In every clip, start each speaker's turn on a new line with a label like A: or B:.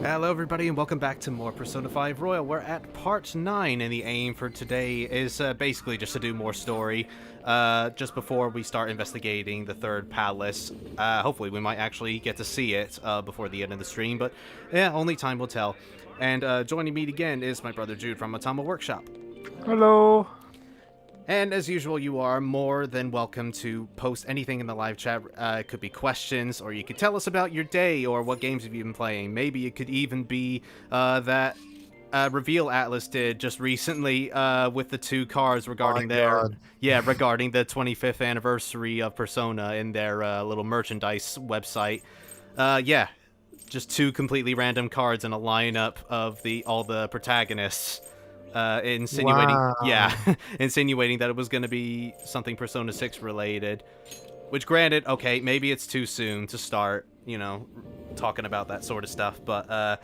A: Hello everybody and welcome back to more Persona 5 Royal. We're at part 9 and the aim for today is basically just to do more story just before we start investigating the third palace. Hopefully we might actually get to see it before the end of the stream, but yeah, only time will tell. And joining me again is my brother Jude from Atama Workshop.
B: Hello.
A: And as usual, you are more than welcome to post anything in the live chat. It could be questions, or you could tell us about your day, or what games have you been playing. Maybe it could even be that reveal Atlas did just recently with the two cards regarding regarding the 25th anniversary of Persona in their little merchandise website. Yeah, just two completely random cards in a lineup of all the protagonists. Insinuating,
B: Wow.
A: yeah, insinuating that it was going to be something Persona 6 related. Which, granted, okay, maybe it's too soon to start, talking about that sort of stuff. But,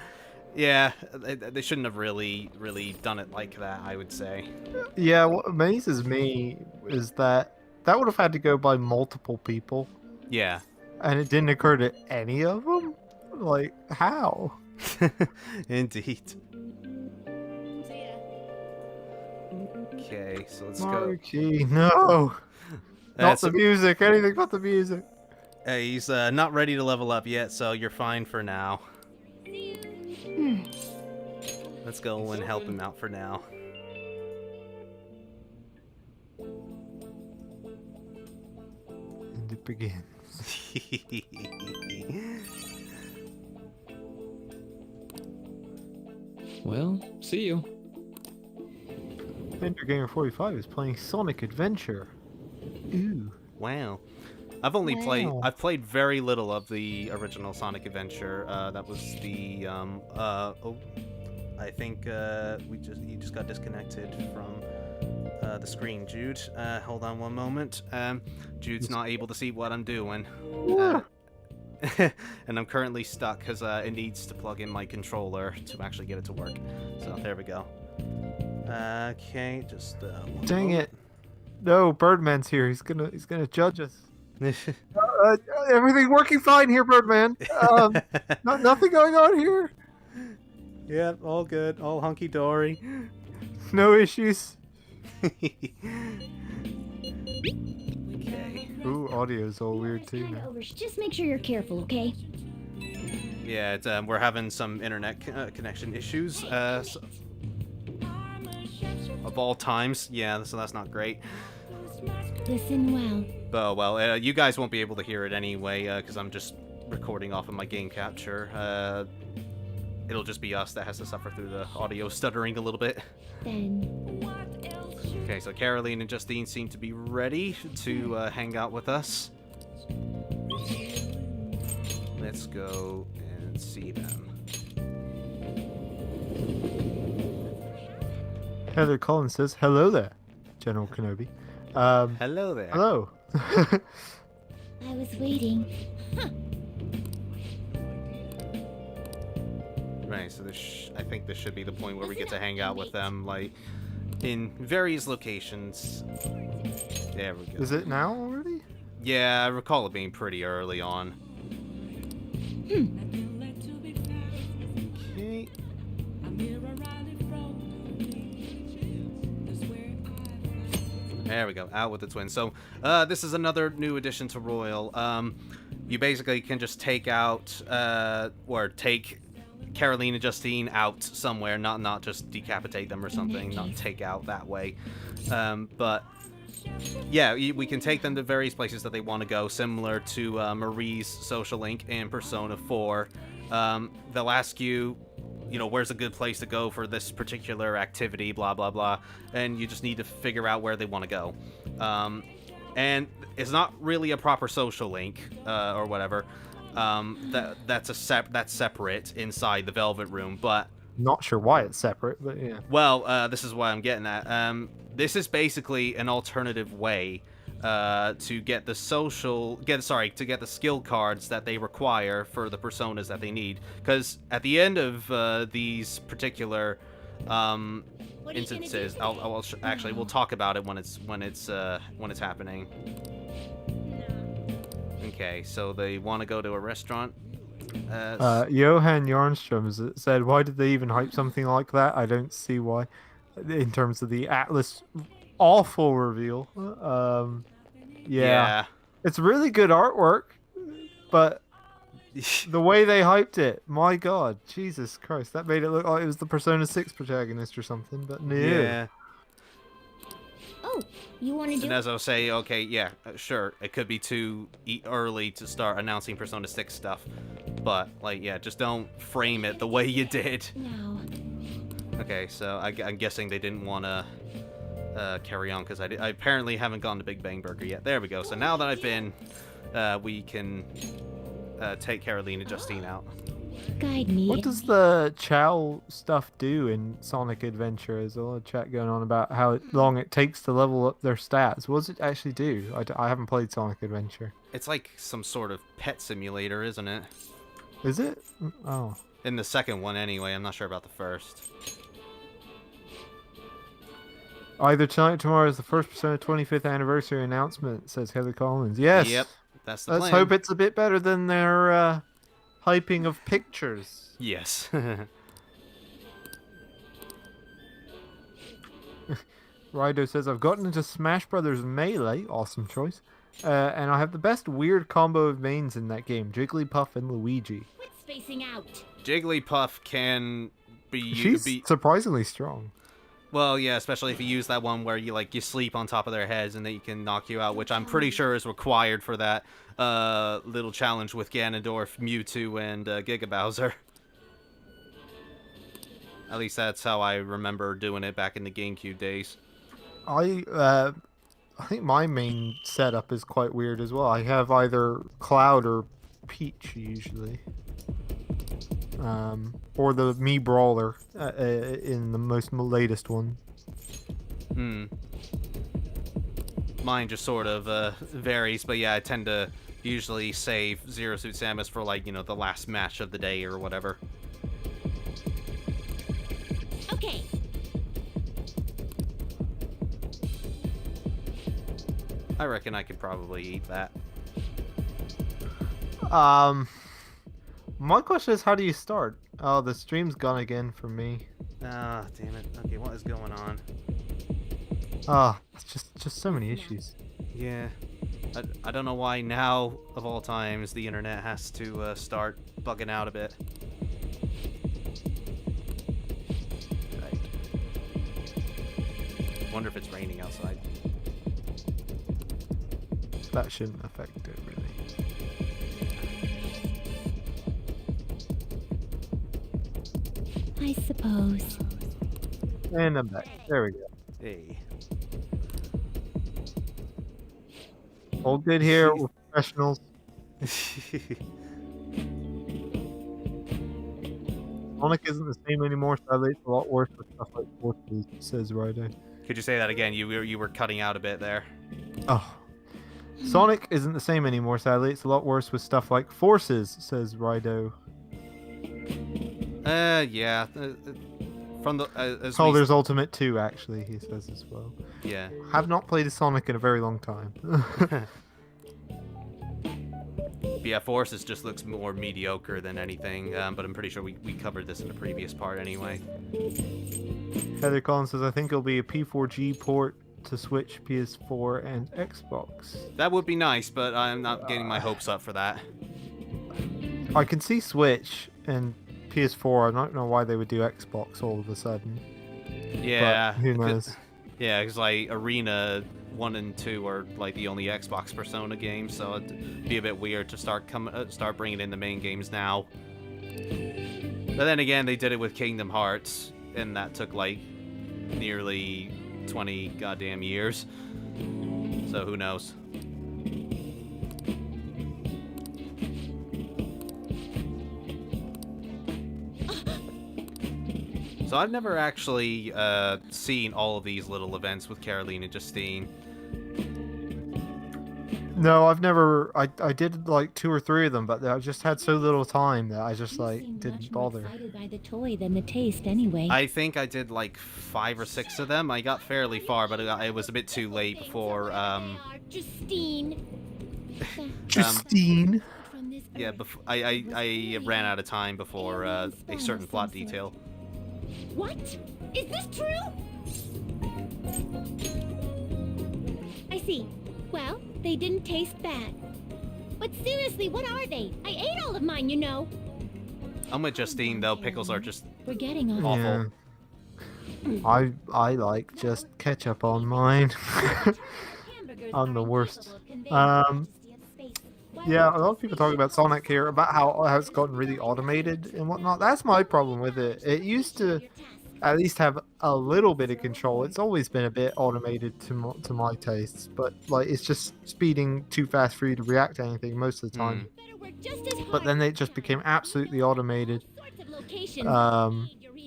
A: yeah, they shouldn't have really done it like that, I would say.
B: Yeah, what amazes me is that would have had to go by multiple people.
A: Yeah.
B: And it didn't occur to any of them? Like, how?
A: Indeed. Okay, so let's go.
B: No! Not the music, anything but the music.
A: He's not ready to level up yet, so you're fine for now. Let's go and help him out for now.
B: And it begins.
C: Well, see you.
B: Adventure Gamer 45 is playing Sonic Adventure. Ooh.
A: Wow. I've played very little of the original Sonic Adventure. That was the I think you just got disconnected from the screen, Jude. Hold on one moment. Jude's not able to see what I'm doing. And I'm currently stuck because it needs to plug in my controller to actually get it to work. So there we go. Okay, just
B: dang it! No, Birdman's here. He's gonna judge us. Everything working fine here, Birdman. Nothing going on here.
A: Yep, all good, all hunky dory.
B: No issues.
A: Okay.
B: Ooh, audio's all weird too now.
D: Just make sure you're careful, okay?
A: Yeah, it's, we're having some internet connection issues. Of all times, yeah, so that's not great.
D: Listen well.
A: Oh, well, you guys won't be able to hear it anyway, because I'm just recording off of my game capture. It'll just be us that has to suffer through the audio stuttering a little bit. Okay, so Caroline and Justine seem to be ready to hang out with us. Let's go and see them.
B: Heather Collins says, "Hello there, General Kenobi."
A: Hello there.
B: Hello.
D: I was waiting.
A: Right, so I think this should be the point where we get to hang out with them, like, in various locations. There we go.
B: Is it now already?
A: Yeah, I recall it being pretty early on. Okay. There we go, out with the twins. So, this is another new addition to Royal. You basically can just take out, or take Caroline and Justine out somewhere, not just decapitate them or something, not take out that way. But, yeah, we can take them to various places that they want to go, similar to Marie's social link in Persona 4. They'll ask you, where's a good place to go for this particular activity, blah, blah, blah. And you just need to figure out where they want to go. And it's not really a proper social link, or whatever. That's separate inside the Velvet Room, but...
B: Not sure why it's separate, but yeah.
A: Well, this is what I'm getting at. This is basically an alternative way to get the skill cards that they require for the personas that they need. Because at the end of these particular instances, actually we'll talk about it when it's happening. Okay, so they want to go to a restaurant.
B: Johan Jarnstrom said, "Why did they even hype something like that? I don't see why." In terms of the Atlas, awful reveal. Yeah, it's really good artwork, but the way they hyped it, my God, Jesus Christ, that made it look like it was the Persona 6 protagonist or something. But no.
A: Yeah.
D: Oh, you want to do
A: And as I was saying, okay, yeah, sure, it could be too early to start announcing Persona 6 stuff, but, like, yeah, just don't frame it the way you did.
D: No.
A: Okay, so I'm guessing they didn't want to carry on, because I apparently haven't gone to Big Bang Burger yet. There we go. So now that I've been, we can take Carolina Justine out.
D: Guide me.
B: What does the Chow stuff do in Sonic Adventure? There's a lot of chat going on about how long it takes to level up their stats. What does it actually do? I haven't played Sonic Adventure.
A: It's like some sort of pet simulator, isn't it?
B: Is it? Oh.
A: In the second one, anyway. I'm not sure about the first.
B: Either tonight or tomorrow is the first Persona 25th anniversary announcement, says Heather Collins. Yes.
A: Yep, that's the
B: Let's
A: plan.
B: hope it's a bit better than their hyping of pictures.
A: Yes.
B: Rido says, I've gotten into Smash Brothers Melee, awesome choice, and I have the best weird combo of mains in that game, Jigglypuff and Luigi.
D: Quit spacing out.
A: Jigglypuff can be...
B: She's surprisingly strong.
A: Well, yeah, especially if you use that one where you sleep on top of their heads and they can knock you out, which I'm pretty sure is required for that little challenge with Ganondorf, Mewtwo, and Giga Bowser. At least that's how I remember doing it back in the GameCube days.
B: I think my main setup is quite weird as well. I have either Cloud or Peach usually. Or the Mii Brawler in the most latest one.
A: Mine just sort of varies, but yeah, I tend to usually save Zero Suit Samus for, like, the last match of the day or whatever.
D: Okay.
A: I reckon I could probably eat that.
B: My question is, how do you start? Oh, the stream's gone again for me.
A: Ah, damn it. Okay, what is going on?
B: Ah, it's just so many issues.
A: Yeah. I don't know why now, of all times, the internet has to start bugging out a bit. Right. Wonder if it's raining outside.
B: That shouldn't affect it, really.
D: I suppose.
B: And I'm back. There we go.
A: Hey.
B: All good here. We're professionals. Sonic isn't the same anymore, sadly. It's a lot worse with stuff like Forces, says Rido.
A: Could you say that again? You were cutting out a bit there.
B: Oh. Sonic isn't the same anymore, sadly. It's a lot worse with stuff like Forces, says Rido.
A: Yeah. From the
B: Calder's Ultimate 2, actually, he says as well.
A: Yeah.
B: Have not played a Sonic in a very long time.
A: Yeah, Forces just looks more mediocre than anything, but I'm pretty sure we covered this in the previous part anyway.
B: Heather Collins says, I think it'll be a P4G port to Switch, PS4, and Xbox.
A: That would be nice, but I'm not getting my hopes up for that.
B: I can see Switch and PS4. I don't know why they would do Xbox all of a sudden.
A: Yeah.
B: But who knows?
A: Yeah, because like Arena 1 and 2 are like the only Xbox Persona games, so it'd be a bit weird to start bringing in the main games now. But then again, they did it with Kingdom Hearts, and that took like nearly 20 goddamn years. So who knows? So I've never actually seen all of these little events with Carolina Justine.
B: No, I've never. I did like 2 or 3 of them, but I just had so little time that I just didn't bother.
D: Excited by the toy than the taste, anyway.
A: I think I did like 5 or 6 of them. I got fairly far, but it was a bit too late before.
D: Justine.
B: Justine.
D: From this
A: Yeah, I ran out of time before a certain plot detail.
D: What? Is this true? I see. Well, they didn't taste bad. But seriously, what are they? I ate all of mine, you know.
A: I'm with Justine though. Pickles are just
D: We're getting on.
A: awful.
B: Yeah. I like just ketchup on mine. I'm the worst. Yeah, a lot of people talk about Sonic here, about how it's gotten really automated and whatnot. That's my problem with it. It used to at least have a little bit of control. It's always been a bit automated to my tastes, but like it's just speeding too fast for you to react to anything most of the time. But then it just became absolutely automated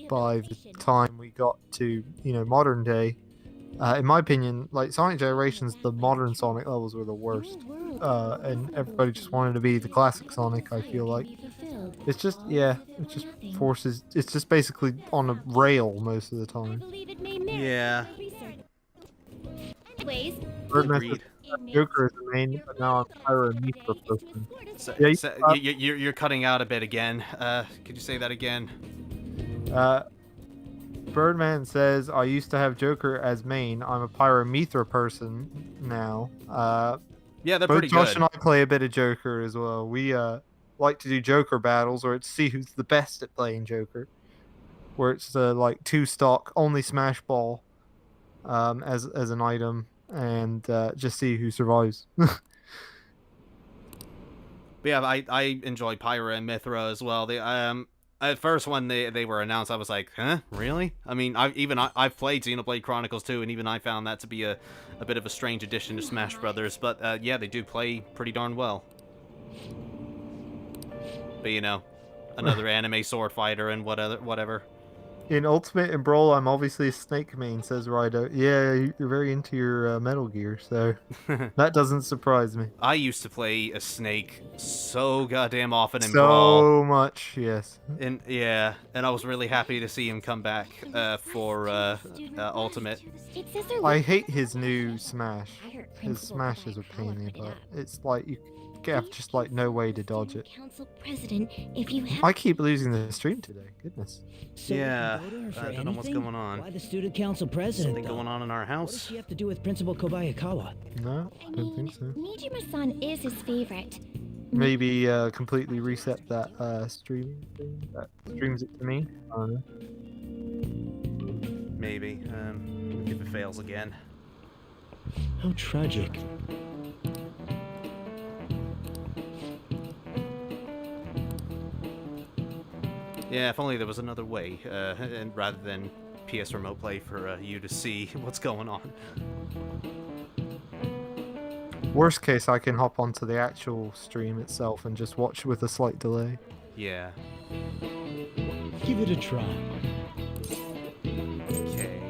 B: by the time we got to modern day. In my opinion, like Sonic Generations, the modern Sonic levels were the worst, and everybody just wanted to be the classic Sonic. I feel like it's just forces. It's just basically on a rail most of the time.
A: Yeah.
D: Anyways,
A: Agreed.
B: Joker is the main, but now I'm Pyro and Mithra person.
A: So,
B: Yeah,
A: you're cutting out a bit again. Could you say that again?
B: Birdman says, I used to have Joker as main. I'm a Pyromethra person now.
A: Yeah, they're
B: Both
A: pretty
B: Josh
A: good.
B: and I play a bit of Joker as well. We like to do Joker battles, or to see who's the best at playing Joker. Where it's like 2 stock, only Smash Ball as an item, and just see who survives.
A: But yeah, I enjoy Pyra and Mithra as well. They at first when they were announced, I was like, huh, really? I mean, I've played Xenoblade Chronicles 2, and even I found that to be a bit of a strange addition to Smash Brothers. But yeah, they do play pretty darn well. But another anime sword fighter and whatever.
B: In Ultimate and Brawl, I'm obviously a Snake main, says Rido. Yeah, you're very into your Metal Gear, so that doesn't surprise me.
A: I used to play a Snake so goddamn often in Brawl.
B: So much, yes.
A: And yeah, and I was really happy to see him come back for Ultimate.
B: I hate his new Smash. His Smash is a pain in the butt. It's like you have just like no way to dodge it. I keep losing the stream today. Goodness.
E: So
A: Yeah,
E: I
A: don't know what's going on.
E: Why the student council president?
A: Something going on in our
E: What
A: house.
E: does she have to do with Principal Kobayakawa?
B: No, I don't think so.
D: Nijima-san is his favorite.
B: Maybe completely reset that streaming thing that streams it to me. I don't know.
A: Maybe. If it fails again.
E: How tragic.
A: Yeah, if only there was another way, and rather than PS Remote Play for you to see what's going on.
B: Worst case, I can hop onto the actual stream itself and just watch with a slight delay.
A: Yeah.
E: Give it a try.
A: Okay.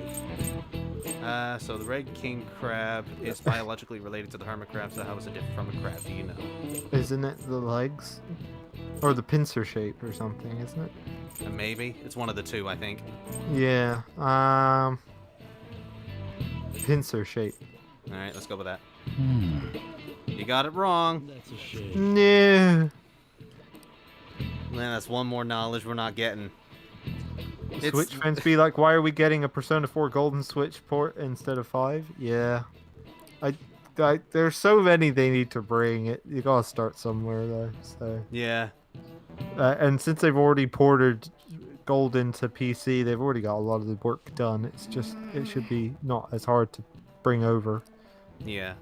A: So the red king crab is biologically related to the hermit crab, so how is it different from a crab? Do you know?
B: Isn't it the legs? Or the pincer shape or something, isn't it?
A: Maybe. It's one of the two, I think.
B: Yeah, pincer shape.
A: Alright, let's go with that. You got it wrong.
E: That's a shame.
B: No.
A: Man, that's one more knowledge we're not getting.
B: Switch fans be like, why are we getting a Persona 4 Golden Switch port instead of 5? Yeah. There's so many they need to bring. You gotta start somewhere though. So.
A: Yeah.
B: And since they've already ported Gold into PC, they've already got a lot of the work done. It's just, it should be not as hard to bring over.
A: Yeah.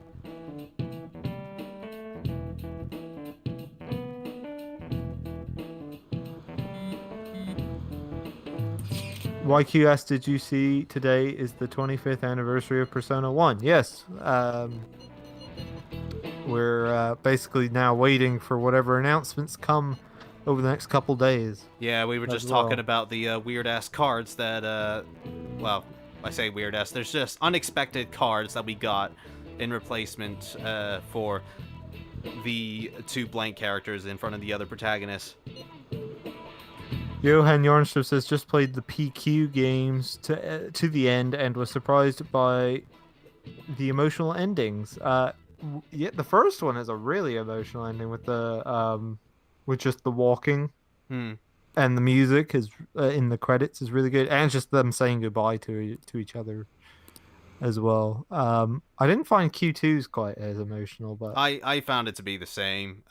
B: YQ asked, did you see today is the 25th anniversary of Persona 1? Yes. We're basically now waiting for whatever announcements come over the next couple days.
A: Yeah, we were just talking about the weird-ass cards that, well, I say weird-ass, there's just unexpected cards that we got in replacement for the 2 blank characters in front of the other protagonists.
B: Johan Jornstrup says, just played the PQ games to the end and was surprised by the emotional endings. Yeah, the first one is a really emotional ending with the with just the walking.
A: Hmm.
B: And the music is in the credits is really good, and just them saying goodbye to each other as well. I didn't find Q2's quite as emotional, but
A: I found it to be the same.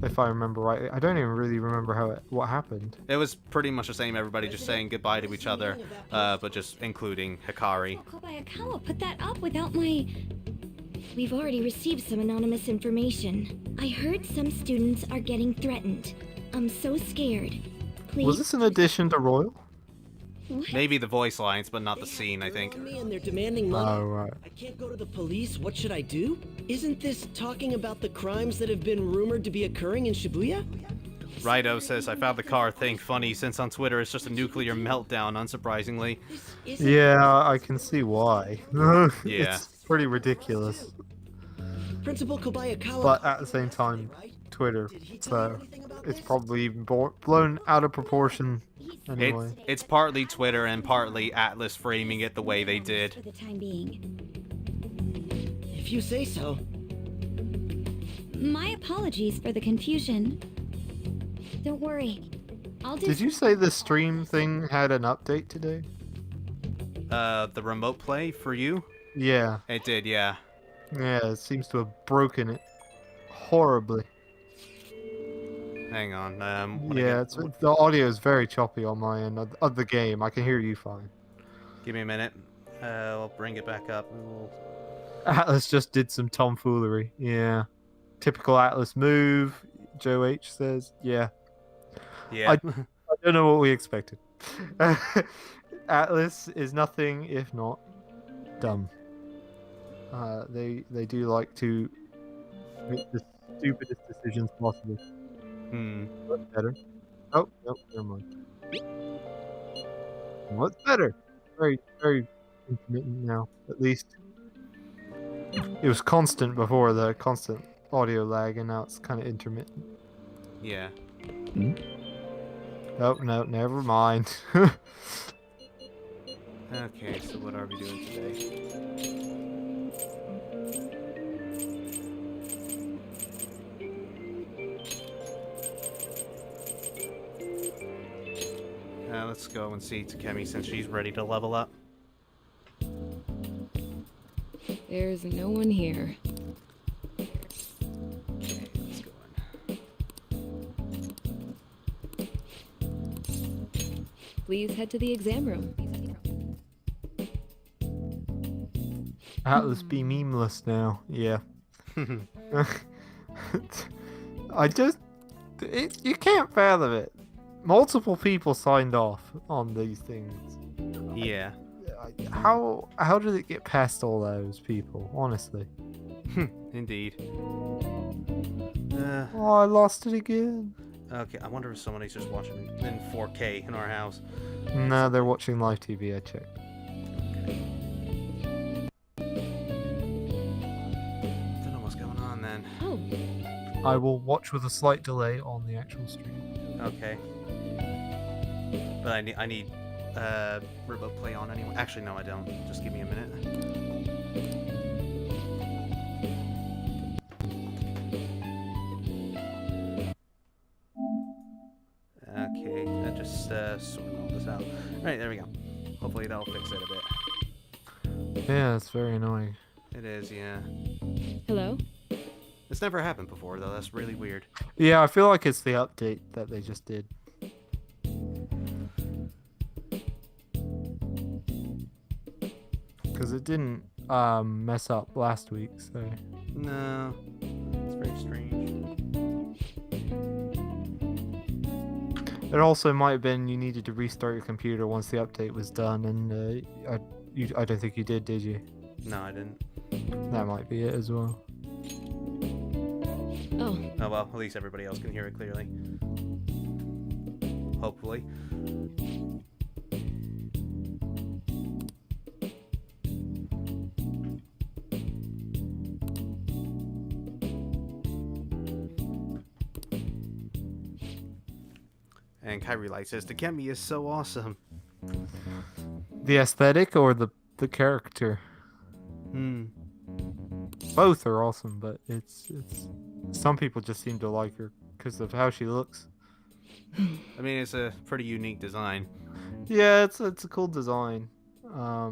B: if I remember right, I don't even really remember what happened.
A: It was pretty much the same. Everybody just saying goodbye to each other, but just including Hikari.
D: Kobayakawa put that up without my... We've already received some anonymous information. I heard some students are getting threatened. I'm so scared. Please.
B: Was this an addition to Royal?
D: What?
A: Maybe the voice lines, but not the scene, I think.
E: Me and they're demanding money.
B: Oh, right.
E: I can't go to the police. What should I do? Isn't this talking about the crimes that have been rumored to be occurring in Shibuya?
A: Rido says, I found the car thing funny since on Twitter it's just a nuclear meltdown, unsurprisingly.
B: Yeah, I can see why.
A: Yeah.
B: It's pretty ridiculous.
E: Principal Kobayakawa.
B: But at the same time, Twitter, so it's probably even blown out of proportion anyway.
A: It's partly Twitter and partly Atlas framing it the way they
D: For
A: did.
D: the time being.
E: If you say so.
D: My apologies for the confusion. Don't worry. I'll do...
B: Did you say the stream thing had an update today?
A: The remote play for you?
B: Yeah.
A: It did, yeah.
B: Yeah, it seems to have broken it horribly.
A: Hang on.
B: Yeah, the audio is very choppy on my end of the game. I can hear you fine.
A: Give me a minute. I'll bring it back up.
B: Atlas just did some tomfoolery. Yeah. Typical Atlas move, Joe H says. Yeah.
A: Yeah.
B: I don't know what we expected. Atlas is nothing if not dumb. They do like to make the stupidest decisions possible. What's better? Oh, nope, never mind. What's better? Very, very intermittent now. At least it was constant before, the constant audio lag, and now it's kind of intermittent.
A: Yeah.
B: Oh, no, never mind.
A: Okay, so what are we doing today? Let's go and see Takemi since she's ready to level up.
F: There's no one here.
A: Okay, let's go in.
F: Please head to the exam room.
B: Atlas be memeless now. Yeah. You can't fathom it. Multiple people signed off on these things.
A: Yeah.
B: How did it get past all those people? Honestly.
A: Indeed.
B: Oh, I lost it again.
A: Okay, I wonder if somebody's just watching in 4K in our house.
B: No, they're watching live TV. I checked.
A: Don't know what's going on then.
D: Oh,
B: I will watch with a slight delay on the actual stream.
A: Okay. But I need remote play on anyway. Actually, no, I don't. Just give me a minute. Okay, that just sorting all this out. Alright, there we go. Hopefully that'll fix it a bit.
B: Yeah, it's very annoying.
A: It is, yeah.
F: Hello?
A: It's never happened before, though. That's really weird.
B: Yeah, I feel like it's the update that they just did. Because it didn't mess up last week, so...
A: No. It's very strange.
B: It also might have been you needed to restart your computer once the update was done, and I don't think you did you?
A: No, I didn't.
B: That might be it as well.
F: Oh,
A: Oh well, at least everybody else can hear it clearly. Hopefully. And Kyrie Light says, Takemi is so awesome.
B: The aesthetic or the character? Both are awesome, but it's some people just seem to like her because of how she looks.
A: I mean, it's a pretty unique design.
B: Yeah, it's a cool design. I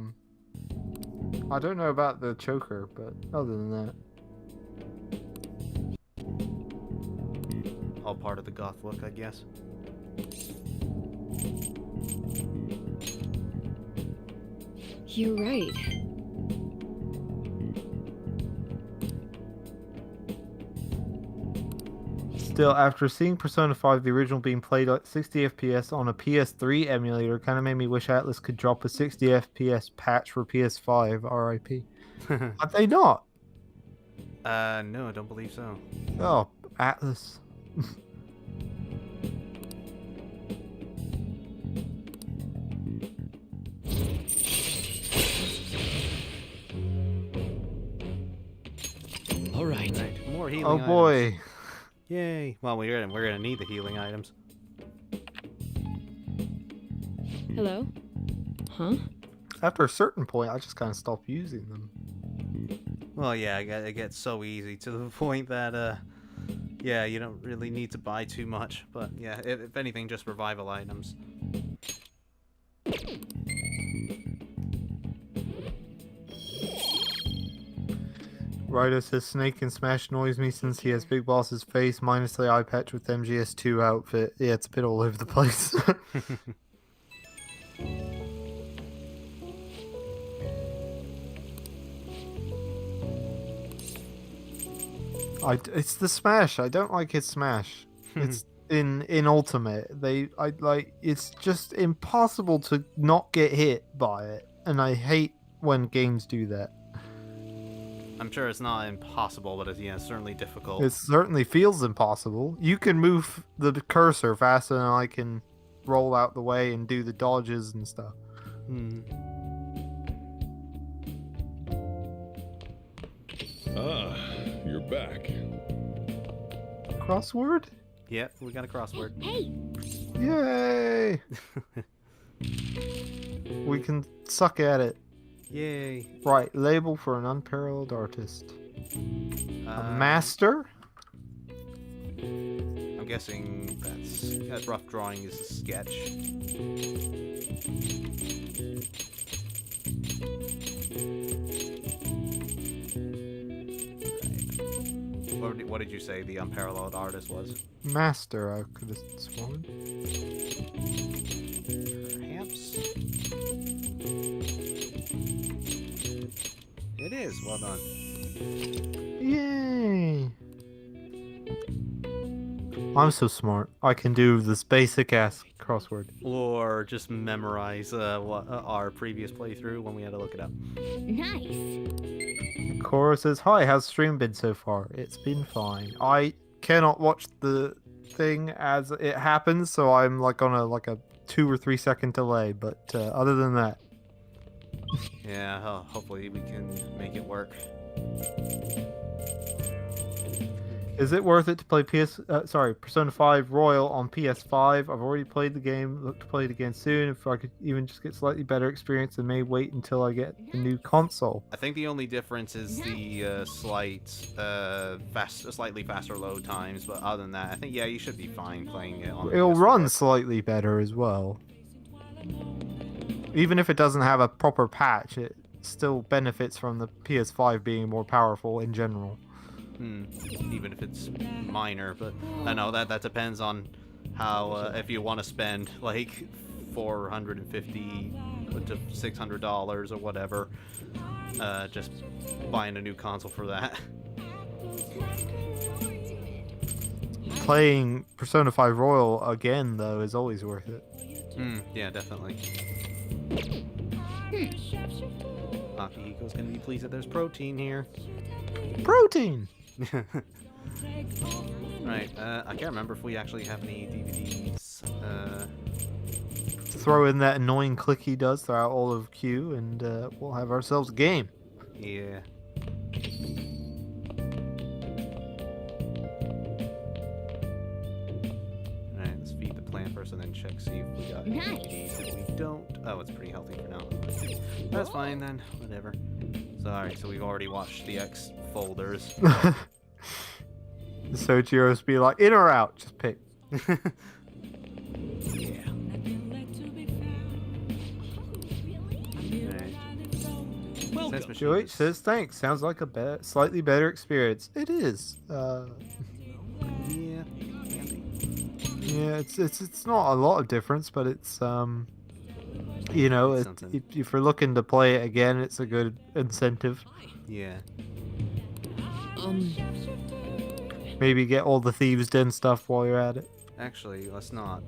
B: don't know about the choker, but other than that.
A: All part of the goth look, I guess.
F: You're right.
B: Still, after seeing Persona 5, the original being played at 60 FPS on a PS3 emulator, kind of made me wish Atlas could drop a 60 FPS patch for PS5. RIP. Have they not?
A: No, I don't believe so.
B: Oh, Atlas.
E: All right.
A: Right, more healing
B: Oh
A: items.
B: boy.
A: Yay. Well, we're gonna need the healing items.
F: Hello? Huh?
B: After a certain point, I just kind of stopped using them.
A: Well, yeah, it gets so easy to the point that, yeah, you don't really need to buy too much. But yeah, if anything, just revival items.
B: Ryder says Snake can smash annoys me since he has Big Boss's face minus the eye patch with MGS2 outfit. Yeah, it's a bit all over the place. It's the smash. I don't like his smash. It's in Ultimate. It's just impossible to not get hit by it, and I hate when games do that.
A: I'm sure it's not impossible, but it's, yeah, certainly difficult.
B: It certainly feels impossible. You can move the cursor faster than I can roll out the way and do the dodges and stuff.
G: Ah, you're back.
B: Crossword?
A: Yeah, we got a crossword.
D: Hey,
B: Yay! We can suck at it.
A: Yay.
B: Right, label for an unparalleled artist. A master?
A: I'm guessing that's rough drawing is a sketch. What did you say the unparalleled artist was?
B: Master, I could have sworn.
A: Perhaps. It is. Well done.
B: Yay! I'm so smart. I can do this basic ass crossword.
A: Or just memorize what our previous playthrough when we had to look it up.
D: nice.
B: Cora says, "Hi, how's stream been so far? It's been fine. I cannot watch the thing as it happens, so I'm like on a 2 or 3 second delay. But other than that,
A: Yeah, hopefully we can make it work.
B: is it worth it to play Persona 5 Royal on PS5? I've already played the game. Look to play it again soon. If I could even just get slightly better experience, I may wait until I get the new console.
A: I think the only difference is the slightly faster load times, but other than that, I think, yeah, you should be fine playing it on
B: It'll
A: PS4.
B: run slightly better as well. Even if it doesn't have a proper patch, it still benefits from the PS5 being more powerful in general.
A: Even if it's minor, but I know that depends on how if you want to spend like $450 to $600 or whatever, just buying a new console for that.
B: Playing Persona 5 Royal again, though, is always worth it.
A: Yeah, definitely. Akihiko's gonna be pleased that there's protein here.
B: Protein!
A: Right, I can't remember if we actually have any DVDs.
B: Throw in that annoying click he does throughout all of Q, and we'll have ourselves a game.
A: Yeah. Alright, let's feed the plant first and then check, see if we got any
D: Nice.
A: DVDs. If we don't... Oh, it's pretty healthy for now. That's fine then, whatever. So, alright, so we've already watched the X folders.
B: Sojiro's be like, in or out? Just pick.
A: Sense machine
B: Joey
A: is-
B: says thanks. Sounds like a slightly better experience. It is.
A: Yeah.
B: Yeah, it's not a lot of difference, but it's you know,
A: It's something.
B: if you're looking to play it again, it's a good incentive.
A: Yeah.
B: Maybe get all the Thieves Den stuff while you're at it.
A: Actually, let's not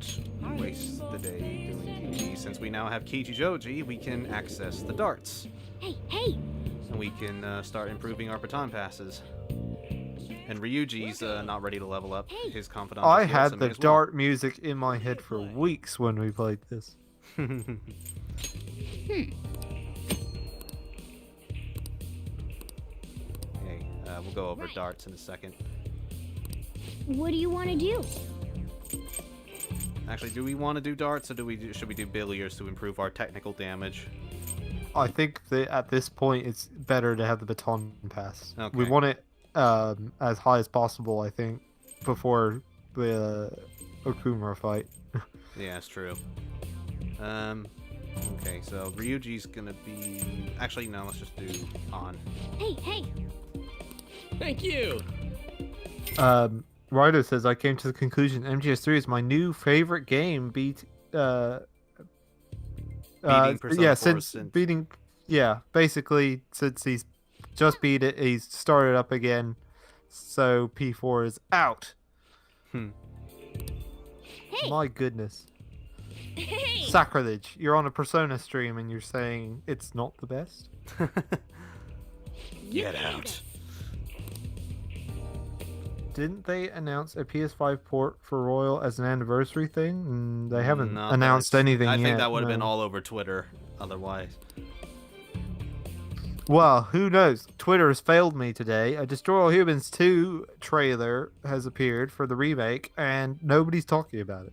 A: waste the day doing Kiji. Since we now have Kichijoji, we can access the darts.
D: Hey, hey!
A: And we can start improving our baton passes. And Ryuji's not ready to level up his confidant.
B: I had the dart music in my head for weeks when we played this.
A: Okay, we'll go over darts in a second.
D: What do you want to do?
A: Actually, do we want to do darts, or should we do billiards to improve our technical damage?
B: I think that at this point it's better to have the baton pass.
A: Okay.
B: We want it as high as possible, I think, before the Okumura fight.
A: Yeah, that's true. Okay, so Ryuji's gonna be... Actually, no, let's just do on.
D: Hey, hey!
E: Thank you.
B: Rydo says, I came to the conclusion MGS3 is my new favorite game.
A: Beating
B: yeah,
A: Persona 4
B: since beating, yeah, basically since he's just beat it, he's started up again. So P4 is out.
A: Hmm.
D: Hey!
B: My goodness,
D: Hey!
B: sacrilege! You're on a Persona stream and you're saying it's not the best.
A: Get out.
B: Didn't they announce a PS5 port for Royal as an anniversary thing? They haven't
A: Not that
B: announced
A: it's-
B: anything
A: I
B: yet.
A: think that would have been
B: no.
A: all over Twitter otherwise.
B: Well, who knows? Twitter has failed me today. A Destroy All Humans 2 trailer has appeared for the remake, and nobody's talking about it.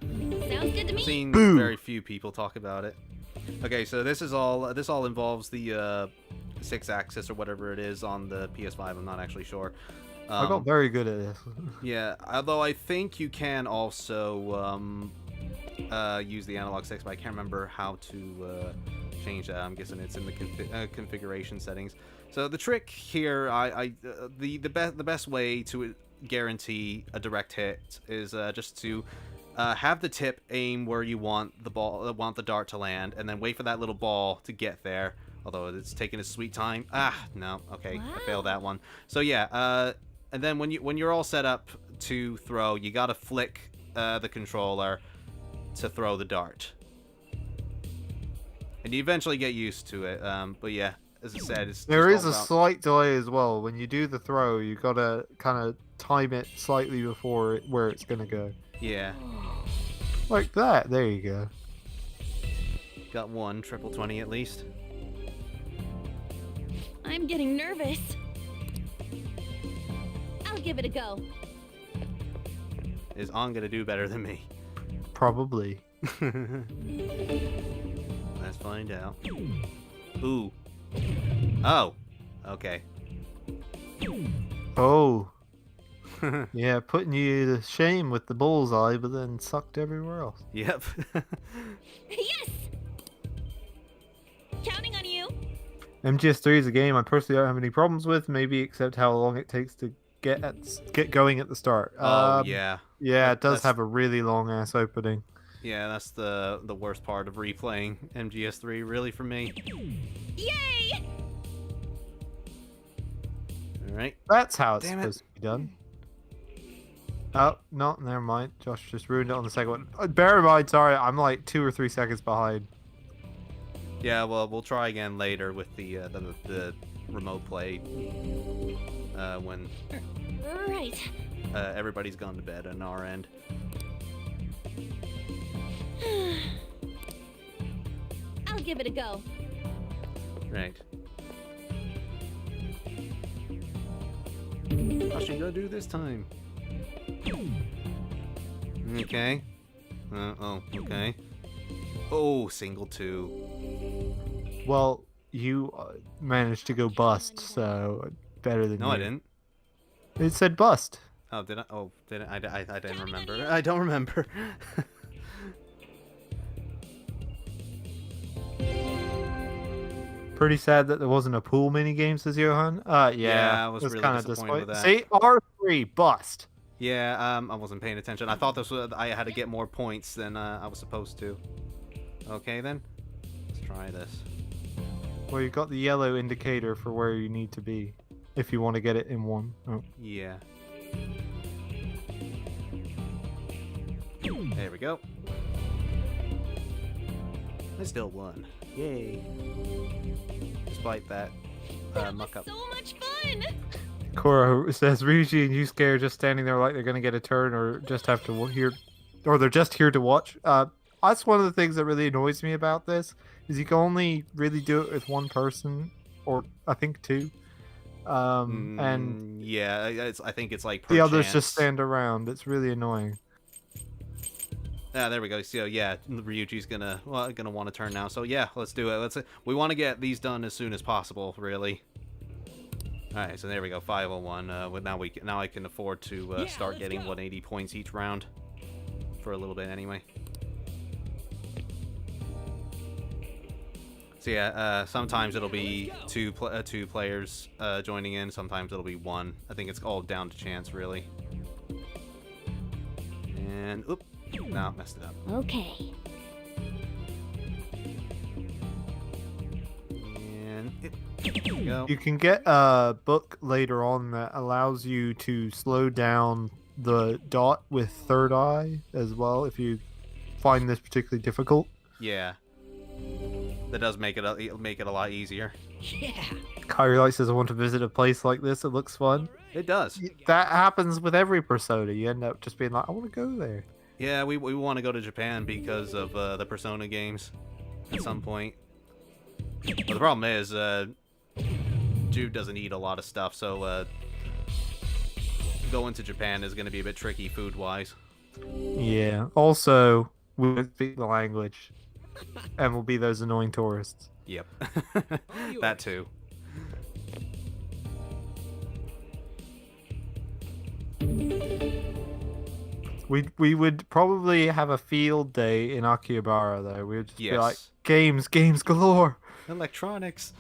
D: Sounds good to me.
A: Seen
B: Boo.
A: very few people talk about it. Okay, so this all involves the 6-axis or whatever it is on the PS5. I'm not actually sure.
B: I got very good at this.
A: Yeah, although I think you can also use the analog sticks, but I can't remember how to change that. I'm guessing it's in the configuration settings. So the trick here, the best way to guarantee a direct hit is just to have the tip aim where you want the dart to land, and then wait for that little ball to get there. Although it's taking a sweet time. No, okay, I failed that one. So yeah, and then when you're all set up to throw, you gotta flick the controller to throw the dart, and you eventually get used to it. But yeah, as I said, it's
B: There
A: just
B: is a
A: all about...
B: slight delay as well. When you do the throw, you gotta kind of time it slightly before where it's gonna go.
A: Yeah,
B: Like that. There you go.
A: got one triple 20 at least.
D: I'm getting nervous. I'll give it a go.
A: Is On gonna do better than me?
B: Probably.
A: Let's find out. Ooh. Oh. Okay.
B: Oh. Yeah, putting you to shame with the bullseye, but then sucked everywhere else.
A: Yep.
D: Yes! Counting on you.
B: MGS3 is a game I personally don't have any problems with, maybe except how long it takes to get going at the start.
A: Oh yeah.
B: Yeah, it does
A: That's-
B: have a really long ass opening.
A: Yeah, that's the worst part of replaying MGS3, really, for me.
D: Yay!
A: All right.
B: That's how it's
A: Damn it.
B: supposed to be done. Oh, no, never mind. Josh just ruined it on the second one. Bear in mind, sorry, I'm like 2 or 3 seconds behind.
A: Yeah, well, we'll try again later with the remote play when
D: Right.
A: everybody's gone to bed on our end.
D: I'll give it a go.
A: Right. How should I do this time? Okay. Oh, okay. Oh, single 2.
B: Well, you managed to go bust, so better than
A: No,
B: you.
A: I didn't.
B: It said bust.
A: Oh, did I? Oh, did I? I didn't remember. I don't remember.
B: Pretty sad that there wasn't a pool mini game, says Johan.
A: Yeah, I was
B: that's
A: really
B: kinda
A: disappointed with that.
B: See, R3 bust.
A: Yeah, I wasn't paying attention. I thought this was, I had to get more points than I was supposed to. Okay, then. Let's try this.
B: Well, you got the yellow indicator for where you need to be if you want to get it in one. Oh.
A: Yeah. There we go. I still won. Yay. Despite that muck up.
D: So much fun!
B: Koro says, Ryuji and Yusuke are just standing there like they're going to get a turn or just have to hear, or they're just here to watch. That's one of the things that really annoys me about this, is you can only really do it with one person, or I think two. And
A: yeah, I think it's like per
B: the others
A: chance.
B: just stand around. It's really annoying.
A: There we go. So yeah, Ryuji's gonna want to turn now. So yeah, let's do it. We want to get these done as soon as possible, really. All right, so there we go. 501. Now I can afford to start getting 180 points each round for a little bit anyway. So yeah, sometimes it'll be two players joining in. Sometimes it'll be one. I think it's all down to chance, really. And oop. No, messed it up.
D: Okay.
A: And there we go.
B: You can get a book later on that allows you to slow down the dot with third eye as well if you find this particularly difficult.
A: Yeah. That does make it a lot easier.
E: Yeah.
B: Kyrie Light says, I want to visit a place like this. It looks fun.
A: It does.
B: That happens with every Persona. You end up just being like, I want to go there.
A: Yeah, we want to go to Japan because of the Persona games at some point. But the problem is, Jude doesn't eat a lot of stuff, so going to Japan is going to be a bit tricky food-wise.
B: Yeah. Also, we won't speak the language. And we'll be those annoying tourists.
A: Yep. That too.
B: We would probably have a field day in Akihabara, though. We would just be like,
A: Yes.
B: games galore.
A: Electronics.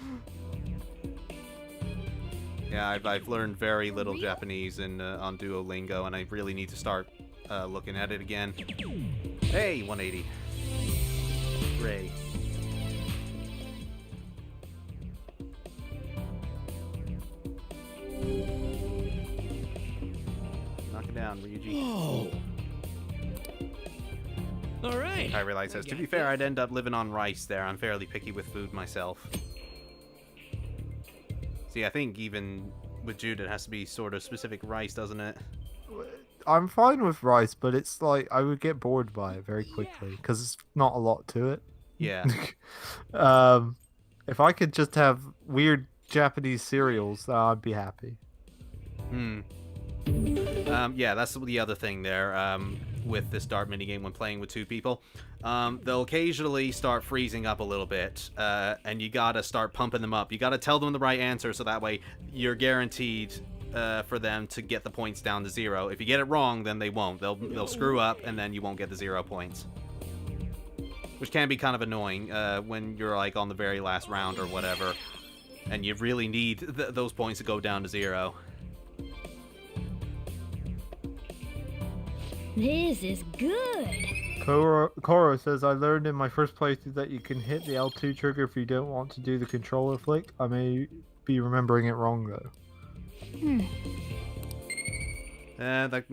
A: Yeah, I've learned very little Japanese on Duolingo, and I really need to start looking at it again. Hey, 180. Hooray. Knock it down, Ryuji.
E: Whoa. All right.
A: I realize says, to be fair, I'd end up living on rice there. I'm fairly picky with food myself. See, I think even with Jude, it has to be sort of specific rice, doesn't it?
B: I'm fine with rice, but it's like I would get bored by it very quickly because it's not a lot to it.
A: Yeah.
B: If I could just have weird Japanese cereals, I'd be happy.
A: Yeah, that's the other thing there with this dart minigame when playing with two people. They'll occasionally start freezing up a little bit, and you gotta start pumping them up. You gotta tell them the right answer so that way you're guaranteed for them to get the points down to 0. If you get it wrong, then they won't. They'll screw up, and then you won't get the 0 points. Which can be kind of annoying when you're like on the very last round or whatever, and you really need those points to go down to 0.
D: This is good.
B: Koro says, I learned in my first playthrough that you can hit the L2 trigger if you don't want to do the controller flick. I may be remembering it wrong, though.
A: That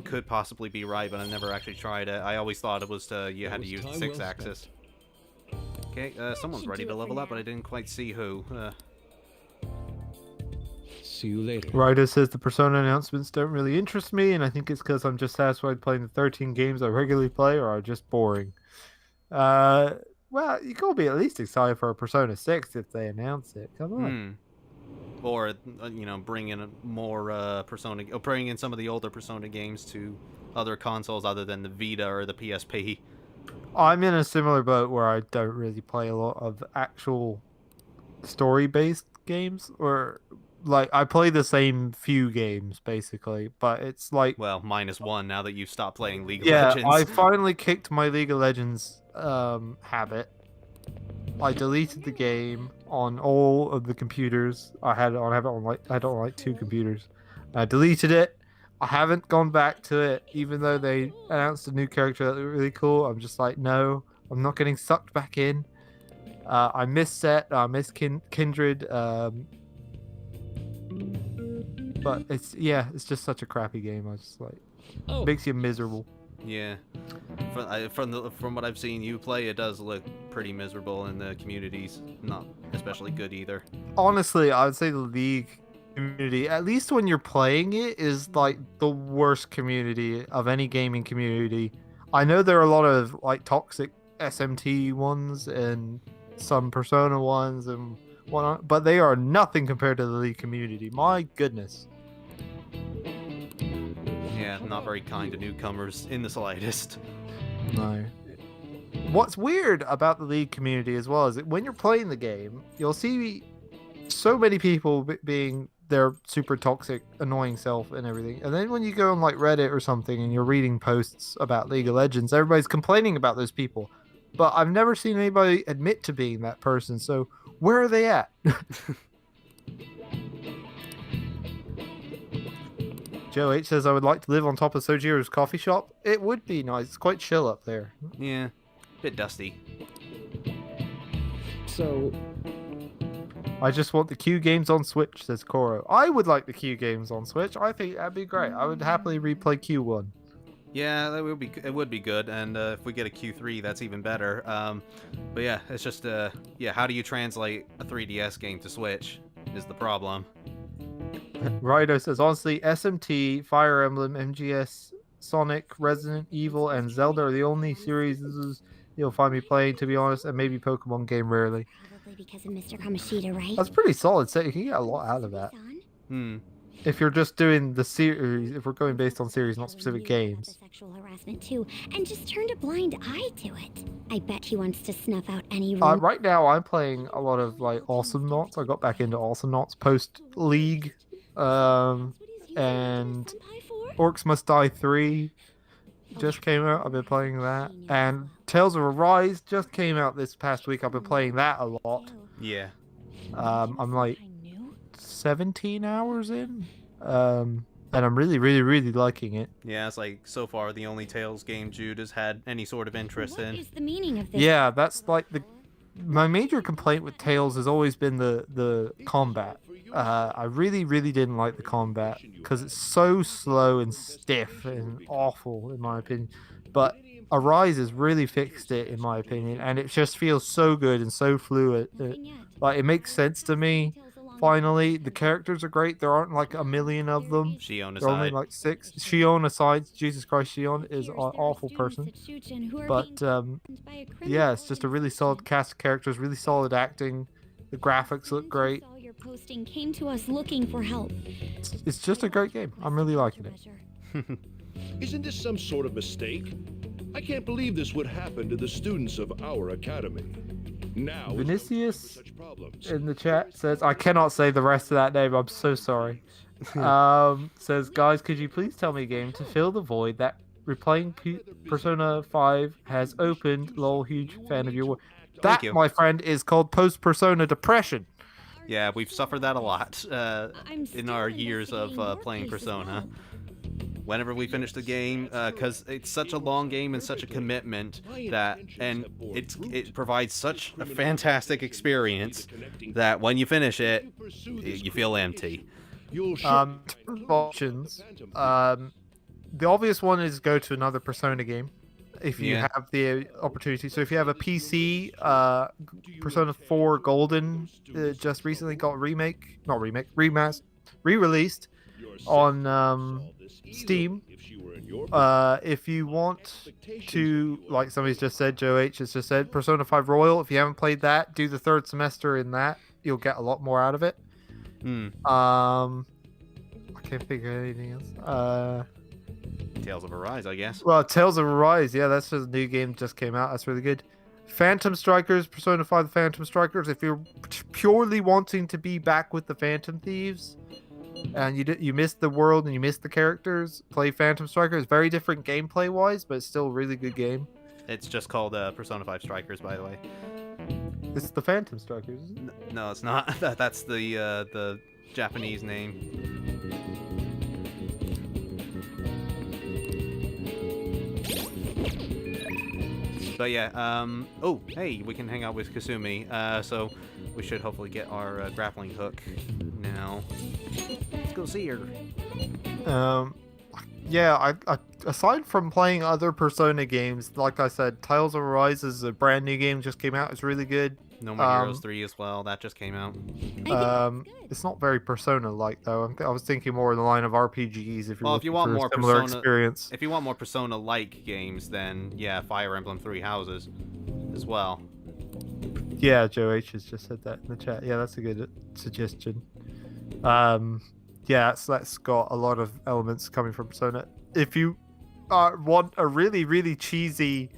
A: could possibly be right, but I never actually tried it. I always thought it was you had to use the 6-axis. Okay, someone's ready to level up, but I didn't quite see who.
C: See you later.
B: Ryder says the Persona announcements don't really interest me, and I think it's because I'm just satisfied playing the 13 games I regularly play, or are just boring. Well, you gotta be at least excited for a Persona 6 if they announce it. Come on.
A: Or, bring in more Persona, bring in some of the older Persona games to other consoles other than the Vita or the PSP.
B: I'm in a similar boat where I don't really play a lot of actual story-based games, or like I play the same few games basically, but it's like
A: Well, -1 now that you've stopped playing League of
B: yeah,
A: Legends.
B: I finally kicked my League of Legends habit. I deleted the game on all of the computers. I had it on. I have it on like I had it on like 2 computers. I deleted it. I haven't gone back to it, even though they announced a new character that looked really cool. I'm just like, no, I'm not getting sucked back in. I miss Set. I miss Kindred. But it's just such a crappy game. I just like
E: Oh,
B: makes you miserable.
A: Yeah. From what I've seen you play, it does look pretty miserable, and the community's not especially good either.
B: Honestly, I would say the League community, at least when you're playing it, is like the worst community of any gaming community. I know there are a lot of like toxic SMT ones and some Persona ones and whatnot, but they are nothing compared to the League community. My goodness.
A: Yeah, not very kind to newcomers in the slightest.
B: No. What's weird about the League community as well is that when you're playing the game, you'll see so many people being their super toxic, annoying self and everything. And then when you go on like Reddit or something and you're reading posts about League of Legends, everybody's complaining about those people. But I've never seen anybody admit to being that person. So where are they at? Joe H says, I would like to live on top of Sojiro's coffee shop. It would be nice. It's quite chill up there.
A: Yeah, bit dusty.
C: So,
B: I just want the Q games on Switch, says Koro. I would like the Q games on Switch. I think that'd be great. I would happily replay Q1.
A: Yeah, that would be. It would be good, and if we get a Q3, that's even better. But yeah, it's just yeah. How do you translate a 3DS game to Switch? Is the problem.
B: Rhino says, honestly, SMT, Fire Emblem, MGS, Sonic, Resident Evil, and Zelda are the only series you'll find me playing, to be honest, and maybe Pokemon game rarely.
D: Probably because of Mr. Kamoshida, right?
B: That's pretty solid set. You can get a lot out of that. If you're just doing the series, if we're going based on series, not specific games.
D: Sexual harassment too, and just turned a blind eye to it. I bet he wants to snuff out any
B: Right now, I'm playing a lot of like Awesome Knots. I got back into Awesome Knots post League, and Orcs Must Die 3 just came out. I've been playing that, and Tales of Arise just came out this past week. I've been playing that a lot.
A: Yeah.
B: I'm like 17 hours in, and I'm really, really, really liking it.
A: Yeah, it's like so far the only Tales game Jude has had any sort of interest in.
D: What is the meaning of this?
B: Yeah, that's like my major complaint with Tales has always been the combat. I really, really didn't like the combat because it's so slow and stiff and awful in my opinion. But Arise has really fixed it in my opinion, and it just feels so good and so fluid. It makes sense to me. Finally, the characters are great. There aren't like a million of them.
A: Shion
B: There are only
A: aside.
B: like 6. Shion aside, Jesus Christ, Shion is an awful person. But yeah, it's just a really solid cast of characters, really solid acting. The graphics look great.
D: Your posting came to us looking for help.
B: It's just a great game. I'm really liking it.
G: Isn't this some sort of mistake? I can't believe this would happen to the students of our academy. Now,
B: Vinicius
G: such problems.
B: in the chat says, I cannot say the rest of that name. I'm so sorry. Says, guys, could you please tell me a game to fill the void that replaying Persona 5 has opened? Lol, huge fan of your work. That,
A: you.
B: my friend, is called post-Persona depression.
A: Yeah, we've suffered that a lot in our years of playing Persona. Whenever we finish the game, because it's such a long game and such a commitment and it provides such a fantastic experience that when you finish it, you feel empty.
B: Options. The obvious one is go to another Persona game if you have the opportunity. So if you have a PC, Persona 4 Golden just recently got re-released on Steam. If you want to, like somebody's just said, Joe H has just said, Persona 5 Royal, if you haven't played that, do the third semester in that. You'll get a lot more out of it. I can't think of anything else.
A: Tales of Arise, I guess.
B: Well, Tales of Arise, yeah, that's just a new game just came out. That's really good. Phantom Strikers, Persona 5 the Phantom Strikers. If you're purely wanting to be back with the Phantom Thieves, and you missed the world and you missed the characters, play Phantom Strikers. Very different gameplay wise, but it's still a really good game.
A: It's just called Persona 5 Strikers, by the way.
B: It's the Phantom Strikers, isn't it?
A: No, it's not. That's the Japanese name. But yeah, oh, hey, we can hang out with Kasumi. So we should hopefully get our grappling hook now. Let's go see her.
B: Yeah, I aside from playing other Persona games, like I said, Tales of Arise is a brand new game, just came out. It's really good.
A: No More Heroes 3 as well. That just came out.
B: It's not very Persona-like though. I was thinking more in the line of RPGs. If you want
A: more
B: similar
A: Persona
B: experience,
A: if you want more Persona-like games, then yeah, Fire Emblem Three Houses as well.
B: yeah, Joe H has just said that in the chat. Yeah, that's a good suggestion. Yeah, so that's got a lot of elements coming from Persona. If you want a really, really cheesy,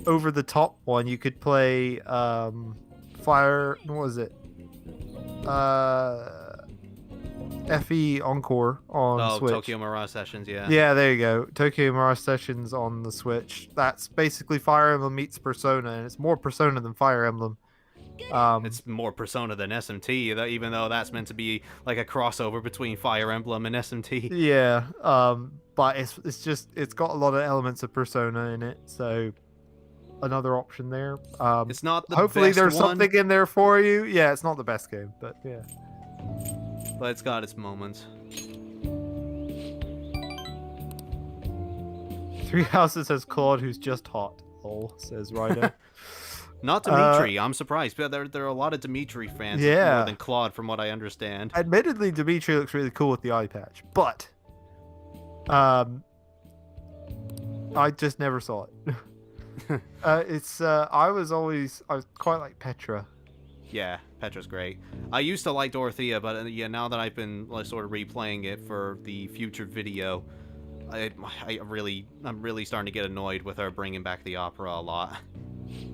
B: over-the-top one, you could play Fire. What was it? FE Encore on Switch.
A: Tokyo Mirage Sessions, yeah.
B: Yeah, there you go. Tokyo Mirage Sessions on the Switch. That's basically Fire Emblem meets Persona, and it's more Persona than Fire Emblem.
A: It's more Persona than SMT, even though that's meant to be like a crossover between Fire Emblem and SMT.
B: Yeah, but it's got a lot of elements of Persona in it, so another option there.
A: It's not the
B: hopefully
A: best
B: there's
A: one,
B: something in there for you. Yeah, it's not the best game, but yeah.
A: but it's got its moments.
B: Three Houses has Claude, who's just hot. Lol, says Ryder.
A: Not Dimitri. I'm surprised, but there are a lot of Dimitri fans
B: Yeah.
A: more than Claude, from what I understand.
B: Admittedly, Dimitri looks really cool with the eye patch, but I just never saw it. I was quite like Petra.
A: Yeah, Petra's great. I used to like Dorothea, but yeah, now that I've been like, sort of replaying it for the future video, I'm really starting to get annoyed with her bringing back the opera a lot.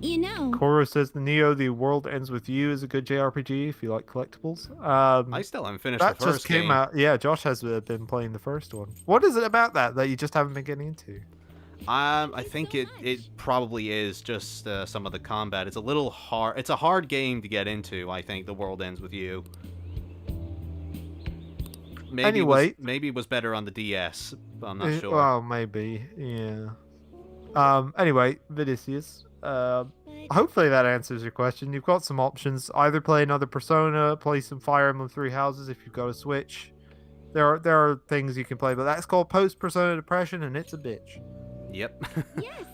D: You know.
B: Koro says the Neo, The World Ends With You is a good JRPG if you like collectibles.
A: I still haven't finished
B: that
A: the first
B: just came
A: game.
B: out. Yeah, Josh has been playing the first one. What is it about that you just haven't been getting into?
A: I think it probably is just some of the combat. It's a little hard. It's a hard game to get into. I think The World Ends With You. Maybe maybe it was better on the DS, but I'm not sure.
B: Well, maybe, yeah. Anyway, Vinicius. Hopefully that answers your question. You've got some options. Either play another Persona, play some Fire Emblem Three Houses if you've got a Switch. There are things you can play, but that's called post-Persona depression, and it's a bitch.
A: Yep.
D: Yes.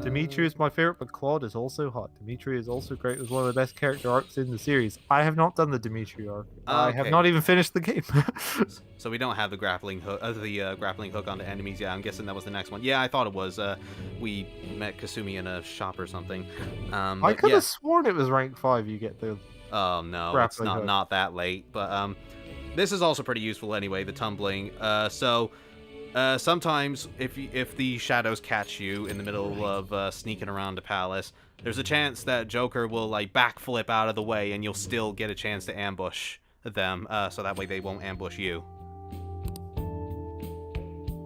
B: Dimitri is my favorite, but Claude is also hot. Dimitri is also great. It was one of the best character arcs in the series. I have not done the Dimitri arc. I have not even finished the game.
A: So we don't have the grappling hook, grappling hook on the enemies. Yeah, I'm guessing that was the next one. Yeah, I thought it was. We met Kasumi in a shop or something.
B: I could have sworn it was rank 5. You get the.
A: Oh no, it's not that late. But this is also pretty useful anyway. The tumbling. Sometimes if the shadows catch you in the middle of sneaking around the palace, there's a chance that Joker will like backflip out of the way, and you'll still get a chance to ambush them. So that way they won't ambush you.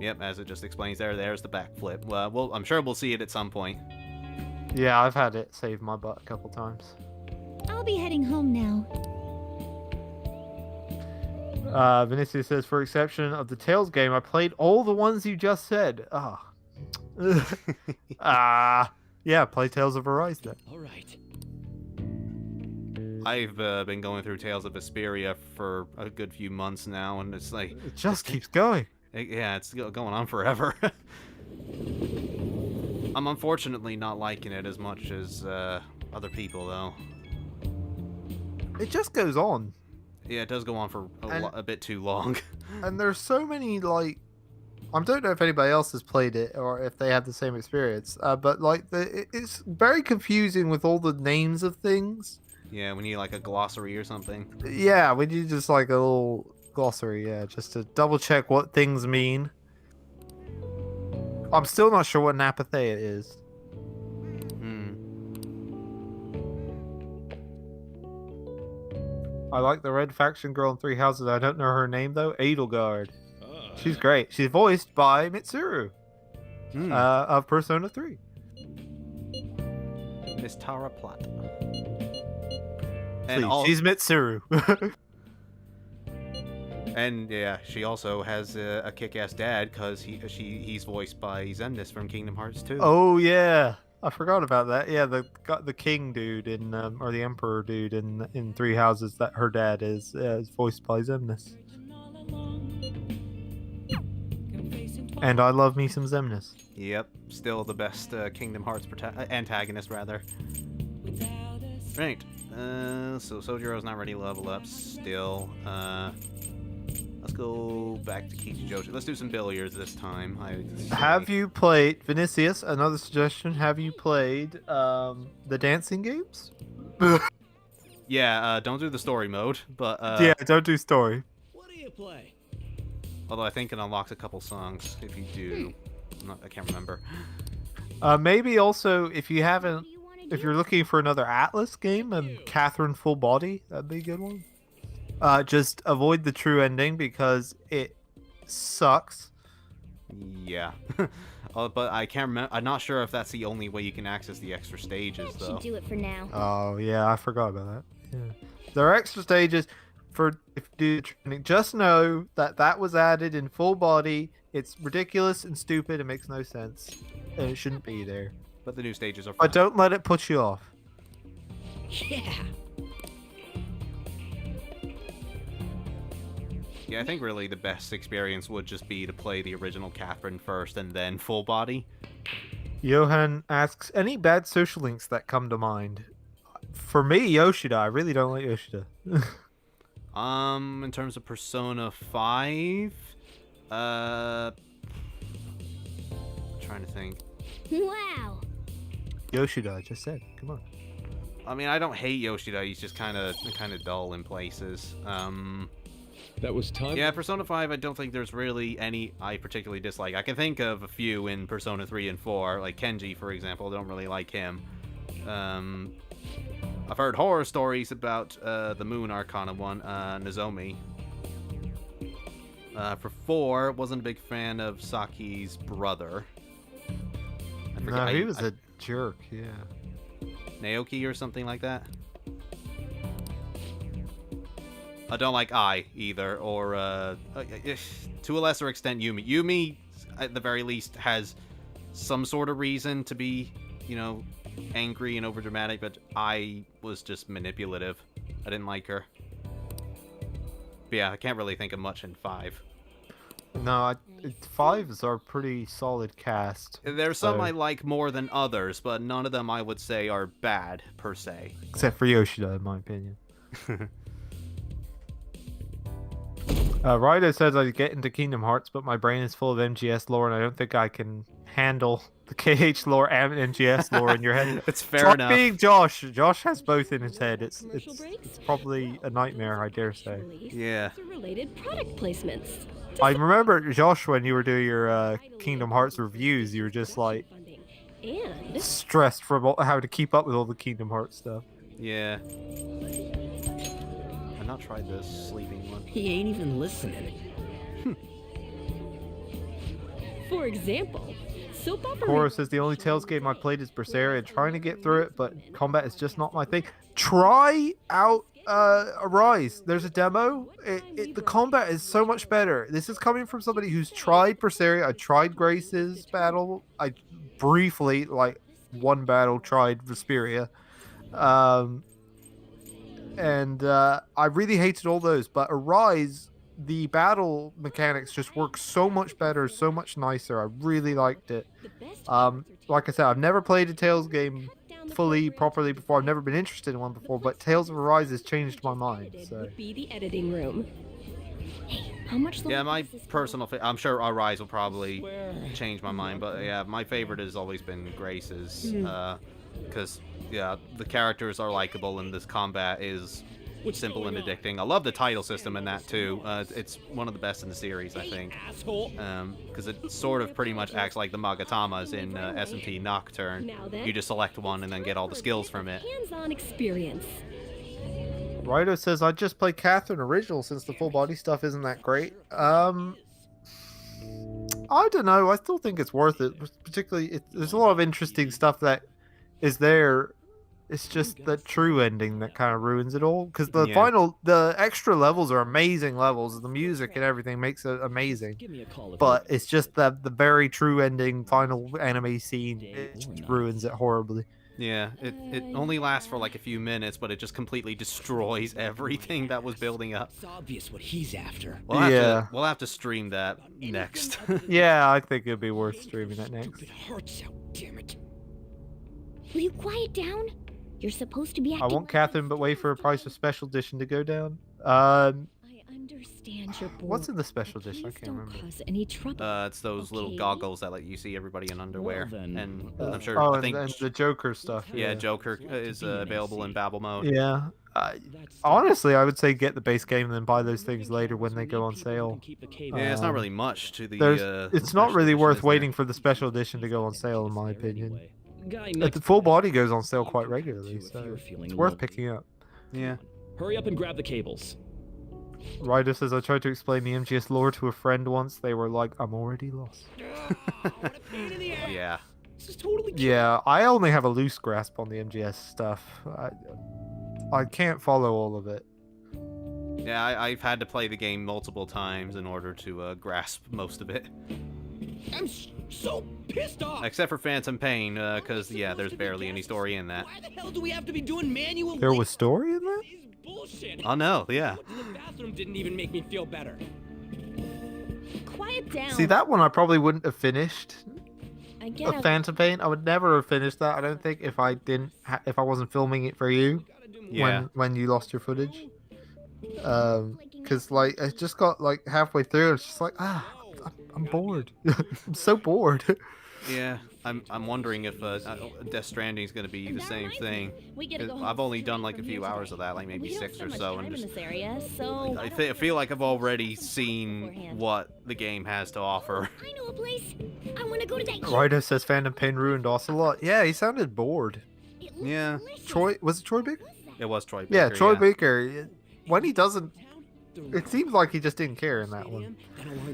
A: Yep, as it just explains there's the backflip. Well, I'm sure we'll see it at some point.
B: Yeah, I've had it save my butt a couple times.
D: I'll be heading home now.
B: Vinicius says, for exception of the Tales game, I played all the ones you just said. Yeah, play Tales of Arise then.
E: All right.
A: I've been going through Tales of Vesperia for a good few months now, and it's like...
B: It just keeps going.
A: Yeah, it's going on forever. I'm unfortunately not liking it as much as other people, though.
B: It just goes on.
A: Yeah, it does go on for a bit too long.
B: And there's so many, like... I don't know if anybody else has played it or if they have the same experience, but like it's very confusing with all the names of things.
A: Yeah, we need like a glossary or something.
B: Yeah, we need just like a little glossary, yeah, just to double check what things mean. I'm still not sure what Napathea is.
A: Hmm.
B: I like the red faction girl in Three Houses. I don't know her name though. Edelgard.
G: Ah.
B: She's great. She's voiced by Mitsuru
A: Hmm.
B: of Persona 3.
A: Miss Tara Platt.
B: Please, she's Mitsuru.
A: And yeah, she also has a kick-ass dad because he's voiced by Xemnas from Kingdom Hearts 2.
B: Oh yeah, I forgot about that. Yeah, the king dude in or the emperor dude in Three Houses. That her dad is voiced by Xemnas. And I love me some Xemnas.
A: Yep, still the best Kingdom Hearts antagonist, rather. Right, so Sojiro's not ready to level up still. Let's go back to Kichijoshi. Let's do some billiards this time.
B: Have you played Vinicius? Another suggestion. Have you played the dancing games?
A: Yeah, don't do the story mode, but
B: Yeah, don't do story.
E: What do you play?
A: although I think it unlocks a couple songs if you do. I can't remember.
B: Maybe also if you haven't, if you're looking for another Atlas game, Catherine Full Body, that'd be a good one. Just avoid the true ending because it sucks.
A: Yeah. But I can't remember. I'm not sure if that's the only way you can access the extra stages,
D: That
A: though.
D: should do it for now.
B: Oh yeah, I forgot about that. Yeah, there are extra stages for if you do training. Just know that was added in Full Body. It's ridiculous and stupid. It makes no sense, and it shouldn't be there.
A: But the new stages are fun.
B: But don't let it put you off.
E: Yeah.
A: Yeah, I think really the best experience would just be to play the original Catherine first and then Full Body.
B: Johan asks, any bad social links that come to mind? For me, Yoshida. I really don't like Yoshida.
A: In terms of Persona 5, trying to think.
D: Wow.
B: Yoshida, I just said. Come on.
A: I mean, I don't hate Yoshida. He's just kind of dull in places.
C: That was time.
A: Yeah, Persona 5, I don't think there's really any I particularly dislike. I can think of a few in Persona 3 and 4, like Kenji, for example. I don't really like him. I've heard horror stories about the Moon Arcana one, Nozomi. For 4, wasn't a big fan of Saki's brother. I forget-
B: No, he was a jerk, yeah.
A: Naoki or something like that. I don't like Ai either, or to a lesser extent Yumi. Yumi, at the very least, has some sort of reason to be, angry and overdramatic, but Ai was just manipulative. I didn't like her. But yeah, I can't really think of much in 5.
B: No, 5s are pretty solid cast.
A: There's some
B: So-
A: I like more than others, but none of them I would say are bad, per se.
B: Except for Yoshida, in my opinion. Rydo says I get into Kingdom Hearts, but my brain is full of MGS lore, and I don't think I can handle the KH lore and MGS lore in your head.
A: It's fair
B: It's like
A: enough.
B: being Josh. Josh has both in his head. It's
F: Commercial breaks?
B: probably a nightmare, I dare say.
A: Yeah.
F: Related product placements.
B: I remember, Josh, when you were doing your Kingdom Hearts reviews, you were just like
F: And
B: stressed from having to keep up with all the Kingdom Hearts stuff.
A: Yeah. I've not tried this sleeping one.
E: He ain't even listening.
F: for example, soap opera.
B: Cora says the only Tales game I played is Berseria. Trying to get through it, but combat is just not my thing. Try out Arise. There's a demo. The combat is so much better. This is coming from somebody who's tried Berseria. I tried Grace's battle. I briefly, like one battle, tried Vesperia. And I really hated all those. But Arise, the battle mechanics just work so much better, so much nicer. I really liked it. Like I said, I've never played a Tales game fully, properly before. I've never been interested in one before, but Tales of Arise has changed my mind. So
F: Would be the editing room.
D: How much
A: Yeah, my
D: longer is this
A: personal I'm sure Arise will probably change my mind, but yeah, my favorite has always been Grace's, because yeah, the characters are likable and this combat is simple and addicting. I love the title system in that too. It's one of the best in the series, I think. Because it sort of pretty much acts like the Magatamas in S&T Nocturne. You just select one and then get all the skills from it.
F: Hands-on experience.
B: Rido says, I just play Catherine original since the full body stuff isn't that great. I don't know. I still think it's worth it. Particularly, there's a lot of interesting stuff that is there. It's just the true ending that kind of ruins it all. Because the extra levels are amazing levels. The music and everything makes it amazing. But it's just that the very true ending, final anime scene, it ruins it horribly.
A: Yeah, it only lasts for like a few minutes, but it just completely destroys everything that was building up.
E: It's obvious what he's after.
A: We'll have to stream that next.
B: Yeah, I think it'd be worth streaming that next.
E: It hurts out, damn it.
D: Will you quiet down? You're supposed to be acting.
B: I want Catherine, but wait for a price of special edition to go down.
F: I understand your bored.
B: What's in the special edition? I
F: Please
B: can't
F: don't
B: remember.
F: cause any trouble.
A: It's those little
F: Okay.
A: goggles that let you see everybody in underwear.
E: Well, then,
A: and I'm sure,
B: Oh,
A: I
B: and,
A: think,
B: and the Joker stuff.
A: yeah, Joker is available in Babel mode.
B: Yeah. Honestly, I would say get the base game and then buy those things later when they go on sale.
A: Yeah, it's not really much to the.
B: It's not
A: special
B: really
A: edition,
B: worth
A: is there?
B: waiting for the special edition to go on sale, in my opinion.
E: Guy
B: The
E: next
B: full body goes on sale quite regularly,
E: if
B: so
E: you're feeling
B: it's worth
E: lonely.
B: picking up.
A: Yeah.
C: Hurry up and grab the cables.
B: Ryder says, I tried to explain the MGS lore to a friend once. They were like, I'm already lost.
E: What a pain in the ass.
A: Yeah.
E: This is totally
B: Yeah, I only have a loose grasp on the MGS stuff. I can't follow all of it.
A: Yeah, I've had to play the game multiple times in order to grasp most of it.
E: I'm so pissed off.
A: Except for Phantom Pain, because, yeah, there's barely any story in that.
E: Why the hell do we have to be doing manual?
B: There was story in that?
E: This is bullshit.
A: Oh, no, yeah.
E: Going to the bathroom didn't even make me feel better.
F: Quiet down.
B: See, that one I probably wouldn't have finished.
F: I get
B: A
F: it.
B: Phantom Pain, I would never have finished that. I don't think if I didn't, if I wasn't filming it for you
A: Yeah.
B: when you lost your footage. Because like I just got like halfway through, it's just like I'm bored. I'm so bored.
A: Yeah, I'm wondering if Death Stranding is going to be the same thing.
F: We get to go
A: 'Cause
F: home
A: I've only done
F: straight
A: like a
F: from
A: few
F: here
A: hours
F: tonight.
A: of that, like maybe
F: We don't
A: 6 or
F: spend much
A: so,
F: time
A: and
F: in
A: just
F: this area, so
A: I feel like I've already seen what the game has to offer.
D: I know a place. I want to go to that.
B: Ryder says Phantom Pain ruined Ocelot. Yeah, he sounded bored.
D: It looks
A: Yeah.
D: delicious.
B: Was it Troy Baker?
A: It was Troy Baker.
B: Yeah, Troy Baker. When he doesn't, it seems like he just didn't care in that one.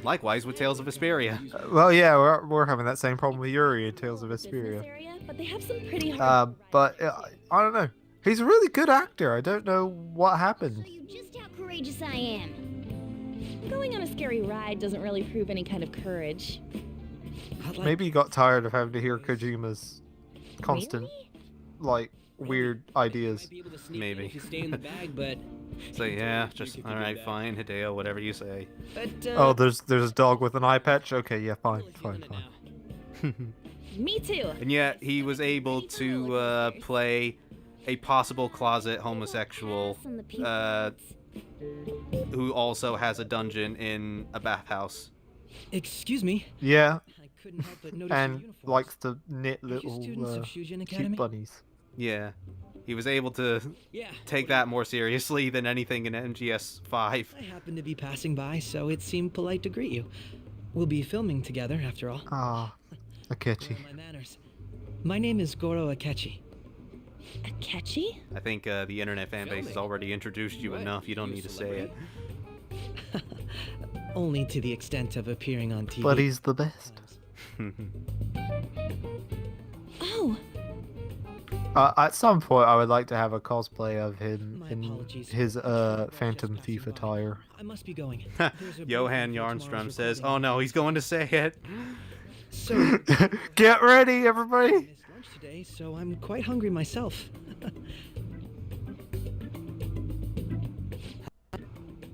A: Likewise with Tales of Vesperia.
B: Well, yeah, we're having that same problem with Yuri in Tales of
F: business
B: Vesperia.
F: area, but they have some pretty hard.
B: But I don't know. He's a really good actor. I don't know what
D: Show
B: happened.
D: you just how courageous I am.
F: Going on a scary ride doesn't really prove any kind of courage.
B: Maybe he got tired of having to hear Kojima's constant, like, weird ideas.
A: Maybe.
E: If you stay in the bag, but
A: So yeah, just alright, fine, Hideo, whatever you say.
B: Oh, there's a dog with an eye patch. Okay, yeah, fine.
F: Me too.
A: And yet he was able to play a possible closet homosexual
D: On the people.
A: who also has a dungeon in a bathhouse.
E: Excuse me.
B: Yeah,
E: I couldn't help but notice your
B: and
E: uniforms.
B: likes to knit
E: Aren't you
B: little
E: students of Shujin
B: cute
E: Academy?
B: bunnies.
A: Yeah. He was able to
E: Yeah.
A: take that more seriously than anything in MGS 5.
E: I happened to be passing by, so it seemed polite to greet you. We'll be filming together, after all.
B: Ah, Akechi.
E: My manners. My name is Goro Akechi.
F: Akechi?
A: I think the internet fan base has already introduced you enough, you don't need to say it.
E: Only to the extent of appearing on TV.
B: But he's the best.
F: Oh,
B: At some point, I would like to have a cosplay of him
E: My
B: in
E: apologies.
B: his
E: Just
B: Phantom
E: passing
B: Thief
E: by.
B: attire.
E: I must be going. There's a
A: Johan
E: briefing for
A: Yarnstrom
E: tomorrow's
A: says,
E: recording.
A: oh no, he's going to say it.
E: So,
B: Get ready, everybody!
E: missed lunch today, so I'm quite hungry myself.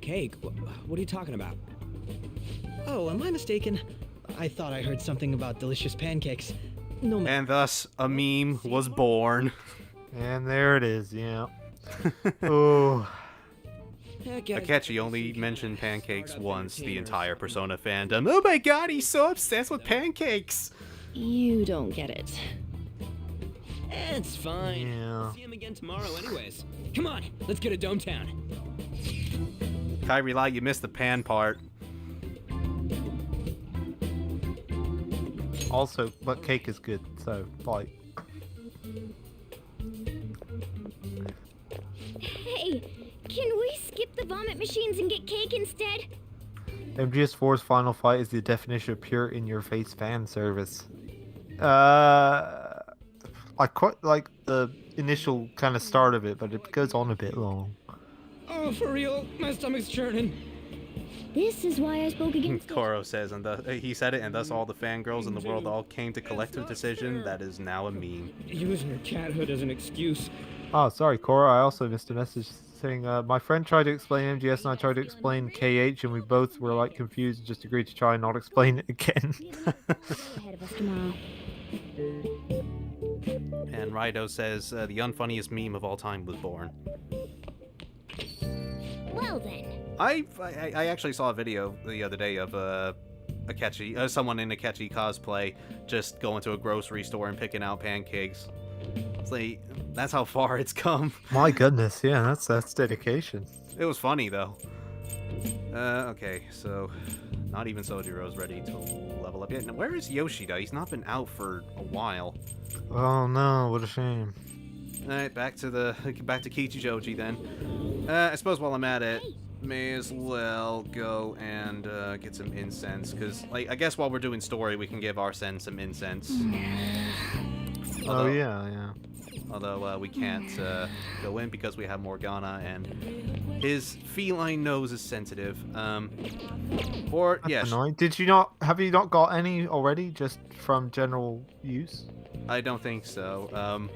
E: Cake? What are you talking about? Oh, am I mistaken? I thought I heard something about delicious pancakes. No matter.
A: And thus, a meme was born.
B: And there it is, yeah. Oh,
A: Akechi only mentioned pancakes once the entire Persona fandom. Oh my god, he's so obsessed with pancakes!
F: you don't get it.
E: It's fine.
B: Yeah.
E: We'll see him again tomorrow anyways. Come on, let's get to Dome Town.
A: Kyrie Light, you missed the pan part.
B: Also, but cake is good, so like.
D: Hey, can we skip the vomit machines and get cake instead?
B: MGS4's final fight is the definition of pure in-your-face fan service. I quite like the initial kind of start of it, but it goes on a bit long.
E: Oh, for real? My stomach's churning.
D: This is why I spoke against it.
A: Koro says, and he said it, and thus all the fangirls in the world all came to collective decision that is now a meme.
E: Using your cathood as an excuse.
B: Oh, sorry, Cora. I also missed a message saying my friend tried to explain MGS and I tried to explain KH, and we both were like confused and just agreed to try and not explain it again.
D: Ahead of us tomorrow.
A: And Raido says, the unfunniest meme of all time was born.
D: Well then.
A: I actually saw a video the other day of Akechi, someone in Akechi cosplay just going to a grocery store and picking out pancakes. It's like, that's how far it's come.
B: My goodness, yeah, that's dedication.
A: It was funny though. Okay, so not even Sojiro's ready to level up yet. Now, where is Yoshida? He's not been out for a while.
B: Oh no, what a shame.
A: All right, back to Kichijoji then. I suppose while I'm at it, may as well go and get some incense, because like I guess while we're doing story, we can give Arsene some incense.
B: Oh yeah.
A: Although we can't go in because we have Morgana and his feline nose is sensitive. Or yeah,
B: Annoying. Have you not got any already, just from general use?
A: I don't think so.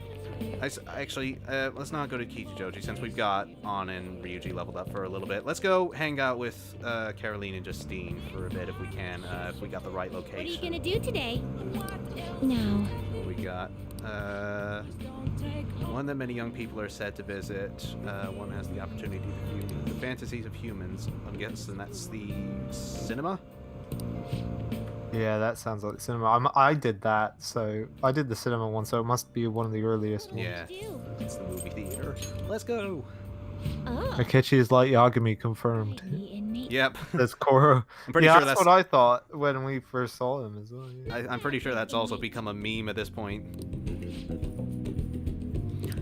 A: Actually, let's not go to Kichijoji since we've got On and Ryuji leveled up for a little bit. Let's go hang out with Caroline and Justine for a bit if we can, if we got the right
D: What are you
A: location.
D: gonna do today? No.
A: We got one that many young people are said to visit. One has the opportunity to view the fantasies of humans. I'm guessing that's the cinema.
B: Yeah, that sounds like the cinema. I did that, so I did the cinema one, so it must be one of the earliest ones.
A: Yeah, it's the movie theater. Let's go.
D: Oh.
B: Akechi is like Yagami confirmed.
A: Yep.
B: That's Koro.
A: I'm pretty
B: Yeah,
A: sure
B: that's what I thought when we first saw him as well. Yeah.
A: I'm pretty sure that's also become a meme at this point.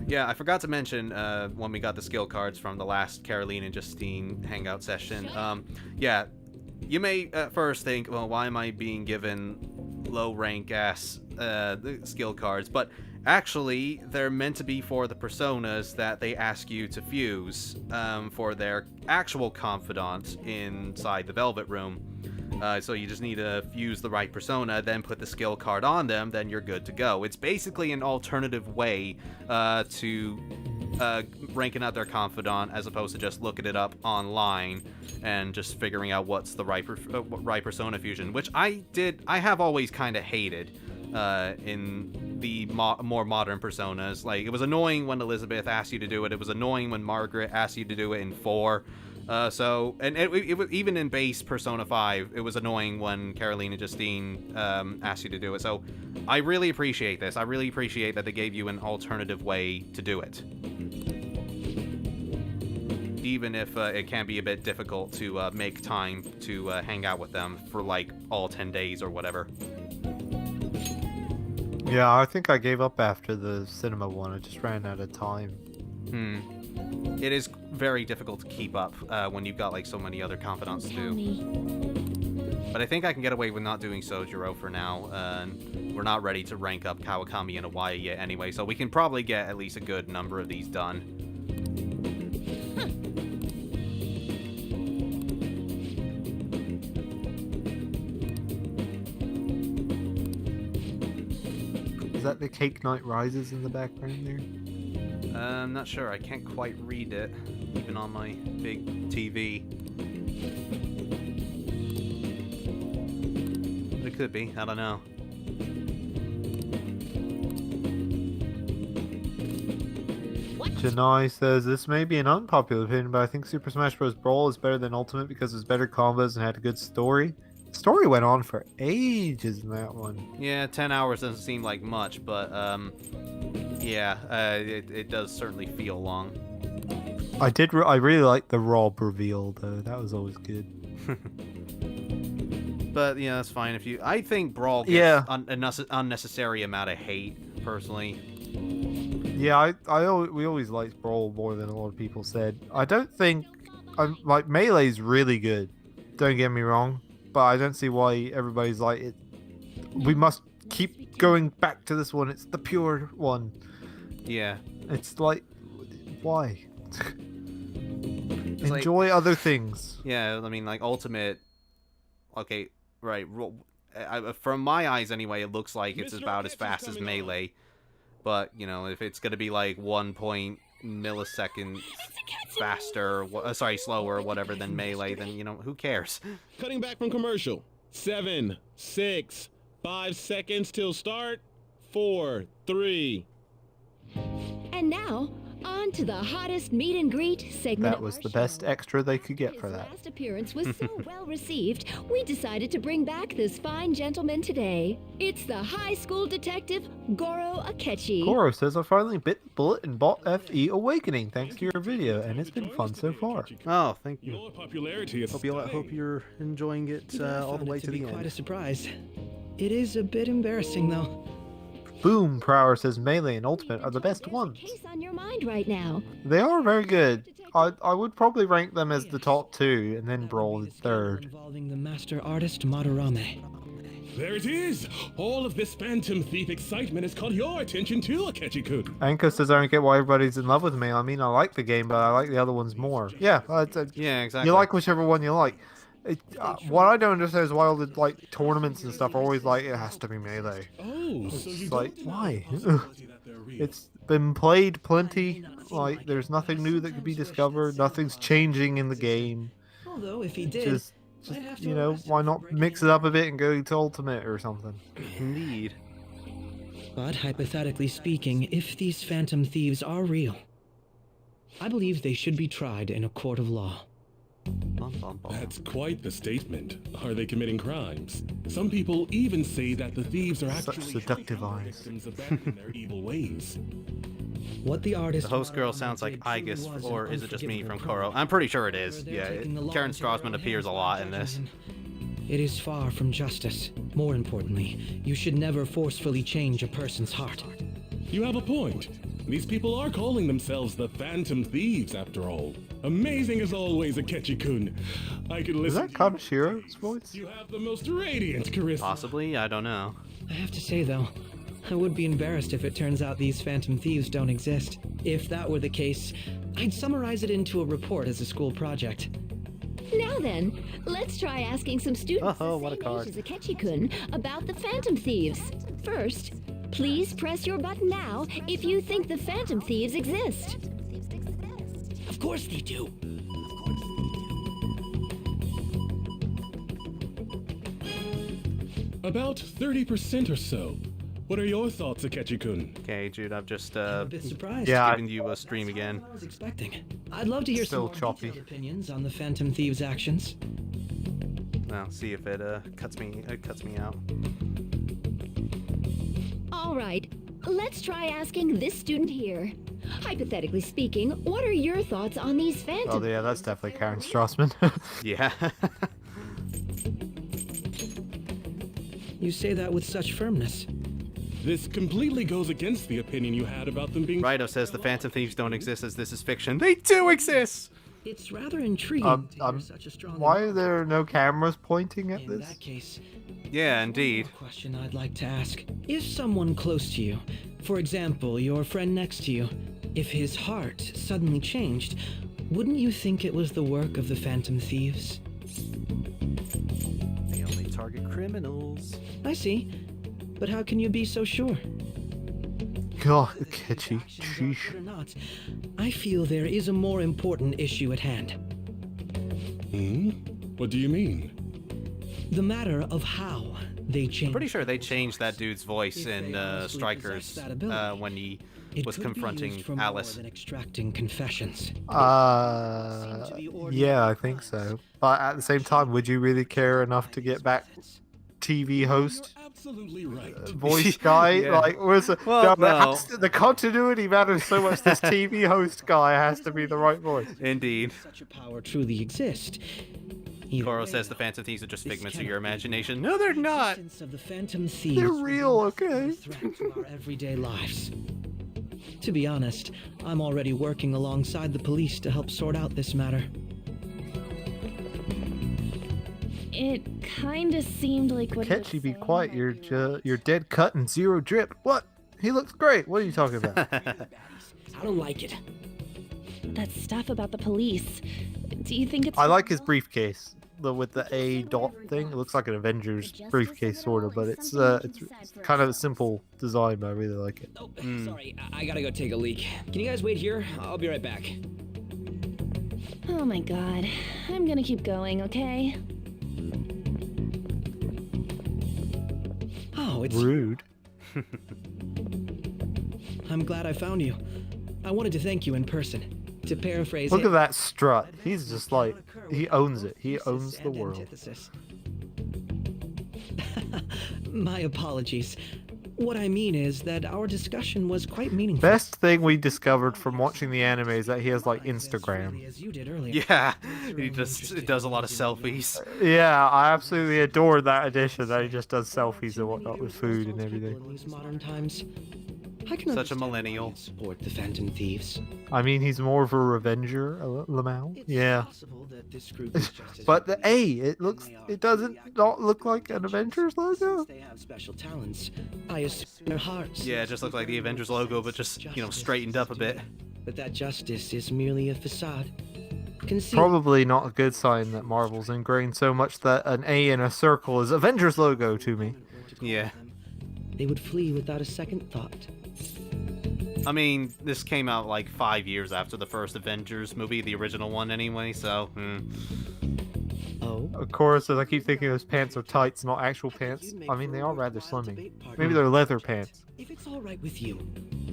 A: Yeah, I forgot to mention when we got the skill cards from the last Caroline and Justine hangout session. Yeah, you may at first think, well, why am I being given low rank ass skill cards? But actually, they're meant to be for the personas that they ask you to fuse for their actual confidant inside the Velvet Room. So you just need to fuse the right persona, then put the skill card on them, then you're good to go. It's basically an alternative way to ranking out their confidant as opposed to just looking it up online and just figuring out what's the right persona fusion, which I have always kind of hated in the more modern personas. Like, it was annoying when Elizabeth asked you to do it. It was annoying when Margaret asked you to do it in 4. Even in base Persona 5, it was annoying when Caroline and Justine asked you to do it. So I really appreciate this. I really appreciate that they gave you an alternative way to do it. Even if it can be a bit difficult to make time to hang out with them for like all 10 days or whatever.
B: Yeah, I think I gave up after the cinema one. I just ran out of time.
A: It is very difficult to keep up when you've got like so many other confidants to do. But I think I can get away with not doing Sojiro for now. We're not ready to rank up Kawakami and Awaya yet anyway, so we can probably get at least a good number of these done.
B: Is that the Cake Night Rises in the background there?
A: I'm not sure. I can't quite read it, even on my big TV. But it could be. I don't know.
B: Janai says, this may be an unpopular opinion, but I think Super Smash Bros. Brawl is better than Ultimate because it's better combos and had a good story. Story went on for ages in that one.
A: Yeah, 10 hours doesn't seem like much, but yeah, it does certainly feel long.
B: I really liked the Rob reveal though. That was always good.
A: But yeah, that's fine. I think Brawl gets
B: Yeah.
A: unnecessary amount of hate personally.
B: Yeah, we always liked Brawl more than a lot of people said. I don't think like Melee's really good. Don't get me wrong, but I don't see why everybody's like it. We must keep going back to this one. It's the pure one.
A: Yeah.
B: It's like, why?
A: It's like-
B: Enjoy other things.
A: Yeah, I mean, like Ultimate. Okay, right. From my eyes, anyway, it looks like it's about as fast as Melee. But you know, if it's gonna be like 1 millisecond faster, slower, or whatever than Melee, then you know, who cares?
C: Cutting back from commercial. 7, 6, 5 seconds till start. 4, 3.
F: And now, on to the hottest meet and greet segment.
B: That was the best extra they could get for
F: His
B: that.
F: last appearance was so well received, we decided to bring back this fine gentleman today. It's the high school detective, Goro Akechi.
B: Goro says I finally bit the bullet and bought FE Awakening thanks to your video, and it's been fun so far.
A: Oh, thank you.
C: Your popularity is
A: Hope you're enjoying it
E: I
A: all the
E: found
A: way
E: it
A: to
E: to be
A: the
E: quite a
A: end.
E: surprise. It is a bit embarrassing though.
B: Boom Prower says Melee and Ultimate are the best
F: There's a
B: ones.
F: case on your mind right now.
B: They are very good. I would probably rank them as the top two, and then Brawl is third.
E: Involving the master artist Madarame.
C: There it is! All of this Phantom Thief excitement has caught your attention too, Akechi-kun.
B: Anko says I don't get why everybody's in love with me. I mean, I like the game, but I like the other ones more. Yeah,
A: Yeah, exactly.
B: you like whichever one you like. What I don't understand is why all the like tournaments and stuff are always like it has to be Melee.
C: Oh, so you
B: It's
C: don't
B: like
C: have
B: why?
C: the possibility that they're real.
B: It's been played plenty. Like there's nothing new that could be discovered. Nothing's changing in the game.
E: Although if he did,
B: Just
E: I'd have to
B: you know,
E: arrest him
B: why
E: for
B: not
E: breaking
B: mix
E: the
B: it up a bit and go to Ultimate or something?
A: Indeed.
E: But hypothetically speaking, if these Phantom Thieves are real, I believe they should be tried in a court of law.
A: Bum, bum, bum.
C: That's quite the statement. Are they committing crimes? Some people even say that the thieves are
B: Such
C: actually
B: seductive
C: helping
B: eyes.
C: victims abandon their evil ways.
E: What the artist
A: The host girl
E: Madarame
A: sounds like
E: did truly
A: Igus,
E: was
A: or
E: an
A: is it just me from
E: unforgivable
A: Koro?
E: crime.
A: I'm pretty sure it is.
E: However, they're
A: Yeah,
E: taking the law
A: Karen
E: into their
A: Strassman
E: own
A: appears
E: hands
A: a
E: by
A: lot in
E: judging
A: this.
E: him. It is far from justice. More importantly, you should never forcefully change a person's heart.
C: You have a point. These people are calling themselves the Phantom Thieves, after all. Amazing as always, Akechi-kun. I can
B: Is
C: listen.
B: that Kanshiro's voice?
C: You have the most radiant charisma.
A: Possibly, I don't know.
E: I have to say, though, I would be embarrassed if it turns out these Phantom Thieves don't exist. If that were the case, I'd summarize it into a report as a school project.
F: Now then, let's try asking some students
A: Oh,
F: the
A: what a
F: same
A: card.
F: age as Akechi-kun about the Phantom Thieves. First, please press your button now if you think the Phantom Thieves exist.
E: Of course they do.
C: About 30% or so. What are your thoughts, Akechi-kun?
A: Okay, Jude, I've just
E: I'm a bit surprised.
B: Yeah,
A: given you a stream again.
E: I was expecting. I'd love to hear
B: Still
E: some more
B: choppy.
E: detailed opinions on the Phantom Thieves' actions.
A: Now, see if it cuts me out.
F: All right, let's try asking this student here. Hypothetically speaking, what are your thoughts on these Phantom?
B: Oh yeah, that's definitely Karen Strassman.
A: Yeah.
E: You say that with such firmness.
C: This completely goes against the opinion you had about them being.
A: Rido says the Phantom Thieves don't exist as this is fiction. They do exist!
E: It's rather intriguing to hear such a strong.
B: Why are there no cameras pointing at
E: In
B: this?
E: that case,
A: Yeah, indeed.
E: a question I'd like to ask: if someone close to you, for example, your friend next to you, if his heart suddenly changed, wouldn't you think it was the work of the Phantom Thieves?
A: They only target criminals.
E: I see, but how can you be so sure?
B: God, Akechi. Sheesh.
E: Or not, I feel there is a more important issue at hand.
C: What do you mean?
E: The matter of how they changed.
A: Pretty sure they changed that dude's voice
E: If
A: in
E: they honestly
A: Strikers
E: possess that ability,
A: when he
E: It
A: was
E: could be
A: confronting
E: used for
A: Alice.
E: more than extracting confessions.
B: Yeah, I think so. But at the same time, would you really care enough to get back TV host
C: You're absolutely right.
B: voice guy?
A: Yeah.
B: Like, where's the,
A: Well, no.
B: the continuity matters so much. This TV host guy has to be the right voice.
A: Indeed.
E: Such a power truly exist. Either
A: Goro
E: way,
A: says the Phantom Thieves are just
E: this
A: figments of
E: cannot
A: your
E: be.
A: imagination. No, they're
E: The
A: not.
E: existence of the Phantom Thieves
B: They're
E: presents
B: real,
E: a
B: okay?
E: threat to our everyday lives. To be honest, I'm already working alongside the police to help sort out this matter.
H: It kinda seemed like what he was
B: Catchy, be
H: saying,
B: quiet.
H: but
B: You're dead cut and zero drip. What? He looks great. What are you talking about?
E: I don't like it.
H: that stuff about the police. Do you think it's
B: I like his briefcase. With the A dot thing. It looks like an Avengers briefcase, sort of, but it's kind of a simple design, but I really like it.
E: Oh, sorry, I gotta go take a leak. Can you guys wait here? I'll be right back.
H: Oh my god. I'm gonna keep going, okay?
E: Oh, it's...
B: Rude.
E: I'm glad I found you. I wanted to thank you in person. To paraphrase
B: Look
E: it,
B: at that strut. He's just like, he owns it. He owns the
E: and
B: world.
E: antithesis. My apologies. What I mean is that our discussion was quite meaningful.
B: Best thing we discovered from watching the anime is that he has like Instagram.
E: As you did earlier.
A: Yeah, he just does a lot of selfies.
B: Yeah, I absolutely adore that addition that he just does selfies and whatnot with food and everything.
E: In these modern times, I can
A: Such a
E: understand why
A: millennial.
E: you'd support the Phantom Thieves.
B: I mean, he's more of a revenger, Lamau.
E: It's
B: Yeah.
E: possible that this group is just as
B: But the
E: organized
B: A, it doesn't not look like an Avengers logo.
E: since they have special talents. I assume their hearts.
A: Yeah, it just looks like the Avengers logo, but just, straightened up a bit.
E: But that justice is merely a facade. Conceal
B: Probably not a good sign that Marvel's ingrained so much that an A in a circle is Avengers logo to me.
A: Yeah.
E: They would flee without a second thought.
A: I mean, this came out like 5 years after the first Avengers movie, the original one anyway, so...
E: Oh?
B: Of course, as I keep thinking those pants are tights, not actual pants. I mean, they are rather slimming. Maybe they're leather pants.
E: If it's all right with you,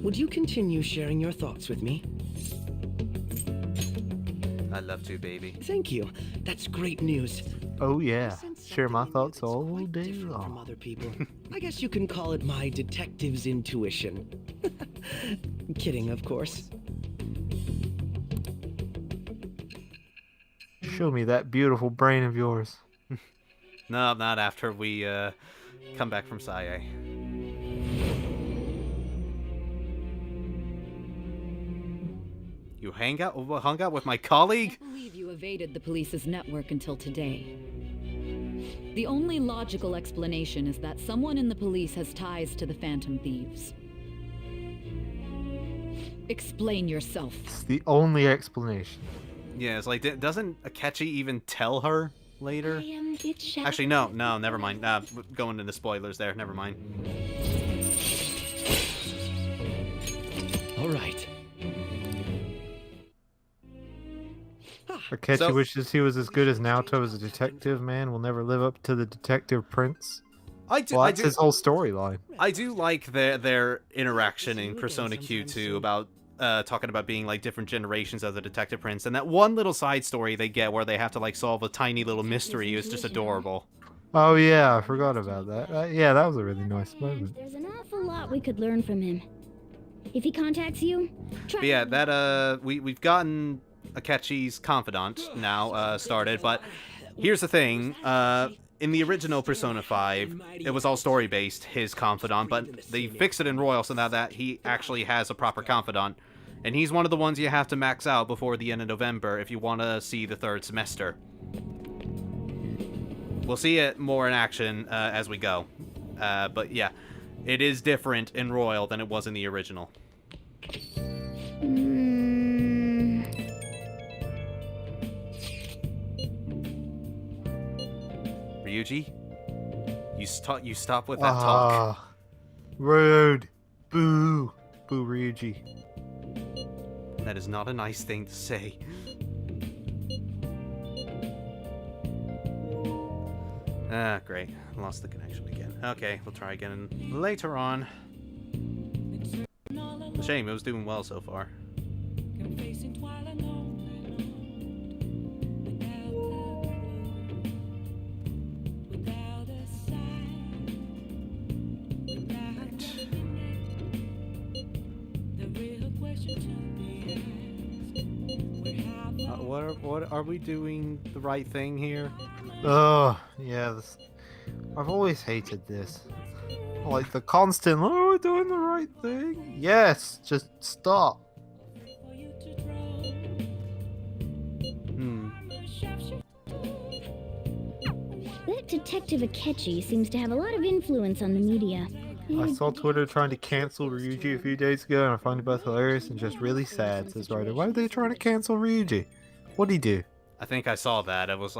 E: would you continue sharing your thoughts with me?
A: I'd love to, baby.
E: Thank you. That's great news.
B: Oh yeah,
E: Sense
B: share my
E: something
B: thoughts
E: that's
B: all
E: quite
B: day
E: different from
B: long.
E: other people. I guess you can call it my detective's intuition. Kidding, of course.
B: Show me that beautiful brain of yours.
A: No, not after we come back from Saie. You hung out with my colleague?
F: I believe you evaded the police's network until today. The only logical explanation is that someone in the police has ties to the Phantom Thieves. Explain yourself.
B: It's the only explanation.
A: Yeah, it's like, doesn't Akechi even tell her later?
D: I am it shall
A: Actually, no, never mind. Going into spoilers there, never mind.
E: All right.
B: Akechi
A: So-
B: wishes he was as good as Naoto as a detective. Man will never live up to the detective prince.
A: I do,
B: Well,
A: I
B: that's
A: do,
B: his whole storyline.
A: I do like their interaction in Persona Q2 about talking about being like different generations of the detective prince, and that one little side story they get where they have to like solve a tiny little mystery is just adorable.
B: Oh yeah, I forgot about that. Yeah, that was a really nice moment.
D: There's an awful lot we could learn from him. If he contacts you, try.
A: But yeah, that we've gotten Akechi's confidant now started, but here's the thing. In the original Persona 5, it was all story-based, his confidant, but they fixed it in Royal so now that he actually has a proper confidant. And he's one of the ones you have to max out before the end of November if you want to see the third semester. We'll see it more in action as we go. But yeah, it is different in Royal than it was in the original. Ryuji, you stop with that talk.
B: Ah, rude. Boo. Boo Ryuji.
A: That is not a nice thing to say. Ah, great. Lost the connection again. Okay, we'll try again later on. A shame, it was doing well so far. What are we doing the right thing here?
B: Oh, yeah. I've always hated this. Like the constant, oh, we're doing the right thing. Yes, just stop.
D: That Detective Akechi seems to have a lot of influence on the media.
B: I saw Twitter trying to cancel Ryuji a few days ago, and I find it both hilarious and just really sad, says Ryder. Why are they trying to cancel Ryuji? What'd he do?
A: I think I saw that. It was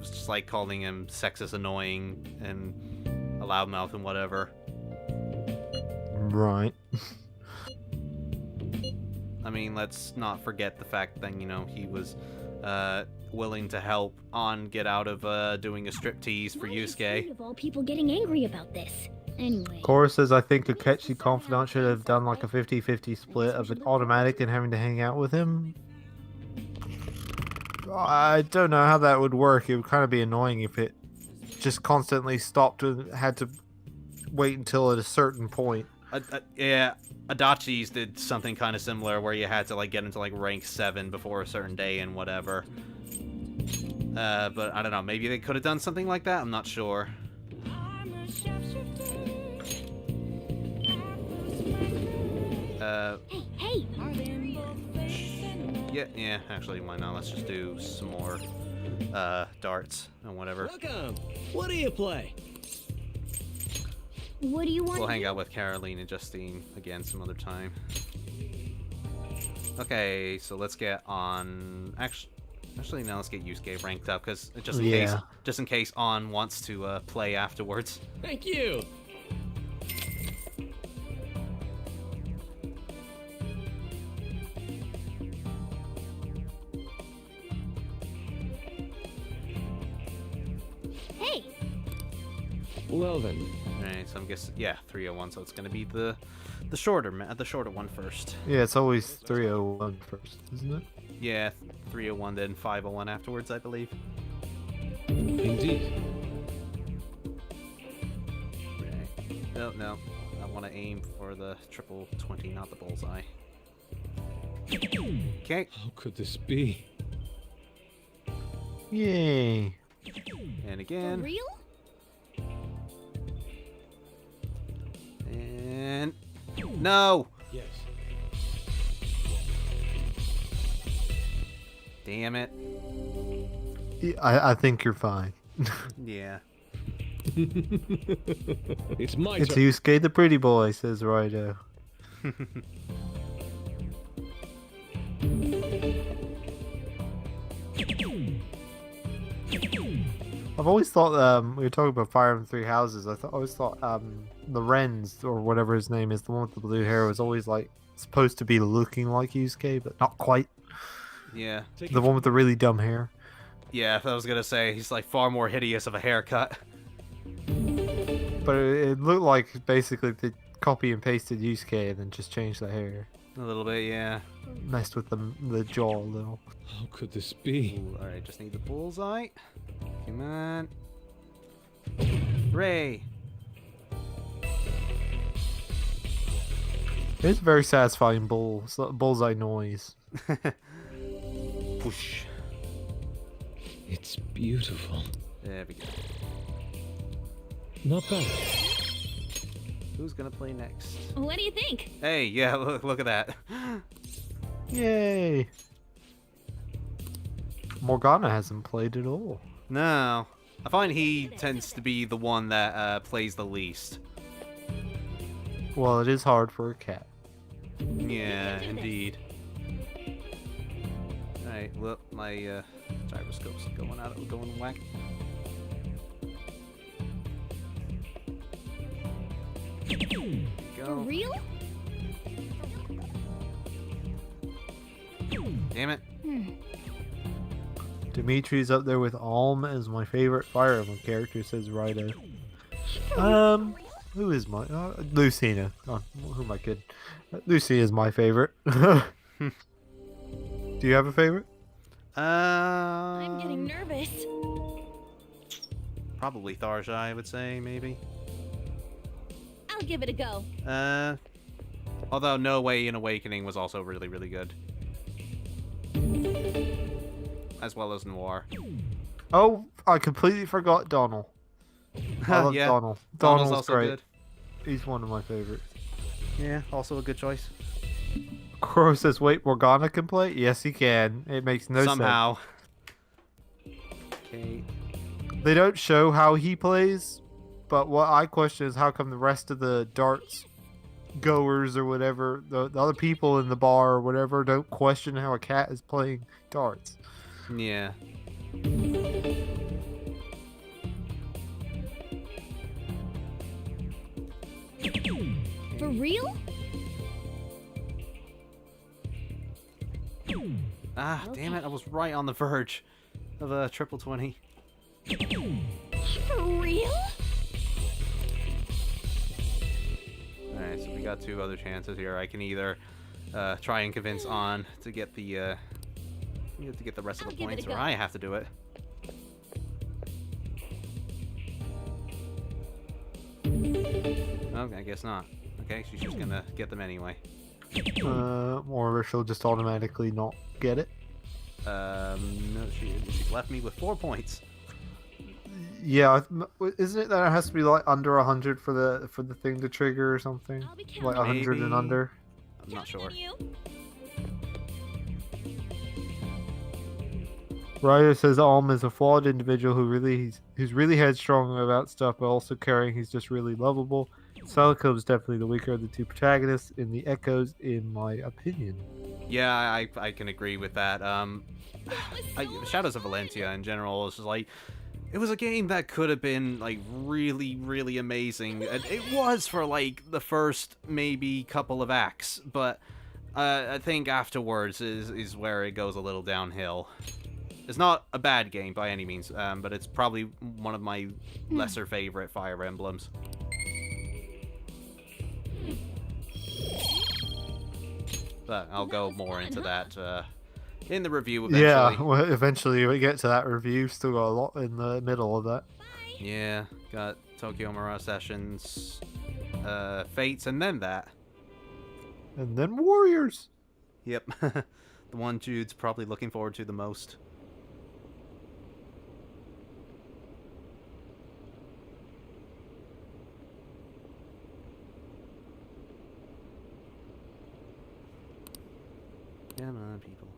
A: just like calling him sexist, annoying, and a loudmouth and whatever.
B: Right.
A: I mean, let's not forget the fact that, you know, he was willing to help On get out of doing a striptease for
D: Why is he
A: Yusuke.
D: of all people getting angry about this? Anyway.
B: Cora says, I think Akechi Confidant should have done like a 50-50 split of an automatic and having to hang out with him. I don't know how that would work. It would kind of be annoying if it just constantly stopped and had to wait until at a certain point.
A: Yeah, Adachi's did something kind of similar where you had to like get into like rank 7 before a certain day and whatever. But I don't know, maybe they could have done something like that. I'm not sure.
D: Hey!
A: Yeah, actually, why not? Let's just do some more darts and whatever.
E: Welcome. What do you play?
D: What do you want?
A: We'll hang out with Caroline and Justine again some other time. Okay, so let's get on. Actually, now let's get Yusuke ranked up because just in case On wants to play afterwards.
E: Thank you.
D: Hey!
E: Well then.
A: Alright, so I'm guessing, yeah, 301, so it's gonna be the shorter one first.
B: Yeah, it's always 301 first, isn't it?
A: Yeah, 301 then 501 afterwards, I believe.
C: Indeed.
A: Right. No, I want to aim for the triple 20, not the bullseye. Okay,
C: How could this be?
B: Yay.
A: and
D: For
A: again,
D: real?
A: and no!
C: Yes.
A: Damn it.
B: Yeah, I think you're fine.
A: Yeah.
C: It's my
B: It's
C: turn.
B: Yusuke the pretty boy, says Rido. I've always thought we were talking about Fire in Three Houses. I always thought Lorenz or whatever his name is, the one with the blue hair, was always like supposed to be looking like Yusuke, but not quite.
A: Yeah.
B: The one with the really dumb hair.
A: Yeah, I was gonna say, he's like far more hideous of a haircut.
B: But it looked like basically they copy and pasted Yusuke and then just changed the hair.
A: A little bit, yeah.
B: Messed with the jaw a little.
C: How could this be?
A: Alright, just need the bullseye. Come on. Ray!
B: It's a very satisfying bullseye noise.
A: Whoosh.
C: It's beautiful.
A: There we go.
C: Not bad.
A: Who's gonna play next?
D: What do you think?
A: Hey, yeah, look at that.
B: Yay! Morgana hasn't played at all.
A: No. I find he tends to be the one that plays the least.
B: Well, it is hard for a cat.
A: Yeah, indeed. Alright, look, my gyroscope's going whack.
D: For
A: Go.
D: real?
A: Damn it.
B: Dimitri's up there with Alm as my favorite Fire Emblem character, says Rido. Who is my... Lucina. Oh, who am I kidding? Lucina is my favorite. Do you have a favorite?
D: I'm getting nervous.
A: Probably Tharja, I would say, maybe.
D: I'll give it a go.
A: Although No Way in Awakening was also really, really good. as well as Noir.
B: Oh, I completely forgot Donald. I love
A: Yeah,
B: Donald.
A: Donald's
B: Donald's
A: also
B: great.
A: good.
B: He's one of my favorites.
A: Yeah, also a good choice.
B: Crow says, wait, Morgana can play? Yes, he can. It makes no
A: Somehow. Okay.
B: sense. They don't show how he plays, but what I question is how come the rest of the darts goers or whatever, the other people in the bar or whatever, don't question how a cat is playing darts.
A: Yeah.
D: For real?
A: Ah, damn it, I was right on the verge of a triple 20.
D: For real?
A: Alright, so we got two other chances here. I can either try and convince On to get the rest of the
D: I'll give it a
A: points, or
D: go.
A: I have to do it. Okay, I guess not. Okay, she's just gonna get them anyway.
B: Or she'll just automatically not get it.
A: No, she left me with 4 points.
B: Yeah, isn't it that it has to be like under 100 for the thing to trigger or something?
D: I'll be counting
B: Like 100
A: Maybe.
B: and under.
A: I'm not sure.
D: You.
B: Ryder says Alm is a flawed individual who's really headstrong about stuff, but also caring. He's just really lovable. Celico is definitely the weaker of the two protagonists in the Echoes, in my opinion.
A: Yeah, I can agree with that. Shadows of Valencia in general is just like, it was a game that could have been like really, really amazing. And it was for like the first maybe couple of acts, but I think afterwards is where it goes a little downhill. It's not a bad game by any means, but it's probably one of my lesser favorite Fire Emblems. But I'll go more into that in the review eventually.
B: Yeah, well, eventually we get to that review. Still got a lot in the middle of that.
A: Yeah, got Tokyo Mirage Sessions, Fates, and then that.
B: And then Warriors.
A: Yep. The one Jude's probably looking forward to the most. Come on, people.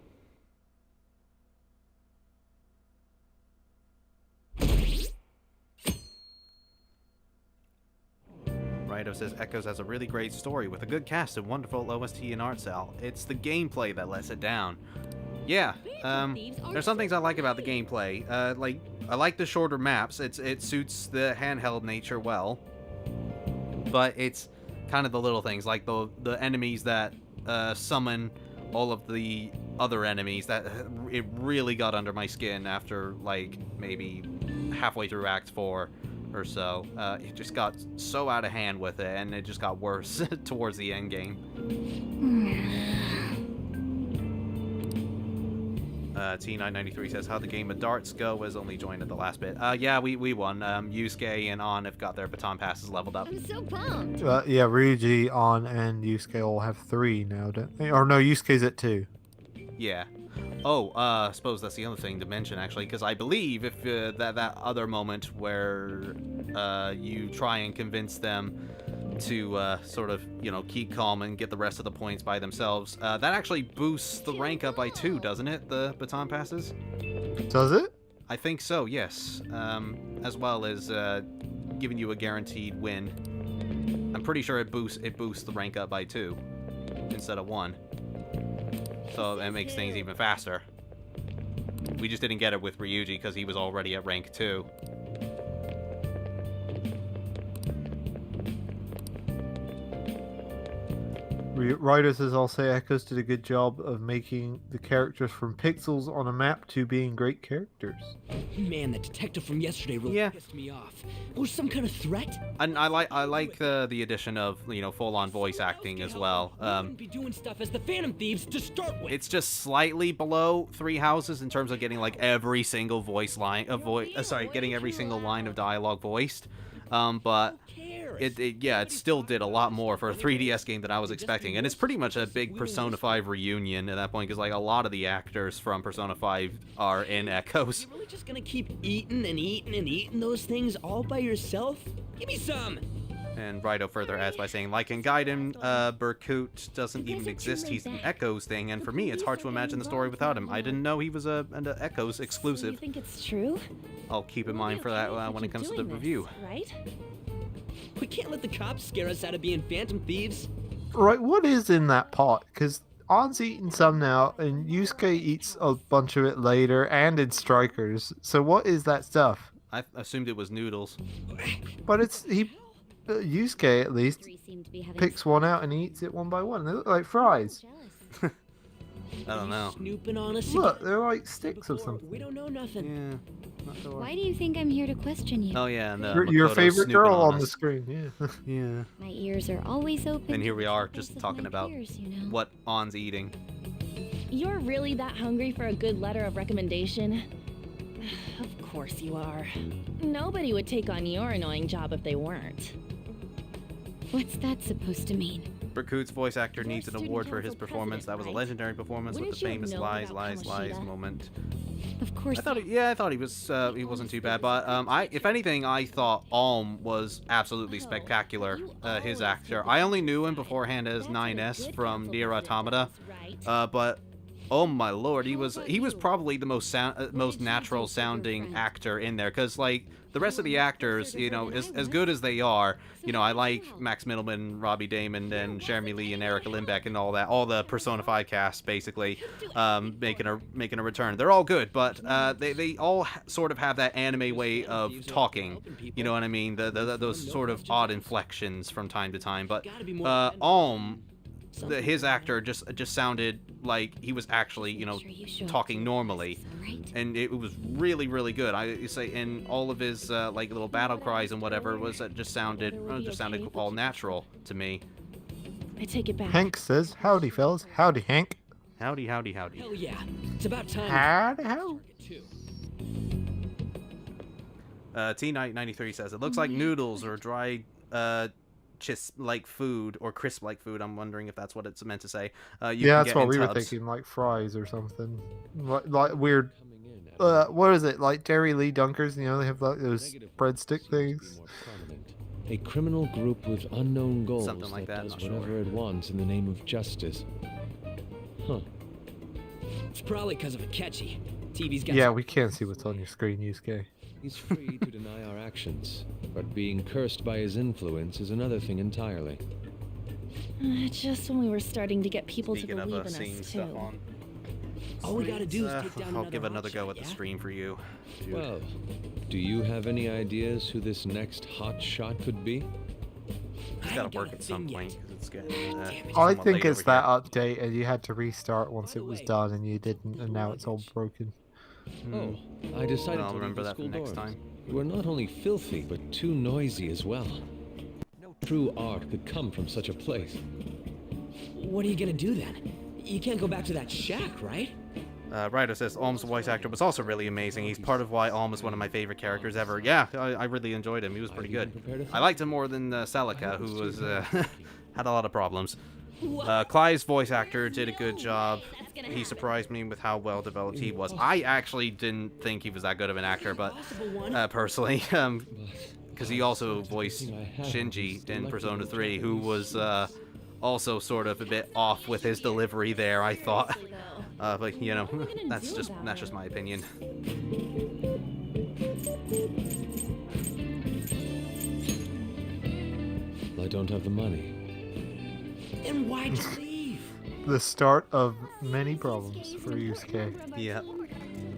A: Rido says Echoes has a really great story with a good cast and wonderful OST and art style. It's the gameplay that lets it down. Yeah, there's some things I like about the gameplay. Like, I like the shorter maps. It suits the handheld nature well. But it's kind of the little things, like the enemies that summon all of the other enemies, that it really got under my skin after like maybe halfway through Act 4 or so. It just got so out of hand with it, and it just got worse towards the end game. T993 says, how'd the game of darts go? Was only joined at the last bit. Yeah, we won. Yusuke and On have got their baton passes leveled up.
D: I'm so pumped.
B: Yeah, Ryuji, On, and Yusuke all have 3 now, don't they? Or no, Yusuke's at 2.
A: Yeah. Oh, I suppose that's the other thing to mention, actually, because I believe if that other moment where you try and convince them to sort of, keep calm and get the rest of the points by themselves, that actually boosts the rank up by 2, doesn't it? The baton passes?
B: Does it?
A: I think so, yes. As well as giving you a guaranteed win. I'm pretty sure it boosts the rank up by 2 instead of 1. So it makes things even faster. We just didn't get it with Ryuji because he was already at rank 2.
B: Ryder says, I'll say Echoes did a good job of making the characters from pixels on a map to being great characters.
E: Man, the detective from yesterday really pissed me off. It was some kind of threat.
A: And I like the addition of full-on voice acting as well.
E: Wouldn't be doing stuff as the Phantom Thieves to start with.
A: It's just slightly below Three Houses in terms of getting like every single getting every single line of dialogue voiced. But it still did a lot more for a 3DS game than I was expecting, and it's pretty much a big Persona 5 reunion at that point, because like a lot of the actors from Persona 5 are in Echoes.
I: You really just gonna keep eating and eating and eating those things all by yourself? Give me some!
A: And Raito further adds by saying, like in Gaiden, Berkut doesn't even exist. He's an Echoes thing, and for me, it's hard to imagine the story without him. I didn't know he was an Echoes exclusive.
H: You think it's true?
A: I'll keep in mind for that when it comes to the review.
H: Right?
I: We can't let the cops scare us out of being Phantom Thieves.
B: Right, what is in that pot? Because On's eating some now, and Yusuke eats a bunch of it later, and in Strikers. So what is that stuff?
A: I assumed it was noodles.
B: But Yusuke at least
D: Three seem to be having
B: picks one out and eats it one by one. They look like fries.
D: jealous.
A: I don't know.
I: Snooping on us
B: Look,
I: again?
B: they're like sticks of
I: Before,
B: something.
I: We don't know nothing.
A: Yeah. Not sure.
D: Why do you think I'm here to question you?
A: Oh yeah, and
B: Your
A: Makoto's
B: favorite
A: snooping
B: girl on the
A: us.
B: screen, yeah.
A: Yeah.
D: My ears are always open.
A: And here
D: to
A: we
D: the
A: are,
D: troubles
A: just
D: of
A: talking
D: my
A: about
D: peers, you know?
A: what On's eating.
H: You're really that hungry for a good letter of recommendation? Of course you are. Nobody would take on your annoying job if they weren't.
D: What's that supposed to mean?
A: Berkut's voice actor
H: You're
A: needs an
H: student
A: award for his
H: council
A: performance. That was a
H: president,
A: legendary performance with
H: Wouldn't
A: the
H: you have
A: famous
H: known
A: lies,
H: about
A: lies, lies
H: Kamoshida?
A: moment.
D: Of course.
A: I thought, I thought he was, he wasn't too bad. But if anything, I thought Alm was absolutely spectacular. His actor. I only knew him beforehand as 9S from Nier Automata. But oh my lord, he was probably the most natural sounding actor in there, because like the rest of the actors, you know, as good as they are, you know, I like Max Middleman, Robbie Damon, and Jeremy Lee and Erica Lindbeck and all that, all the Persona 5 cast basically, making a return. They're all good, but they all sort of have that anime way of talking. You know what I mean? Those sort of odd inflections from time to time. But Alm, his actor just sounded like he was actually, you know, talking normally, and it was really good. I say, in all of his like little battle cries and whatever was just sounded all natural to me.
H: I take it back.
B: Hank says, "Howdy, fellas. Howdy, Hank."
A: Howdy.
I: Hell yeah. It's about time.
B: Howdy, howdy.
A: T-Knight93 says, it looks like noodles or dried crisp-like food, or crisp-like food. I'm wondering if that's what it's meant to say.
B: Yeah, that's what we were thinking, like fries or something. Like weird, what is it, like Dairy Lee Dunkers, you know, they have like those breadstick things.
J: A criminal group with unknown goals
A: Something like that,
J: does
A: not sure.
J: whatever it wants in the name of justice. Huh.
I: It's probably because of Akechi. TV's got
B: Yeah, we can't see what's on your screen, Yusuke.
J: He's free to deny our actions, but being cursed by his influence is another thing entirely.
H: Just when we were starting to get people
A: Speaking
H: to
A: of
H: believe in
A: seeing
H: us
A: stuff
H: too.
A: on.
I: All we gotta do is
A: Sweet.
I: take down
A: I'll give another go
I: hotshot,
A: at the
I: yeah?
A: stream for you. Dude.
J: Well, do you have any ideas who this next hot shot could be?
A: It's
I: I
A: gotta
I: ain't got
A: work
I: a
A: at some
I: thing
A: point,
I: yet.
A: 'cause it's getting
I: Damn it.
B: I
A: somewhat
B: think
A: late
B: it's
A: over
B: that
A: here.
B: update and you had to restart once it was done and you didn't, and now it's all broken.
J: Oh, I decided
A: I'll
J: to
A: remember
J: leave the
A: that for
J: school
A: next
J: dorms.
A: time.
J: You were not only filthy, but too noisy as well. No true art could come from such a place.
I: What are you gonna do then? You can't go back to that shack, right?
A: Ryder says Alm's voice actor was also really amazing. He's part of why Alm is one of my favorite characters ever. Yeah, I really enjoyed him. He was pretty good. I liked him more than Celica, who was had a lot of problems. Clive's voice actor did a good job. He surprised me with how well developed he was. I actually didn't think he was that good of an actor, but personally, because he also voiced Shinji in Persona 3, who was also sort of a bit off with his delivery there, I thought. But you know, that's just my opinion.
J: I don't have the money.
I: Then why'd you leave?
B: The start of many problems for Yusuke.
A: Yeah.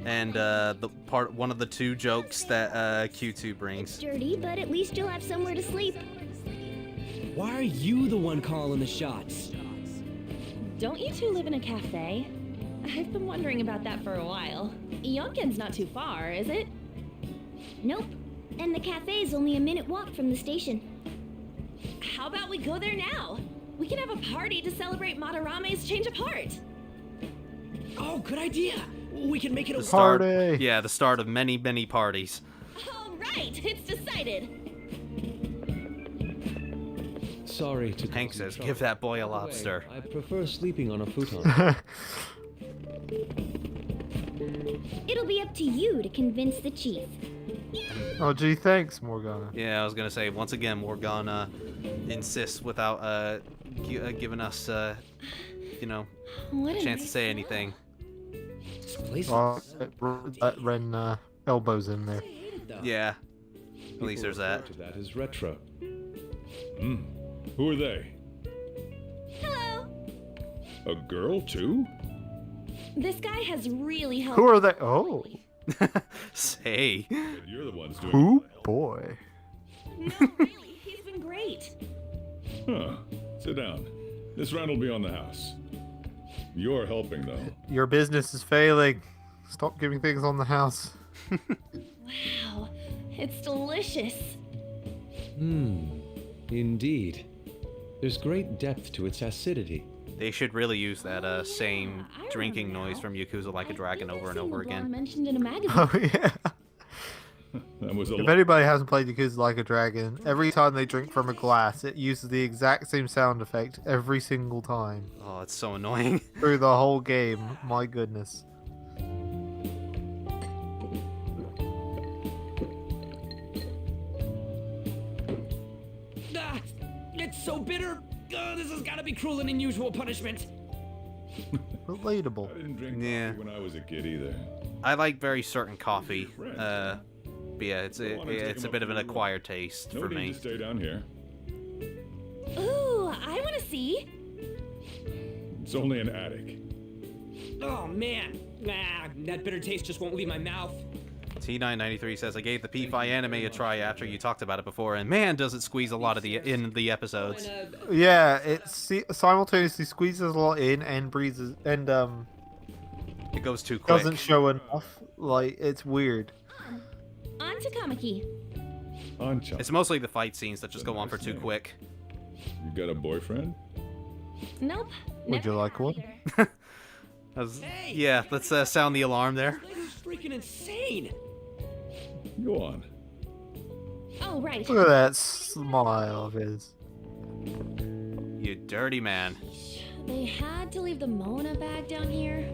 A: And one of the two jokes that Q2 brings.
D: Dirty, but at least you'll have somewhere to sleep.
I: Why are you the one calling the shots?
H: Don't you two live in a cafe? I've been wondering about that for a while. Yonkin's not too far, is it?
D: Nope. And the cafe's only a minute walk from the station.
H: How about we go there now? We can have a party to celebrate Madarame's change of heart.
I: Oh, good idea. We can make it a
A: Start,
B: Party!
A: yeah, the start of many parties.
H: All right, it's decided.
J: Sorry to
A: Hank
J: cause you
A: says,
J: trouble.
A: "Give that boy a
J: By the way,
A: lobster."
J: I prefer sleeping on a futon.
D: It'll be up to you to convince the chief.
B: Oh, gee, thanks, Morgana.
A: Yeah, I was gonna say, once again, Morgana insists without giving us, you know,
H: What
A: a
H: a
A: chance to
H: nice
A: say
H: house.
A: anything.
I: This place
B: Oh,
I: looks
B: let Ren elbows in there.
I: though.
A: Yeah, at least there's that.
J: To that is retro.
G: Who are they?
D: Hello.
G: A girl, too?
H: This guy has really helped.
B: Who are they? Oh,
A: Say,
G: And you're the ones doing
B: who?
G: all the help.
B: Boy.
H: No, really, he's been great.
G: Huh. Sit down. This rent will be on the house. You're helping, though.
B: Your business is failing. Stop giving things on the house.
H: Wow, it's delicious.
J: Indeed. There's great depth to its acidity.
A: they should really use that same
H: I
A: drinking
H: remember
A: noise
H: now.
A: from Yakuza Like a
H: I
A: Dragon
H: think I've
A: over and
H: seen
A: over
H: LeBron
A: again.
H: mentioned in a magazine.
B: Oh, yeah.
G: That was a
B: If
G: lot.
B: anybody hasn't played Yakuza Like a Dragon, every time they drink from a glass, it uses the exact same sound effect every single time.
A: Oh, it's so annoying.
B: Through the whole game. My goodness.
I: Ah, it's so bitter. This has got to be cruel and unusual punishment.
B: Relatable.
G: I didn't drink
A: Yeah.
G: coffee when I was a kid either.
A: I like very certain coffee. But yeah, it's
G: Don't wanna take
A: a
G: him
A: bit
G: up
A: of an
G: for a walk.
A: acquired taste
G: No
A: for
G: need
A: me.
G: to stay down here.
H: Ooh, I want to see.
G: It's only an attic.
I: Oh man, that bitter taste just won't leave my mouth.
A: T993 says, I gave the P5 anime a try after you talked about it before, and man, does it squeeze a lot of in the episodes.
B: Yeah, it simultaneously squeezes a lot in and breezes and
A: It goes too quick.
B: doesn't show enough. Like, it's weird.
H: On to Kamaki.
G: Ancha,
A: It's mostly the fight scenes that just go on for too
G: Nice.
A: quick.
G: you got a boyfriend?
H: Nope.
B: Would you
H: never
B: like
H: have
B: one?
H: either.
A: Yeah, let's sound the alarm there.
I: This is freaking insane.
G: Go on.
H: Oh, right.
B: Look at that smile of his.
A: You dirty man.
H: They had to leave the Mona bag down here.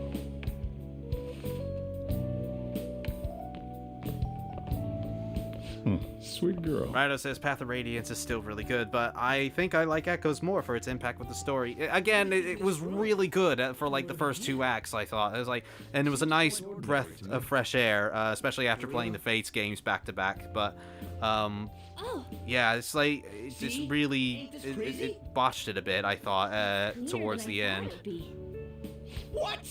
G: Sweet girl.
A: Rido says Path of Radiance is still really good, but I think I like Echoes more for its impact with the story. Again, it was really good for like the first two acts, I thought. It was like, and it was a nice breath of fresh air, especially after playing the Fates games back to back. But
H: Oh,
A: yeah, it's like it just
I: See?
A: really
I: Ain't this
A: it
I: crazy?
A: botched it a bit, I thought,
H: clearer
A: towards
H: than
A: the
H: I thought
A: end.
H: it'd be.
I: What?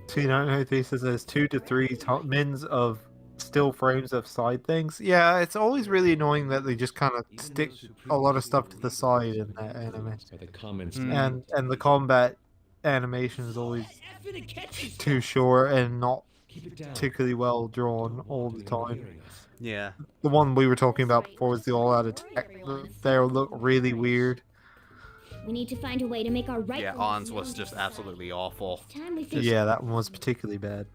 B: T993 says there's 2 to 3 mins of still frames of side things. Yeah, it's always really annoying that they just kind of stick a lot of stuff to the side in that anime.
J: By the comments.
A: Mm.
B: And the combat animation is always
I: Effing and catchy stuff.
B: too short and not
J: Keep it down.
B: particularly well drawn all the time.
A: Yeah.
B: The one we were talking about before was the all-out attack. They look really weird.
D: We need to find a way to make our right.
A: Yeah, Ons was just absolutely awful.
D: Time we finish.
B: Yeah, that one was particularly bad.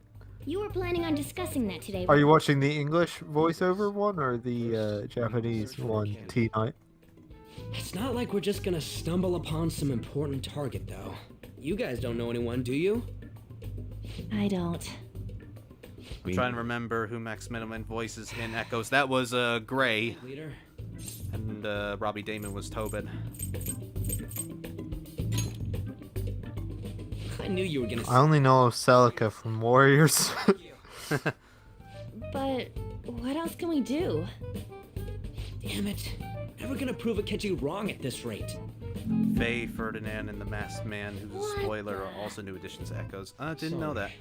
D: You were planning on discussing that today.
B: Are you watching the English voiceover one or the Japanese one, T-Night?
I: It's not like we're just gonna stumble upon some important target, though. You guys don't know anyone, do you?
H: I don't.
A: I'm trying to remember who Max Minimum voices in Echoes. That was Gray,
I: Leader?
A: and Robbie Damon was Tobin.
I: I knew you were gonna
B: I only know of Celica from Warriors.
H: But what else can we do?
I: Damn it. Never gonna prove a Ketchy wrong at this rate.
A: Faye, Ferdinand, and the Masked Man, who's a
H: What
A: spoiler,
H: the-
A: are also new additions to Echoes. I didn't know that.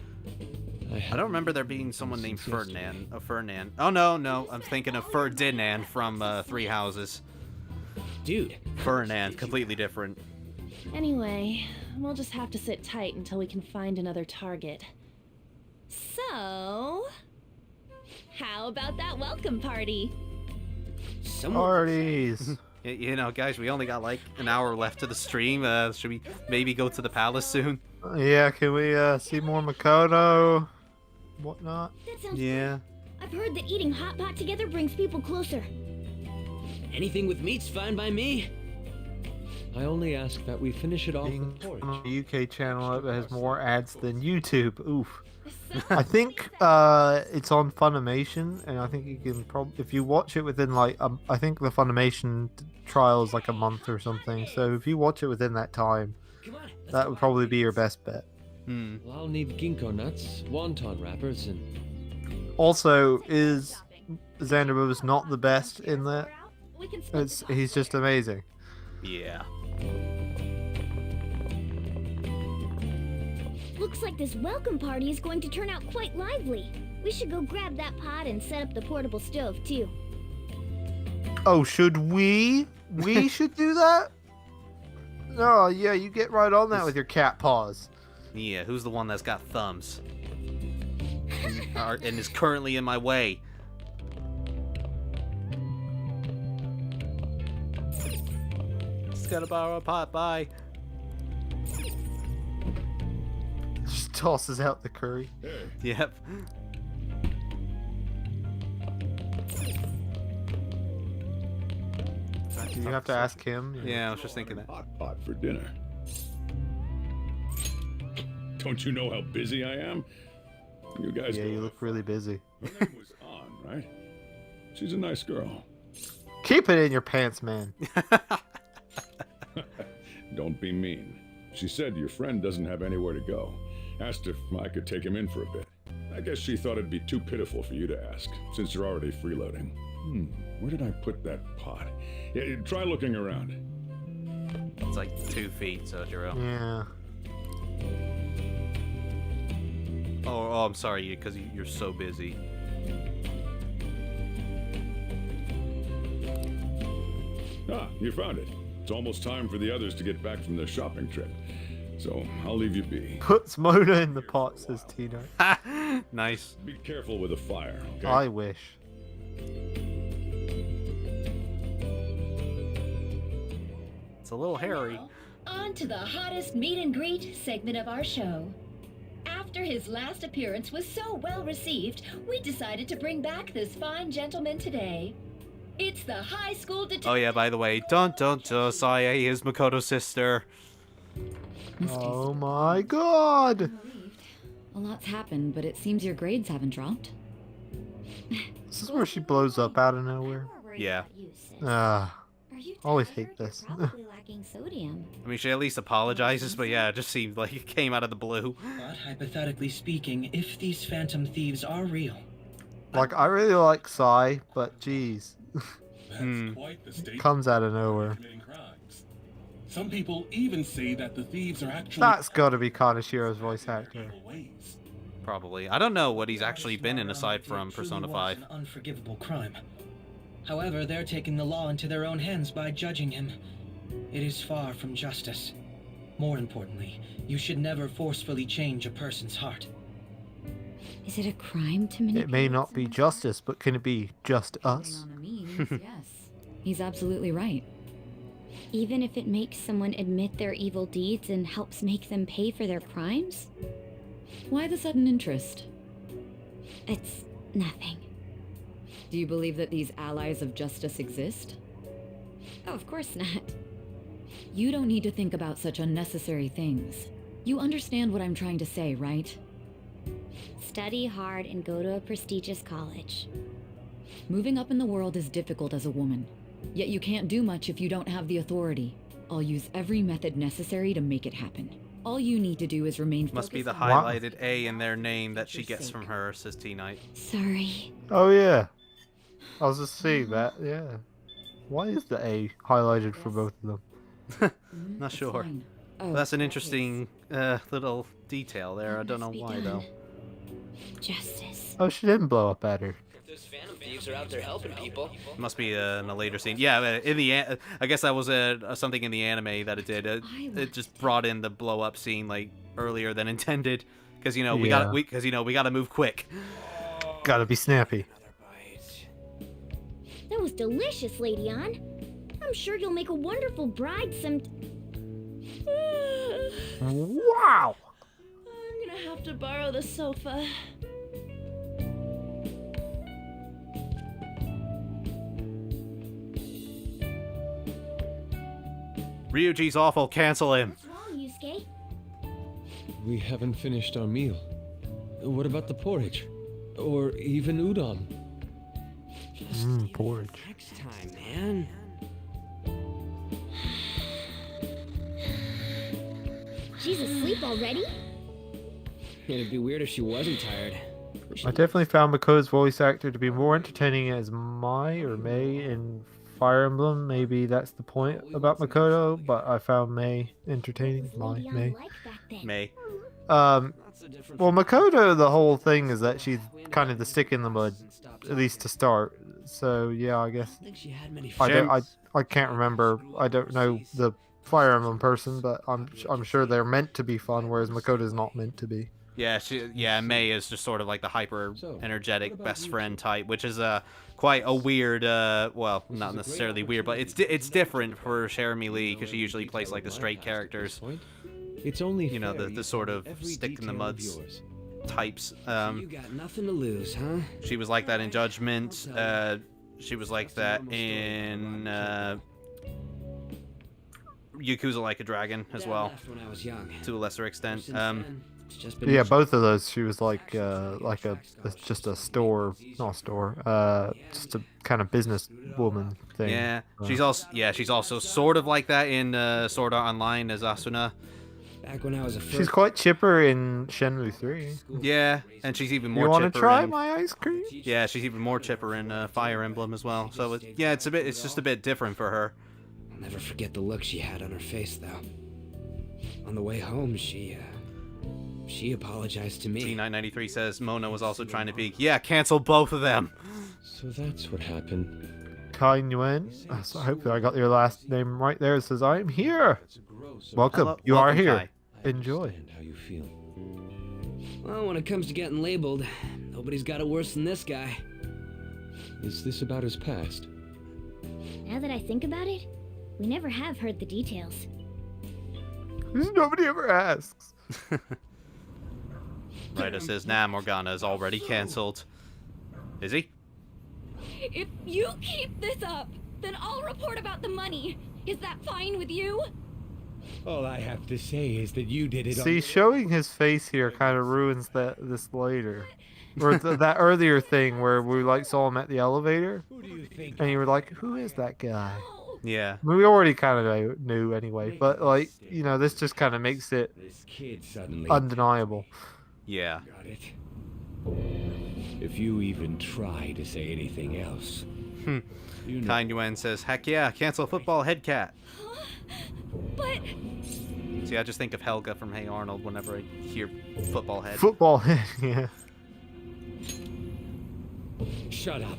J: I
A: I don't remember there being someone named Ferdinand. Ferdinand. Oh, no, I'm thinking of Ferdinand from Three Houses.
I: Dude,
A: Ferdinand, completely different.
H: Anyway, we'll just have to sit tight until we can find another target. So, how about that welcome party?
I: someone.
B: Parties.
A: You know, guys, we only got like an hour left to the stream. Should we maybe go to the palace soon?
B: Yeah, can we see more Makoto? Whatnot?
D: That sounds.
A: Yeah.
D: I've heard that eating hot pot together brings people closer.
I: Anything with meat's fine by me.
J: I only ask that we finish it off
B: Being
J: with porridge.
B: on a UK channel that has more ads than YouTube. Oof. I think it's on Funimation, and I think you can probably, if you watch it within like, I think the Funimation trial is like a month or something. So if you watch it within that time, that would probably be your best bet.
J: Well, I'll need ginkgo nuts, wonton wrappers, and
B: Also, is Xanderbo's not the best in that? He's just amazing.
A: Yeah.
D: Looks like this welcome party is going to turn out quite lively. We should go grab that pot and set up the portable stove, too.
B: Oh, should we? We should do that? Oh, yeah, you get right on that with your cat paws.
A: Yeah, who's the one that's got thumbs? And is currently in my way. Just gotta borrow a pot, bye.
B: Just tosses out the curry.
A: Yep.
B: Do you have to ask him?
A: Yeah, I was just thinking that.
G: Hot pot for dinner. Don't you know how busy I am? You guys
B: Yeah,
G: go
B: you
G: have
B: look really busy.
G: Her name was Ann, right? She's a nice girl.
B: Keep it in your pants, man.
G: Don't be mean. She said your friend doesn't have anywhere to go. Asked if I could take him in for a bit. I guess she thought it'd be too pitiful for you to ask, since you're already freeloading. Where did I put that pot? Yeah, try looking around.
A: It's like 2 feet, Sojiro.
B: Yeah.
A: Oh, I'm sorry, because you're so busy.
G: Ah, you found it. It's almost time for the others to get back from their shopping trip. So I'll leave you be.
B: Puts Mona in the pot, says Tino.
A: Nice.
G: Be careful with the fire, okay?
B: I wish.
A: It's a little hairy.
K: Now, on to the hottest meet and greet segment of our show. After his last appearance was so well received, we decided to bring back this fine gentleman today. It's the high school detective.
A: Oh yeah, by the way, dun Saya is Makoto's sister.
B: Oh my god!
F: A lot's happened, but it seems your grades haven't dropped.
B: This is where she blows up out of nowhere.
A: Yeah.
B: Always hate this.
D: Probably lacking sodium.
A: I mean, she at least apologizes, but yeah, it just seemed like it came out of the blue.
E: But hypothetically speaking, if these Phantom Thieves are real,
B: Like, I really like Sai, but geez.
C: That's quite the statement.
B: Comes out of nowhere.
C: Committing crimes. Some people even say that the thieves are actually
B: That's gotta be Kanashiro's voice actor.
C: evil ways.
A: Probably. I don't know what he's actually been in aside from
E: It truly
A: Persona
E: was
A: 5.
E: an unforgivable crime. However, they're taking the law into their own hands by judging him. It is far from justice. More importantly, you should never forcefully change a person's heart.
D: Is it a crime to manipulate?
B: It may not be justice, but can it be just us?
F: On the means, yes. He's absolutely right.
D: Even if it makes someone admit their evil deeds and helps make them pay for their crimes?
F: Why the sudden interest?
D: It's nothing.
F: Do you believe that these allies of justice exist?
D: Oh, of course not.
F: You don't need to think about such unnecessary things. You understand what I'm trying to say, right?
D: Study hard and go to a prestigious college.
F: Moving up in the world is difficult as a woman. Yet you can't do much if you don't have the authority. I'll use every method necessary to make it happen. All you need to do is remain focused.
A: Must be the
F: on-
A: highlighted A in their name that she gets from her, says T-Knight.
D: Sorry.
B: Oh yeah. I was just seeing that, yeah. Why is the A highlighted for both of them?
A: Not sure.
F: Fine.
A: Well, that's an interesting little detail there. I don't know why, though.
D: Justice.
B: Oh, she didn't blow up at her.
I: If those Phantom Thieves are out there helping people,
A: Must be in a later scene. Yeah, in the I guess that was something in the anime that it did. It just brought in the blow up scene like earlier than intended, because we
B: Yeah.
A: we gotta move quick.
B: Gotta be snappy.
D: That was delicious, Lady Ann. I'm sure you'll make a wonderful bride some...
B: Wow!
H: I'm gonna have to borrow the sofa.
A: Ryuji's awful, cancel him.
D: What's wrong, Yusuke?
J: We haven't finished our meal. What about the porridge? Or even udon?
B: Porridge.
I: Next time, man.
D: She's asleep already?
I: It'd be weird if she wasn't tired.
B: I definitely found Makoto's voice actor to be more entertaining as Mai or Mei in Fire Emblem. Maybe that's the point about Makoto, but I found Mei entertaining. Mai, Mei.
A: May.
B: Well, Makoto, the whole thing is that she's kind of the stick in the mud, at least to start. So yeah, I guess
I: I think she had many
B: I can't remember. I don't know the Fire Emblem person, but I'm sure they're meant to be fun, whereas Makoto's not meant to be.
A: Yeah, May is just sort of like the hyper energetic best friend type, which is quite a weird, well, not necessarily weird, but it's different for Jeremy Lee because she usually plays like the straight characters.
J: It's only
A: you know, the sort of stick in the muds types.
I: You got nothing to lose, huh?
A: She was like that in Judgment. She was like that in Yakuza Like a Dragon as well,
I: When I was young.
A: to a lesser extent.
I: Since then, it's just been
B: Yeah, both of those. She was like just a store, not a store, just a kind of business woman thing.
A: Yeah, she's also sort of like that in Sword Art Online as Asuna.
I: back when I was a
B: She's quite chipper in Shenmue 3.
A: Yeah, and she's even more
B: You want
A: chipper.
B: to try
A: in,
B: my ice cream?
A: Yeah, she's even more chipper in Fire Emblem as well. So it's just a bit different for her.
I: I'll never forget the look she had on her face, though. On the way home, she apologized to me.
A: T993 says Mona was also trying to be. Yeah, cancel both of them.
J: So that's what happened.
B: Kai Nguyen. So hopefully I got your last name right there. It says, I am here. Welcome.
A: Hello-
B: You are
A: welcome,
B: here.
A: Kai.
B: Enjoy.
J: And how you feel.
I: Well, when it comes to getting labeled, nobody's got it worse than this guy.
J: Is this about his past?
D: Now that I think about it, we never have heard the details.
B: Nobody ever asks.
A: Ryder says, nah, Morgana is already cancelled. Is he?
D: If you keep this up, then I'll report about the money. Is that fine with you?
L: All I have to say is that you did it
B: See, showing his face here kind of ruins this later. Or that earlier thing where we like saw him at the elevator,
L: Who do you think?
B: and you were like, "Who is that guy?"
A: Yeah.
B: I mean, we already kind of knew anyway, but like, you know, this just kind of makes it
L: This kid suddenly
B: undeniable.
A: Yeah.
L: got it. If you even try to say anything else, you know.
A: Kai Nguyen says, heck yeah, cancel football head cat.
D: But
A: See, I just think of Helga from Hey Arnold whenever I hear football head.
B: Football head, yeah.
L: Shut up.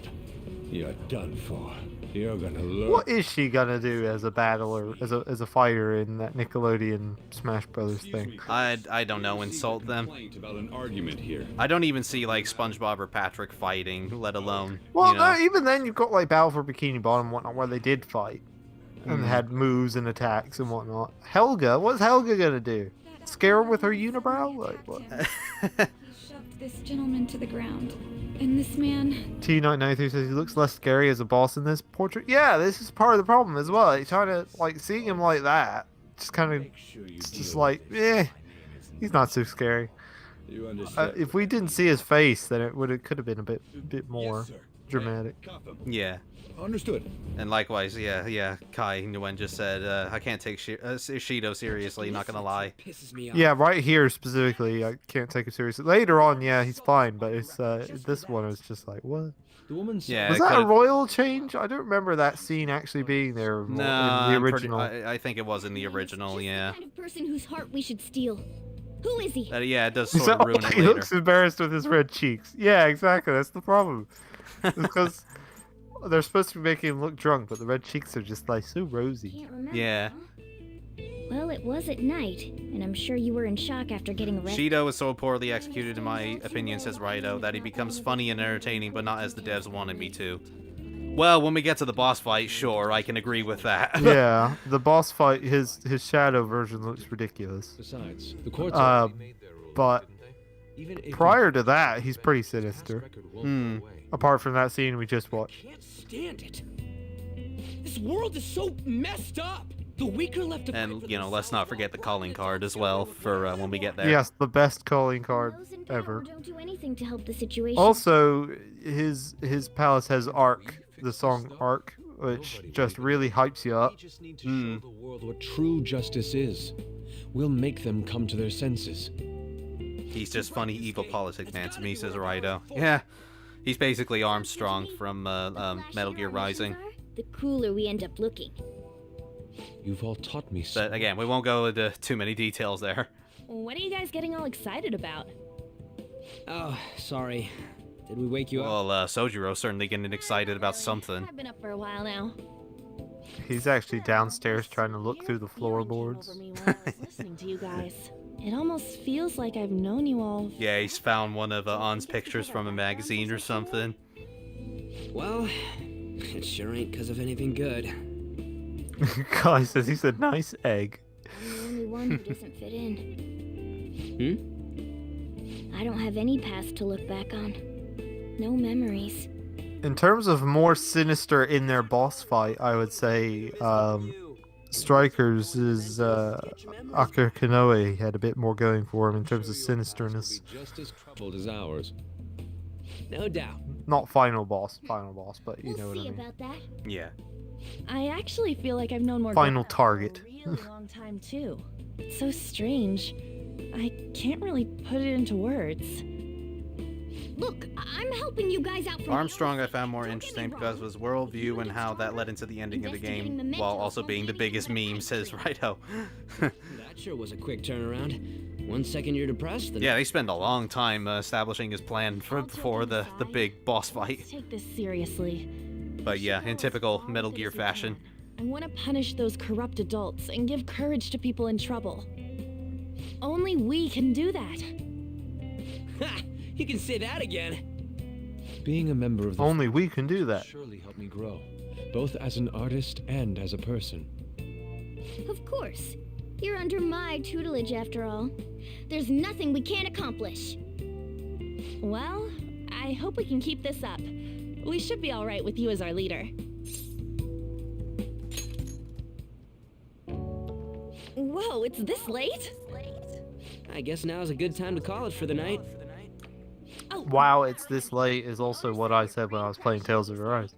L: You're done for. You're gonna learn.
B: What is she gonna do as a battler, as a fighter in that Nickelodeon Smash Brothers thing?
A: I don't know, insult them.
G: Complaint about an argument here.
A: I don't even see like SpongeBob or Patrick fighting, let alone.
B: Well,
A: you know.
B: no, even then you've got like Battle for Bikini Bottom and whatnot, where they did fight and had moves and attacks and whatnot. Helga, what's Helga gonna do? Scare him with her unibrow? Like what?
F: He shoved this gentleman to the ground. And this man...
B: T993 says he looks less scary as a boss in this portrait. Yeah, this is part of the problem as well. Like, trying to like seeing him like that, just kind of, just like, he's not so scary.
G: You understand?
B: If we didn't see his face, then it could have been a bit more dramatic.
A: Yeah.
G: Understood.
A: And likewise, yeah, Kai Nguyen just said, I can't take Shido seriously, not gonna lie.
I: Pisses me off.
B: Yeah, right here specifically, I can't take it seriously. Later on, yeah, he's fine, but it's this one is just like, what?
J: The woman
A: Yeah,
B: Was
A: it
B: that a
A: could've-
B: royal change? I don't remember that scene actually being there in
A: No,
B: the original.
A: I think it was in the original,
D: He's
A: yeah.
D: the kind of person whose heart we should steal. Who is he?
A: Yeah, it does
B: Is
A: sort
B: that
A: of ruin
B: why
A: it
B: he
A: later.
B: looks embarrassed with his red cheeks? Yeah, exactly. That's the problem. It's because they're supposed to be making him look drunk, but the red cheeks are just like so rosy.
D: Can't remember.
A: Yeah.
D: huh? Well, it was at night, and I'm sure you were in shock after getting arrested.
A: Shido is so poorly executed in my opinion, says Raido, that he becomes funny and entertaining, but not as the devs wanted me to. Well, when we get to the boss fight, sure, I can agree with that.
B: Yeah, the boss fight, his shadow version looks ridiculous.
J: Besides, the courts
B: But
J: even if
B: prior to that, he's pretty sinister.
A: Hmm.
B: Apart from that scene we just watched.
I: Can't stand it. This world is so messed up. The weaker left to
A: And, you know, let's not forget the calling card as well for when we get there.
B: Yes, the best calling card
D: Those in power
B: ever.
D: don't do anything to help the situation.
B: Also, his palace has Arc, the song Arc, which just really hypes you up.
J: We just need to show the world what true justice is. We'll make them come to their senses.
A: He's just funny evil politics man to me, says Raido. Yeah, he's basically Armstrong from Metal Gear Rising.
D: The cooler we end up looking.
J: You've all taught me so.
A: But again, we won't go into too many details there.
H: What are you guys getting all excited about?
I: Oh, sorry. Did we wake you up?
A: Well, Sojiro's certainly getting excited about something.
H: I've been up for a while now.
B: He's actually downstairs trying to look through the floorboards.
H: Over me while I was listening to you guys. It almost feels like I've known you all.
A: Yeah, he's found one of On's pictures from a magazine or something.
I: Well, it sure ain't because of anything good.
B: Guy says he's a nice egg.
D: I'm the only one who doesn't fit in.
H: Hmm?
D: I don't have any past to look back on. No memories.
B: In terms of more sinister in their boss fight, I would say Strikers is Akira Kanoe had a bit more going for him in terms of sinisterness.
J: Just as troubled as ours.
I: No doubt.
B: Not final boss, but you know what I
D: We'll see
B: mean.
D: about that.
A: Yeah.
H: I actually feel like I've known more
B: Final
H: Dora
B: target.
H: for a really long time too. It's so strange. I can't really put it into words.
D: Look, I'm helping you guys out from
A: Armstrong I
D: the
A: found more interesting because of his worldview and how that led into the ending of the game, while also being the biggest meme, says Raido.
I: That sure was a quick turnaround. 1 second you're depressed, then
A: Yeah, they spend a long time establishing his plan before the big boss fight.
H: take this seriously.
A: But yeah, in typical Metal Gear fashion.
H: I want to punish those corrupt adults and give courage to people in trouble. Only we can do that.
I: Ha! You can say that again.
J: Being a member of the
B: Only we can do that.
J: surely helped me grow, both as an artist and as a person.
D: Of course. You're under my tutelage after all. There's nothing we can't accomplish.
H: Well, I hope we can keep this up. We should be all right with you as our leader. Whoa, it's this late?
I: I guess now's a good time to call it for the night.
B: Wow, it's this late is also what I said when I was playing Tales of Arise.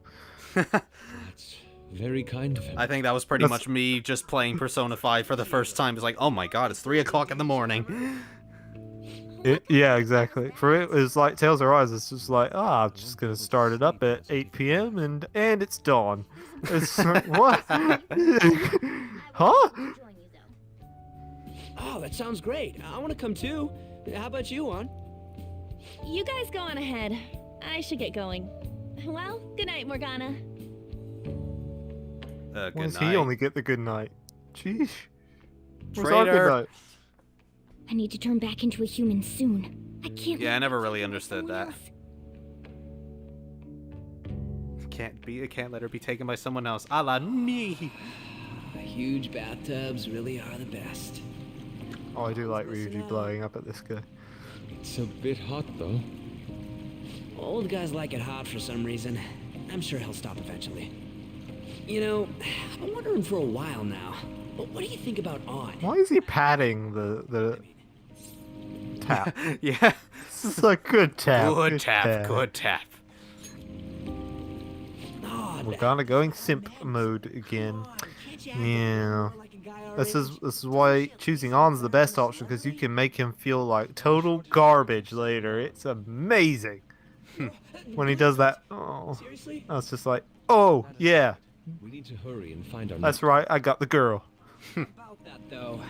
J: That's very kind of him.
A: I think that was pretty much me just playing Persona 5 for the first time. It's like, oh my god, it's 3 o'clock in the morning.
B: Yeah, exactly. For it was like Tales of Arise. It's just like, I'm just gonna start it up at 8 p.m. and it's dawn. It's like, what? Huh?
I: Oh, that sounds great. I want to come too. How about you, Juan?
H: You guys go on ahead. I should get going. Well, good night, Morgana.
B: Why
A: Good
B: does
A: night.
B: he only get the good night? Sheesh. Where's our good
A: Traitor.
B: night?
D: I need to turn back into a human soon. I can't.
A: Yeah, I
D: let
A: never
D: this
A: really
D: happen to
A: understood
D: someone
A: that.
D: else.
A: Can't let her be taken by someone else. A la me.
I: Huge bathtubs really are the best.
B: Oh, I do like Ryuji blowing up at this guy.
J: It's a bit hot, though.
I: Old guys like it hot for some reason. I'm sure he'll stop eventually. You know, I've been wondering for a while now. But what do you think about On?
B: Why is he patting the tap?
A: Yeah.
B: This is a good tap.
A: Good tap. Good tap.
I: Oh,
B: We're gonna going simp mode again. Yeah. This is why choosing On's the best option, because you can make him feel like total garbage later. It's amazing. When he does that, oh,
I: Seriously?
B: I was just like, oh yeah,
J: We need to hurry and find our
B: that's right, I got the girl.
I: About that though.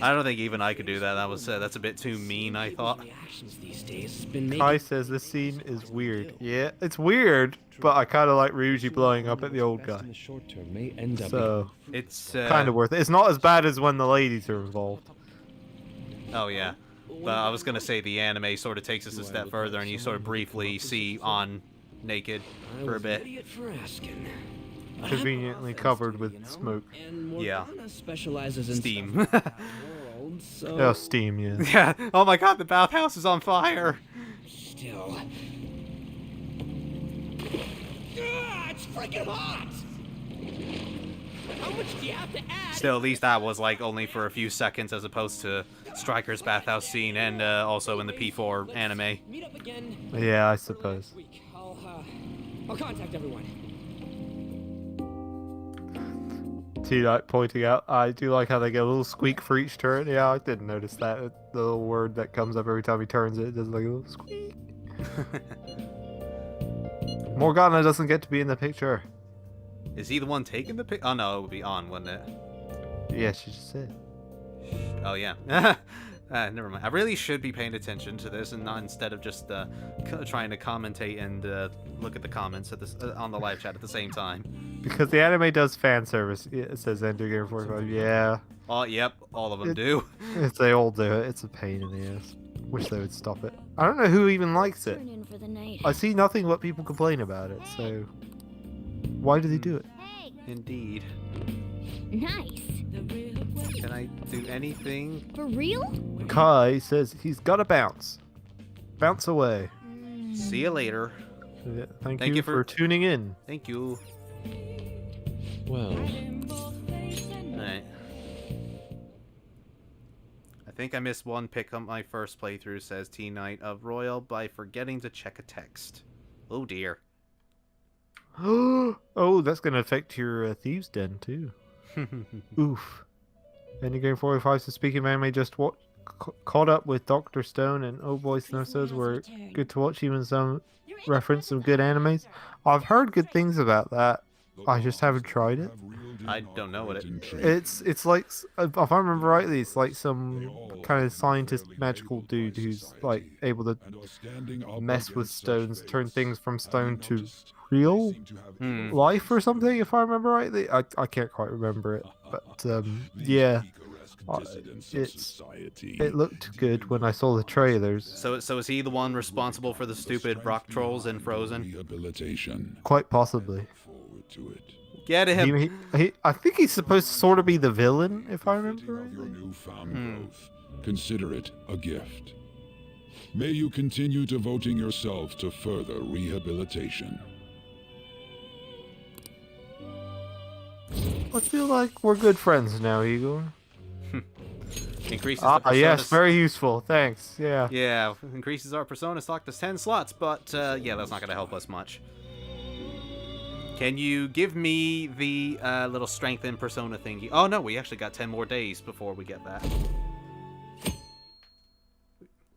A: I don't think even I could do that. That's a bit too mean, I thought.
I: Reactions these days has been
B: Kai
I: making
B: says this scene is weird. Yeah, it's weird, but I kind of like Ryuji blowing up at the old guy.
J: In the short term may end up
B: So
A: It's
B: kind of worth it. It's not as bad as when the ladies are involved.
A: Oh yeah. But I was gonna say the anime sort of takes us a step further, and you sort of briefly see On naked for a bit.
I: idiot for asking.
B: Conveniently covered with smoke.
I: And
A: Yeah.
I: Morgana specializes in
A: Steam.
I: stuff about the world, so
B: Oh, steam, yeah.
A: Yeah. Oh my god, the bathhouse is on fire.
I: still. It's freaking hot! How much do you have to add?
A: Still, at least that was like only for a few seconds as opposed to Striker's bathhouse scene and also in the P4 anime.
I: Meet up again.
B: Yeah, I suppose.
I: Week. I'll contact everyone.
B: T-Night pointing out, I do like how they get a little squeak for each turn. Yeah, I didn't notice that. The little word that comes up every time he turns it, it does like a little squeak. Morgana doesn't get to be in the picture.
A: Is he the one taking the pic? Oh no, it would be on, wouldn't it?
B: Yeah, she just said.
A: Oh yeah. Never mind. I really should be paying attention to this and not instead of just trying to commentate and look at the comments at this on the live chat at the same time.
B: Because the anime does fan service. It says Enter Game 45. Yeah.
A: Oh, yep, all of them do.
B: They all do it. It's a pain in the ass. Wish they would stop it. I don't know who even likes it.
D: Turn in for the night.
B: I see nothing but people complain about it, so why do they do it?
A: Indeed.
D: Nice.
A: Can I do anything?
D: For real?
B: Kai says he's got to bounce. Bounce away.
A: See you later.
B: Yeah, thank you for tuning in.
A: Thank you.
J: Well,
A: Alright. I think I missed one pick on my first playthrough, says T-Night of Royal, by forgetting to check a text. Oh dear.
B: Oh, that's going to affect your Thieves' Den too. Oof. Endgame 45 says, speaking of anime, just caught up with Dr. Stone and Oh Boy Snowstones were good to watch, even some reference some good animes. I've heard good things about that. I just haven't tried it.
A: I don't know what it
B: is. It's like, if I remember rightly, it's like some kind of scientist magical dude who's like able to mess with stones, turn things from stone to real life or something, if I remember rightly. I can't quite remember it, but yeah. It looked good when I saw the trailers.
A: So is he the one responsible for the stupid rock trolls in Frozen?
B: Quite possibly.
A: Get him.
B: I think he's supposed to sort of be the villain, if I remember rightly.
M: Consider it a gift. May you continue devoting yourself to further rehabilitation.
B: I feel like we're good friends now, Igor.
A: Increases the persona.
B: Yes, very useful. Thanks. Yeah.
A: Yeah, increases our persona stock to 10 slots, but yeah, that's not going to help us much. Can you give me the little strength in persona thingy? Oh no, we actually got 10 more days before we get that.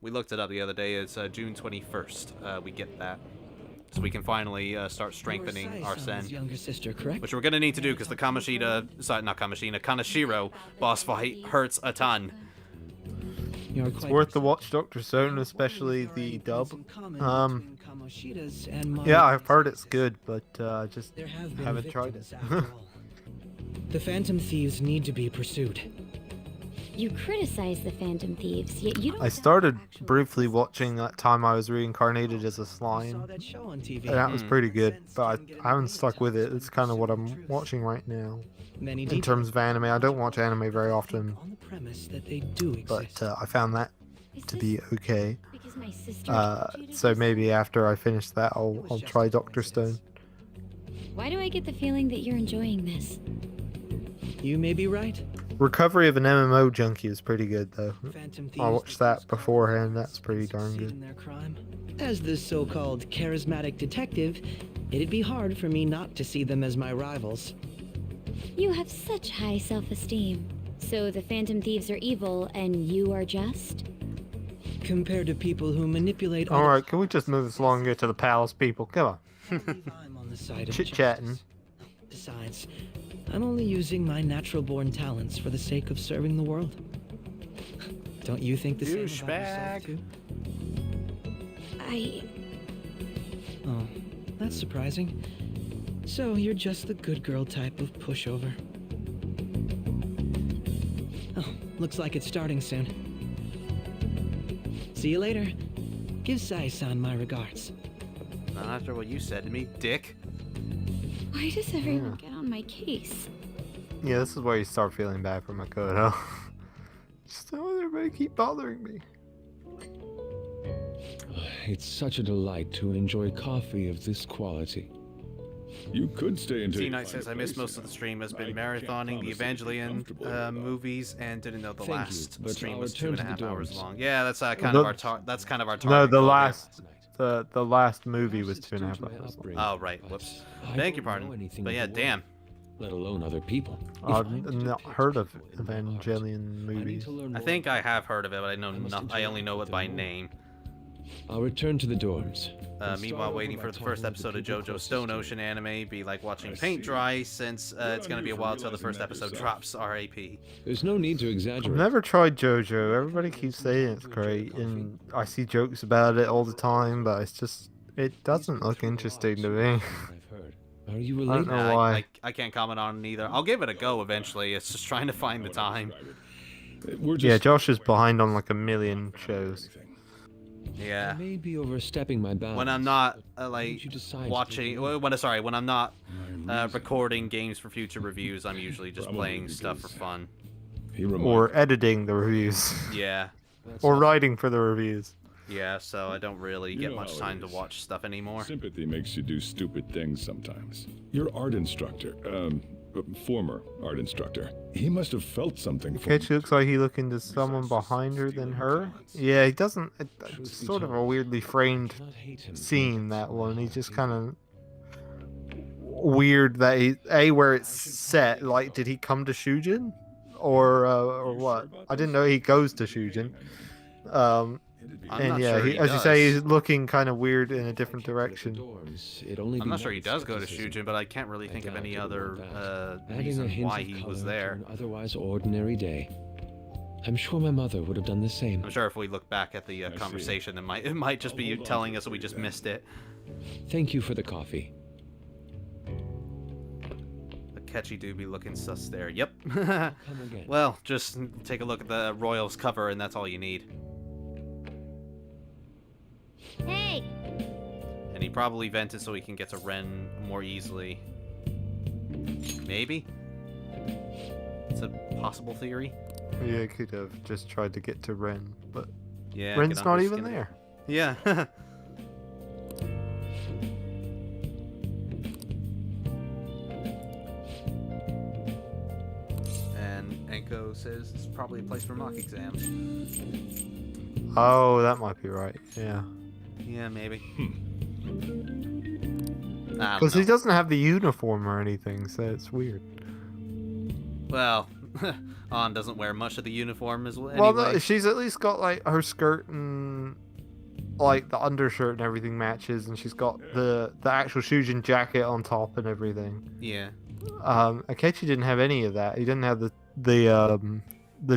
A: We looked it up the other day. It's June 21st. We get that. So we can finally start strengthening Arsene.
E: Younger sister, correct?
A: Which we're going to need to do because the Kaneshiro boss fight hurts a ton.
B: It's worth the watch, Dr. Stone, especially the dub. Yeah, I've heard it's good, but just haven't tried it.
E: The Phantom Thieves need to be pursued.
D: You criticize the Phantom Thieves, yet you don't.
B: I started briefly watching that time I was reincarnated as a slime. And that was pretty good, but I haven't stuck with it. It's kind of what I'm watching right now. In terms of anime, I don't watch anime very often, but I found that to be okay. So maybe after I finish that, I'll try Dr. Stone.
D: Why do I get the feeling that you're enjoying this?
E: You may be right.
B: Recovery of an MMO Junkie is pretty good, though. I watched that beforehand. That's pretty darn good.
E: As the so-called charismatic detective, it'd be hard for me not to see them as my rivals.
D: You have such high self-esteem. So the Phantom Thieves are evil, and you are just?
E: Compared to people who manipulate...
B: Alright, can we just move this along and get to the palace, people? Come on.
E: I'm on the side of
B: chit-chatting.
E: Besides, I'm only using my natural-born talents for the sake of serving the world. Don't you think the same about yourself, too? Oh, that's surprising. So you're just the good girl type of pushover. Oh, looks like it's starting soon. See you later. Give Sai-san my regards.
A: Not after what you said to me, dick.
D: Why does everyone get on my case?
B: Yeah, this is where you start feeling bad for Makoto. Just don't everybody keep bothering me.
J: It's such a delight to enjoy coffee of this quality.
G: You could stay until you
A: T-Night
G: find
A: says,
G: a
A: I missed
G: place,
A: most
G: you
A: of the
G: know.
A: stream. Has
G: I
A: been
G: can't
A: marathoning the
G: promise that you'll be
A: Evangelion
G: comfortable, but-
A: movies and didn't know the
J: Thank you,
A: last
J: but
A: stream
J: I'll
A: was
J: return to the
A: 2.5 hours
J: dorms.
A: long. Yeah, that's kind
B: The-
A: of our that's kind of our target.
B: No, the
A: goal here.
B: last the last movie
J: Perhaps
B: was
J: it's
B: 2.5
J: due to my
B: hours long.
J: upbringing,
A: Oh, right.
J: but
A: Whoops.
J: I
A: Beg your
J: don't know
A: pardon.
J: anything
A: But
J: of
A: yeah,
J: the
A: damn.
J: world, let alone other people. If
B: I've
J: I'm to
B: not
J: depict
B: heard of
J: evil in my art,
B: Evangelion
J: I need
B: movies.
J: to learn
A: I
J: more
A: think I
J: about
A: have heard of it, but I know
J: I must
A: not. I only
J: interact
A: know
J: with
A: it by
J: them more.
A: name.
J: I'll return to the dorms. and
A: Meanwhile,
J: start
A: waiting
J: over
A: for
J: by
A: the first
J: talking with
A: episode of
J: people
A: JoJo
J: closest
A: Stone
J: to me.
A: Ocean anime be like watching
G: I
A: paint
G: see.
A: dry, since
G: Good
A: it's
G: on
A: going to be
G: you
A: a
G: for
A: while till the
G: realizing
A: first
G: that
A: episode
G: yourself.
A: drops. RAP.
J: There's no need to
B: I've
J: exaggerate.
B: never tried JoJo. Everybody keeps saying it's great, and I see jokes about it all the time, but it doesn't look interesting to me.
J: Are you
B: I don't
J: related?
B: know why.
A: I can't comment on it either. I'll give it a go eventually. It's just trying to find the time.
G: We're
B: Yeah,
G: just
B: Josh is behind on like a million shows.
J: I
A: Yeah.
J: may be overstepping my bounds.
A: When I'm not
J: Why
A: like
J: don't you decide to
A: watching,
J: take a
A: when I'm not recording games for future reviews, I'm usually just
G: Probably
A: playing stuff for
G: because-
A: fun.
G: he reminded
B: Or editing the reviews.
A: Yeah.
J: That's
B: Or
J: all.
B: writing for the reviews.
A: Yeah, so I don't really
G: You
A: get
G: know
A: much
G: how it
A: time to
G: is.
A: watch stuff anymore.
G: Sympathy makes you do stupid things sometimes. Your art instructor, former art instructor, he must have felt something for
B: Kechi looks like he looking to someone behind her than her. Yeah, he doesn't. It's sort of a weirdly framed
J: Not hate him.
B: scene, that one. He's just kind of weird that where it's set. Like, did he come to Shujin, or what? I didn't know he goes to Shujin.
A: I'm
B: And
A: not
B: yeah,
A: sure he
B: as you say,
A: does.
B: he's looking kind of weird in a different direction.
A: I'm not sure he does go to Shujin, but I can't really think of any other reason why he was there.
J: An otherwise ordinary day. I'm sure my mother would have done the same.
A: I'm sure if we look back at the
G: see.
A: conversation, it might just be you telling us that we just missed it.
J: Thank you for the coffee.
A: The catchy do be looking sus there. Yep.
J: Come again.
A: Well, just take a look at the Royals cover, and that's all you need.
D: Hey!
A: And he probably vented so he can get to Ren more easily. Maybe? It's a possible theory.
B: Yeah, he could have just tried to get to Ren, but
A: Yeah.
B: Ren's
A: get
B: not
A: under
B: even
A: skin.
B: there.
A: Yeah. And Enko says it's probably a place for mock exams.
B: Oh, that might be right. Yeah,
A: Yeah, maybe.
B: because he doesn't have the uniform or anything, so it's weird.
A: Well, An doesn't wear much of the uniform as well.
B: Well,
A: Anyway.
B: no, she's at least got like her skirt and like the undershirt and everything matches, and she's got the actual Shujin jacket on top and everything.
A: Yeah.
B: Akechi didn't have any of that. He didn't have the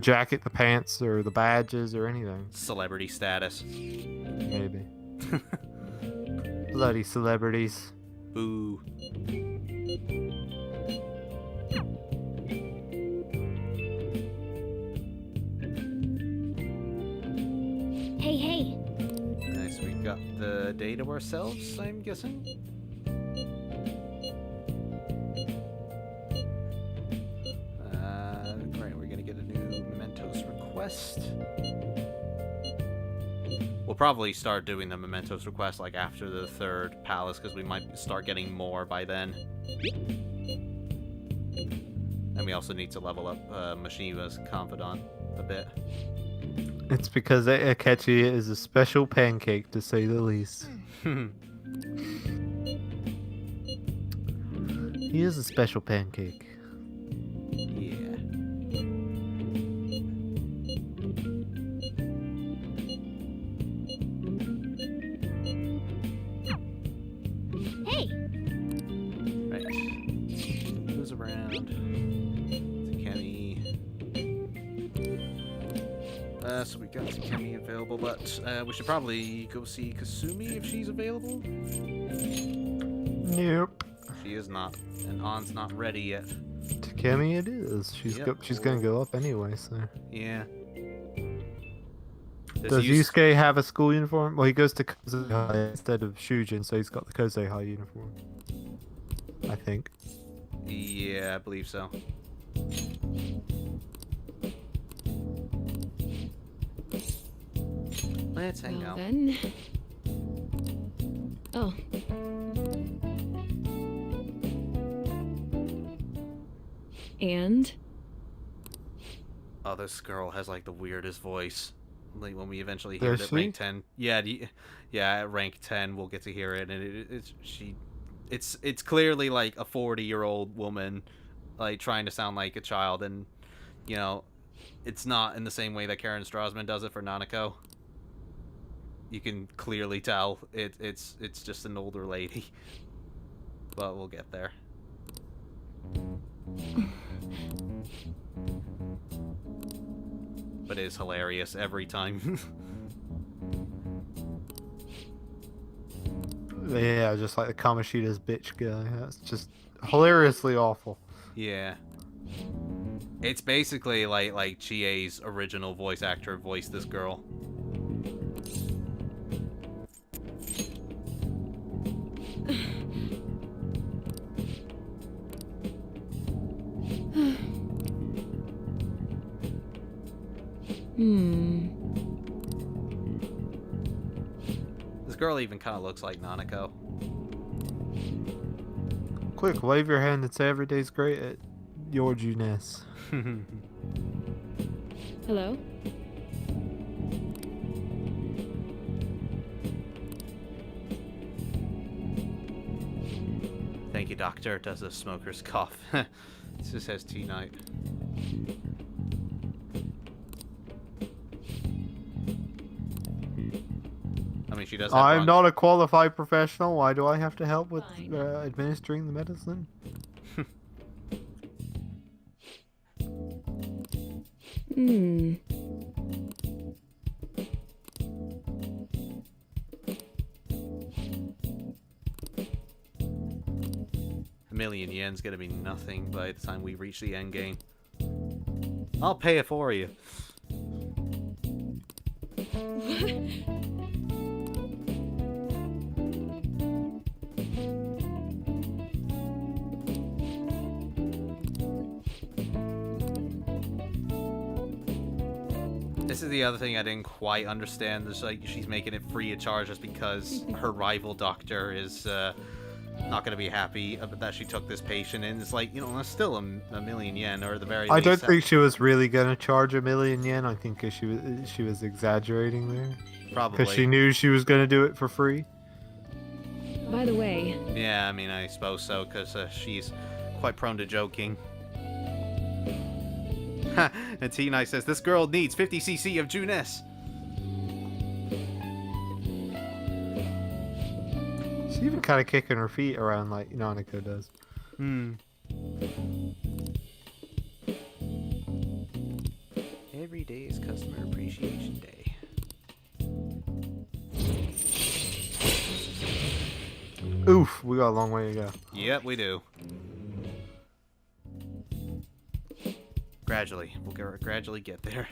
B: jacket, the pants, or the badges or anything.
A: Celebrity status.
B: Maybe. Bloody celebrities.
A: Boo.
D: Hey, hey!
A: Nice, we got the day to ourselves, I'm guessing. Right, we're gonna get a new Mementos Request. We'll probably start doing the Mementos Request like after the third palace, because we might start getting more by then. And we also need to level up Mashiva's Confidant a bit.
B: It's because Akechi is a special pancake, to say the least. He is a special pancake.
A: Yeah.
D: Hey!
A: Right. Who's around? Takemi. So we got Takemi available, but we should probably go see Kasumi if she's available.
B: Nope.
A: She is not, and An's not ready yet.
B: Takemi it is. She's gonna go up anyway, so.
A: Yeah.
B: Does Yusuke have a school uniform? Well, he goes to Kozei High instead of Shujin, so he's got the Kozei High uniform. I think.
A: Yeah, I believe so. Let's hang
H: Well
A: out.
H: then. Oh.
F: And?
A: Oh, this girl has like the weirdest voice. Like when we eventually hear it
B: Does
A: at
B: she?
A: rank 10. Yeah, at rank 10 we'll get to hear it, and it's clearly like a 40-year-old woman, like trying to sound like a child, and you know, it's not in the same way that Karen Strassman does it for Nanako. You can clearly tell it's just an older lady, but we'll get there. But it is hilarious every time.
B: Yeah, just like the Kamoshida's bitch guy. That's just hilariously awful.
A: Yeah. It's basically like Chie's original voice actor voiced this girl. This girl even kind of looks like Nanako.
B: Quick, wave your hand and say every day's great at your Juness.
H: Hello?
A: Thank you, doctor. Does a smoker's cough. This just says tea night. I mean, she does have
B: I'm not a qualified professional. Why do I have to help with administering the medicine?
A: A million yen's gonna be nothing by the time we reach the end game. I'll pay it for you. This is the other thing I didn't quite understand. Is like she's making it free of charge just because her rival doctor is not going to be happy that she took this patient in. It's like, you know, that's still a million yen, or at the very
B: I
A: least.
B: don't think she was really gonna charge a million yen. I think she was exaggerating there.
A: Probably.
B: Because she knew she was gonna do it for free.
H: By the way...
A: Yeah, I mean, I suppose so, because she's quite prone to joking. And T-Night says, this girl needs 50 cc of Juness.
B: She's even kind of kicking her feet around like Nanako does.
A: Every day is Customer Appreciation Day.
B: Oof, we got a long way to go.
A: Yep, we do. Gradually. We'll gradually get there.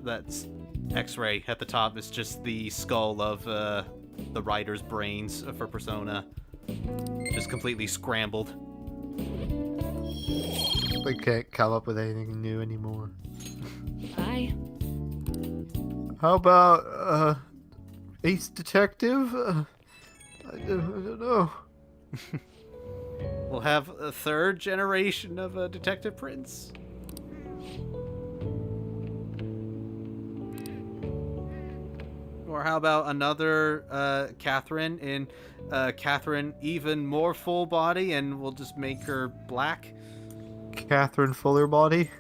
A: That's X-ray at the top is just the skull of the writer's brains for Persona. Just completely scrambled.
B: They can't come up with anything new anymore.
H: Bye.
B: How about Ace Detective? I don't know.
A: We'll have a third generation of Detective Prince. Or how about another Catherine in Catherine even more full body, and we'll just make her black?
B: Catherine Fuller body.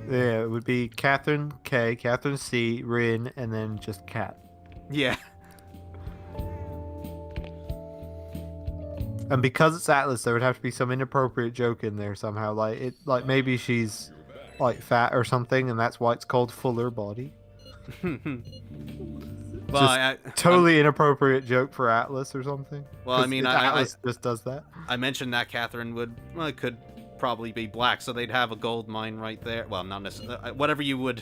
B: Yeah, it would be Catherine K, Catherine C, Rin, and then just Cat.
A: Yeah.
B: And because it's Atlas, there would have to be some inappropriate joke in there somehow. Like maybe she's like fat or something, and that's why it's called Fuller Body.
A: Well,
B: totally inappropriate joke for Atlas or something.
A: Well, I mean,
B: Atlas just does that.
A: I mentioned that Catherine could probably be black, so they'd have a gold mine right there. Well, not necessarily. Whatever you would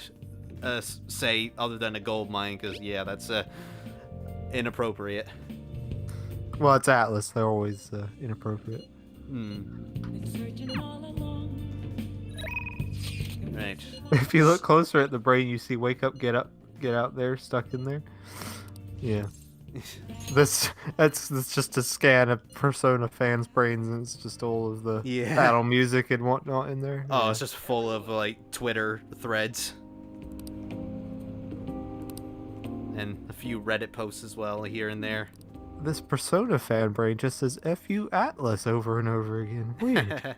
A: say other than a gold mine, because yeah, that's inappropriate.
B: Well, it's Atlas. They're always inappropriate.
A: Right.
B: If you look closer at the brain, you see "Wake up, get out there," stuck in there. Yeah. That's just a scan of Persona fans' brains, and it's just all of the battle music and whatnot in there.
A: Oh, it's just full of like Twitter threads. And a few Reddit posts as well, here and there.
B: This Persona fan brain just says "F you Atlas" over and over again. Weird.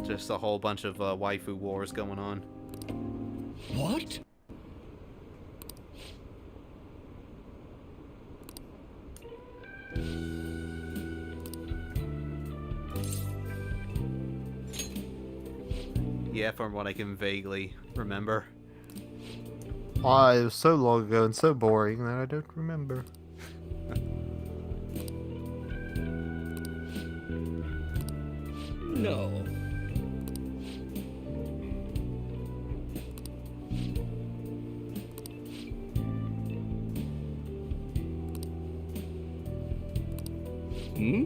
A: Just a whole bunch of waifu wars going on.
L: What?
A: Yeah, from what I can vaguely remember.
B: It was so long ago and so boring that I don't remember.
L: No. Hmm?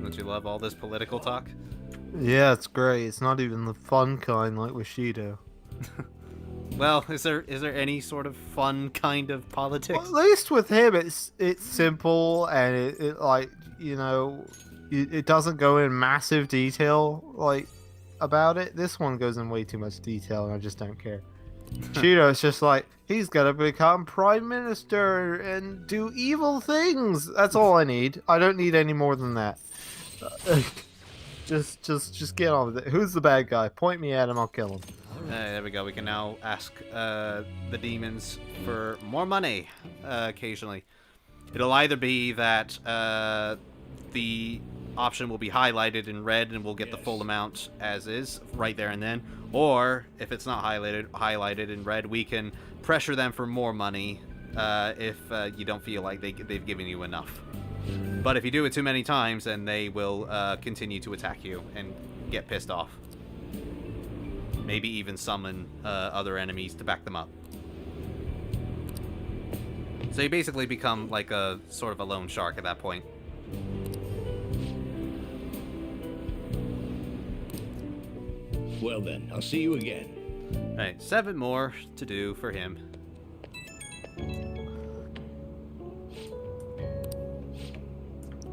A: Don't you love all this political talk?
B: Yeah, it's great. It's not even the fun kind like with Shido.
A: Well, is there any sort of fun kind of politics?
B: Well, at least with him, it's simple and it like, you know, it doesn't go in massive detail like about it. This one goes in way too much detail, and I just don't care. Shido, it's just like he's gonna become prime minister and do evil things. That's all I need. I don't need any more than that. Just get on with it. Who's the bad guy? Point me at him. I'll kill him.
A: There we go. We can now ask the demons for more money occasionally. It'll either be that the option will be highlighted in red and we'll get the full amount as is right there and then, or if it's not highlighted in red, we can pressure them for more money if you don't feel like they've given you enough. But if you do it too many times, then they will continue to attack you and get pissed off. Maybe even summon other enemies to back them up. So you basically become like a sort of a lone shark at that point.
L: Well then, I'll see you again.
A: Right, 7 more to do for him.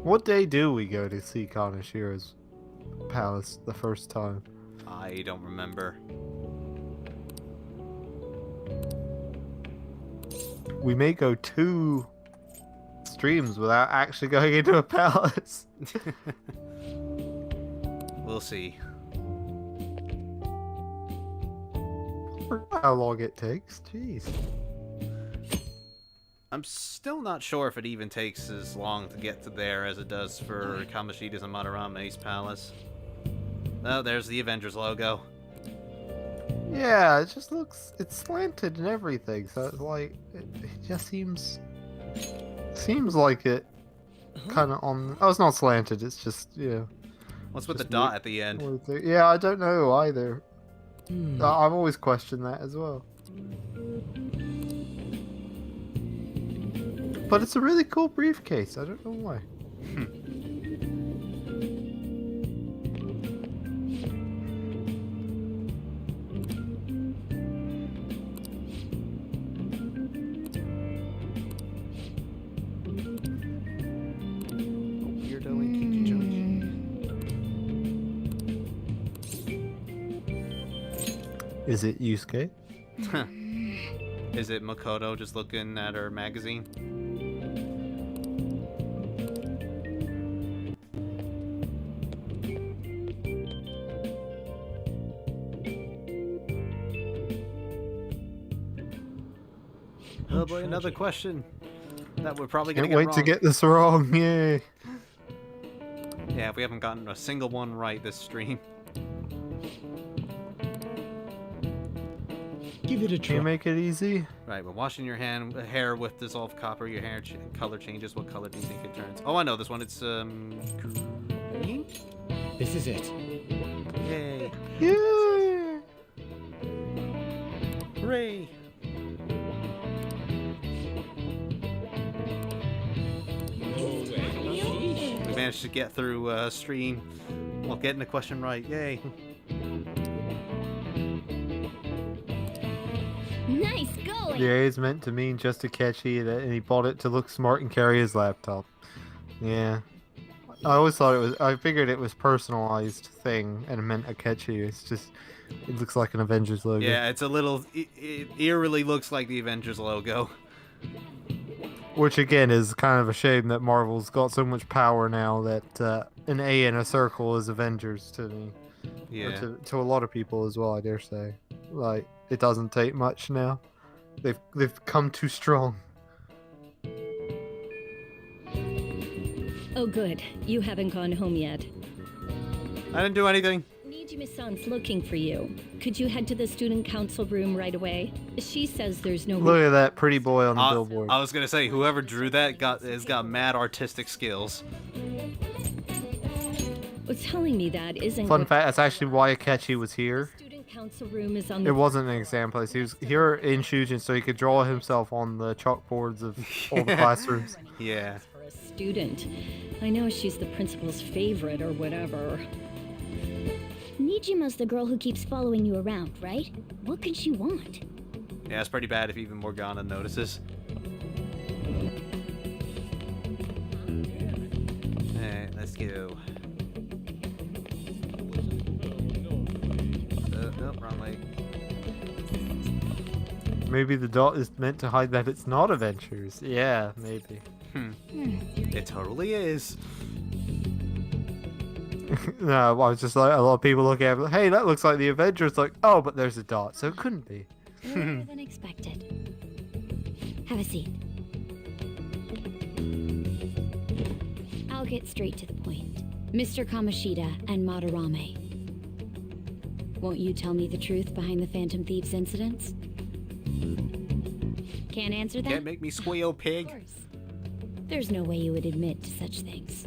B: What day do we go to see Kaneshira's palace the first time?
A: I don't remember.
B: We may go 2 streams without actually going into a palace.
A: We'll see.
B: How long it takes? Jeez.
A: I'm still not sure if it even takes as long to get to there as it does for Kamoshida's and Madarame's palace. Oh, there's the Avengers logo.
B: Yeah, it just looks... It's slanted and everything, so it's like... It just seems like it kind of on... Oh, it's not slanted, it's just, yeah.
A: What's with the dot at the end?
B: Yeah, I don't know either. I've always questioned that as well. But it's a really cool briefcase. I don't know why.
A: Weirdo and Kinky Judge.
B: Is it Yusuke?
A: Is it Makoto just looking at her magazine? Oh boy, another question that we're probably gonna
B: Can't wait
A: wrong.
B: to get this wrong. Yay!
A: Yeah, if we haven't gotten a single one right this stream.
J: Give it a
B: Can
J: try.
B: you make it easy?
A: Right, when washing your hair with dissolved copper, your hair color changes. What color do you think it turns? Oh, I know this one. It's green.
J: This is it.
A: Yay! Hooray! We managed to get through stream while getting the question right. Yay!
D: Nice going!
B: Yeah, it's meant to mean just a catchy, and he bought it to look smart and carry his laptop. Yeah. I always thought it was, I figured it was personalized thing and it meant a catchy. It's just, it looks like an Avengers logo.
A: Yeah, it's a little, it eerily looks like the Avengers logo.
B: Which again is kind of a shame that Marvel's got so much power now that an A in a circle is Avengers to me.
A: Yeah.
B: Or to a lot of people as well, I dare say. Like, it doesn't take much now. They've come too strong.
N: Oh good, you haven't gone home yet.
A: I didn't do anything.
N: Nijime-san's looking for you. Could you head to the student council room right away? She says there's no...
B: Look at that pretty boy on the billboard.
A: I was gonna say, whoever drew that has got mad artistic skills.
N: What's telling me that isn't...
B: Fun fact, that's actually why Akechi was here.
N: Student council room is on the...
B: It wasn't an exam place. He was here in Shujin so he could draw himself on the chalkboards of all the classrooms.
A: Yeah.
N: For a student. I know she's the principal's favorite or whatever.
D: Nijima's the girl who keeps following you around, right? What could she want?
A: Yeah, it's pretty bad if even Morgana notices. Alright, let's go. Nope, wrong way.
B: Maybe the dot is meant to hide that it's not Avengers. Yeah, maybe.
A: It totally is.
B: No, I was just like, a lot of people look at it, like, hey, that looks like the Avengers. Like, oh, but there's a dot, so it couldn't be.
D: Earlier than expected. Have a seat. I'll get straight to the point. Mr. Kamoshida and Madarame. Won't you tell me the truth behind the Phantom Thieves incidents? Can't answer that?
A: Can't make me squeal, pig.
D: Of course. There's no way you would admit to such things.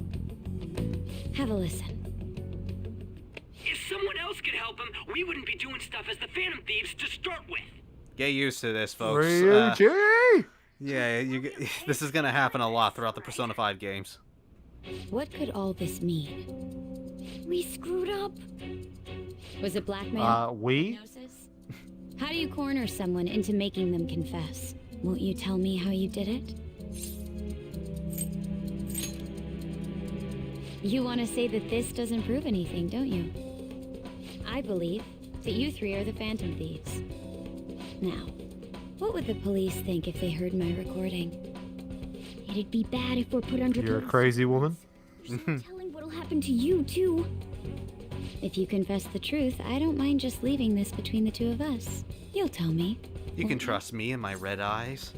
D: Have a listen.
I: If someone else could help him, we wouldn't be doing stuff as the Phantom Thieves to start with.
A: Get used to this, folks.
B: Ryuji!
A: Yeah, this is gonna happen a lot throughout the Persona 5 games.
D: What could all this mean? We screwed up. Was it blackmail?
B: We?
D: Hypnosis? How do you corner someone into making them confess? Won't you tell me how you did it? You want to say that this doesn't prove anything, don't you? I believe that you three are the Phantom Thieves. Now, what would the police think if they heard my recording? It'd be bad if we're put under...
B: You're a crazy woman.
D: There's no telling what'll happen to you, too. If you confess the truth, I don't mind just leaving this between the two of us. You'll tell me.
A: You can trust me and my red eyes.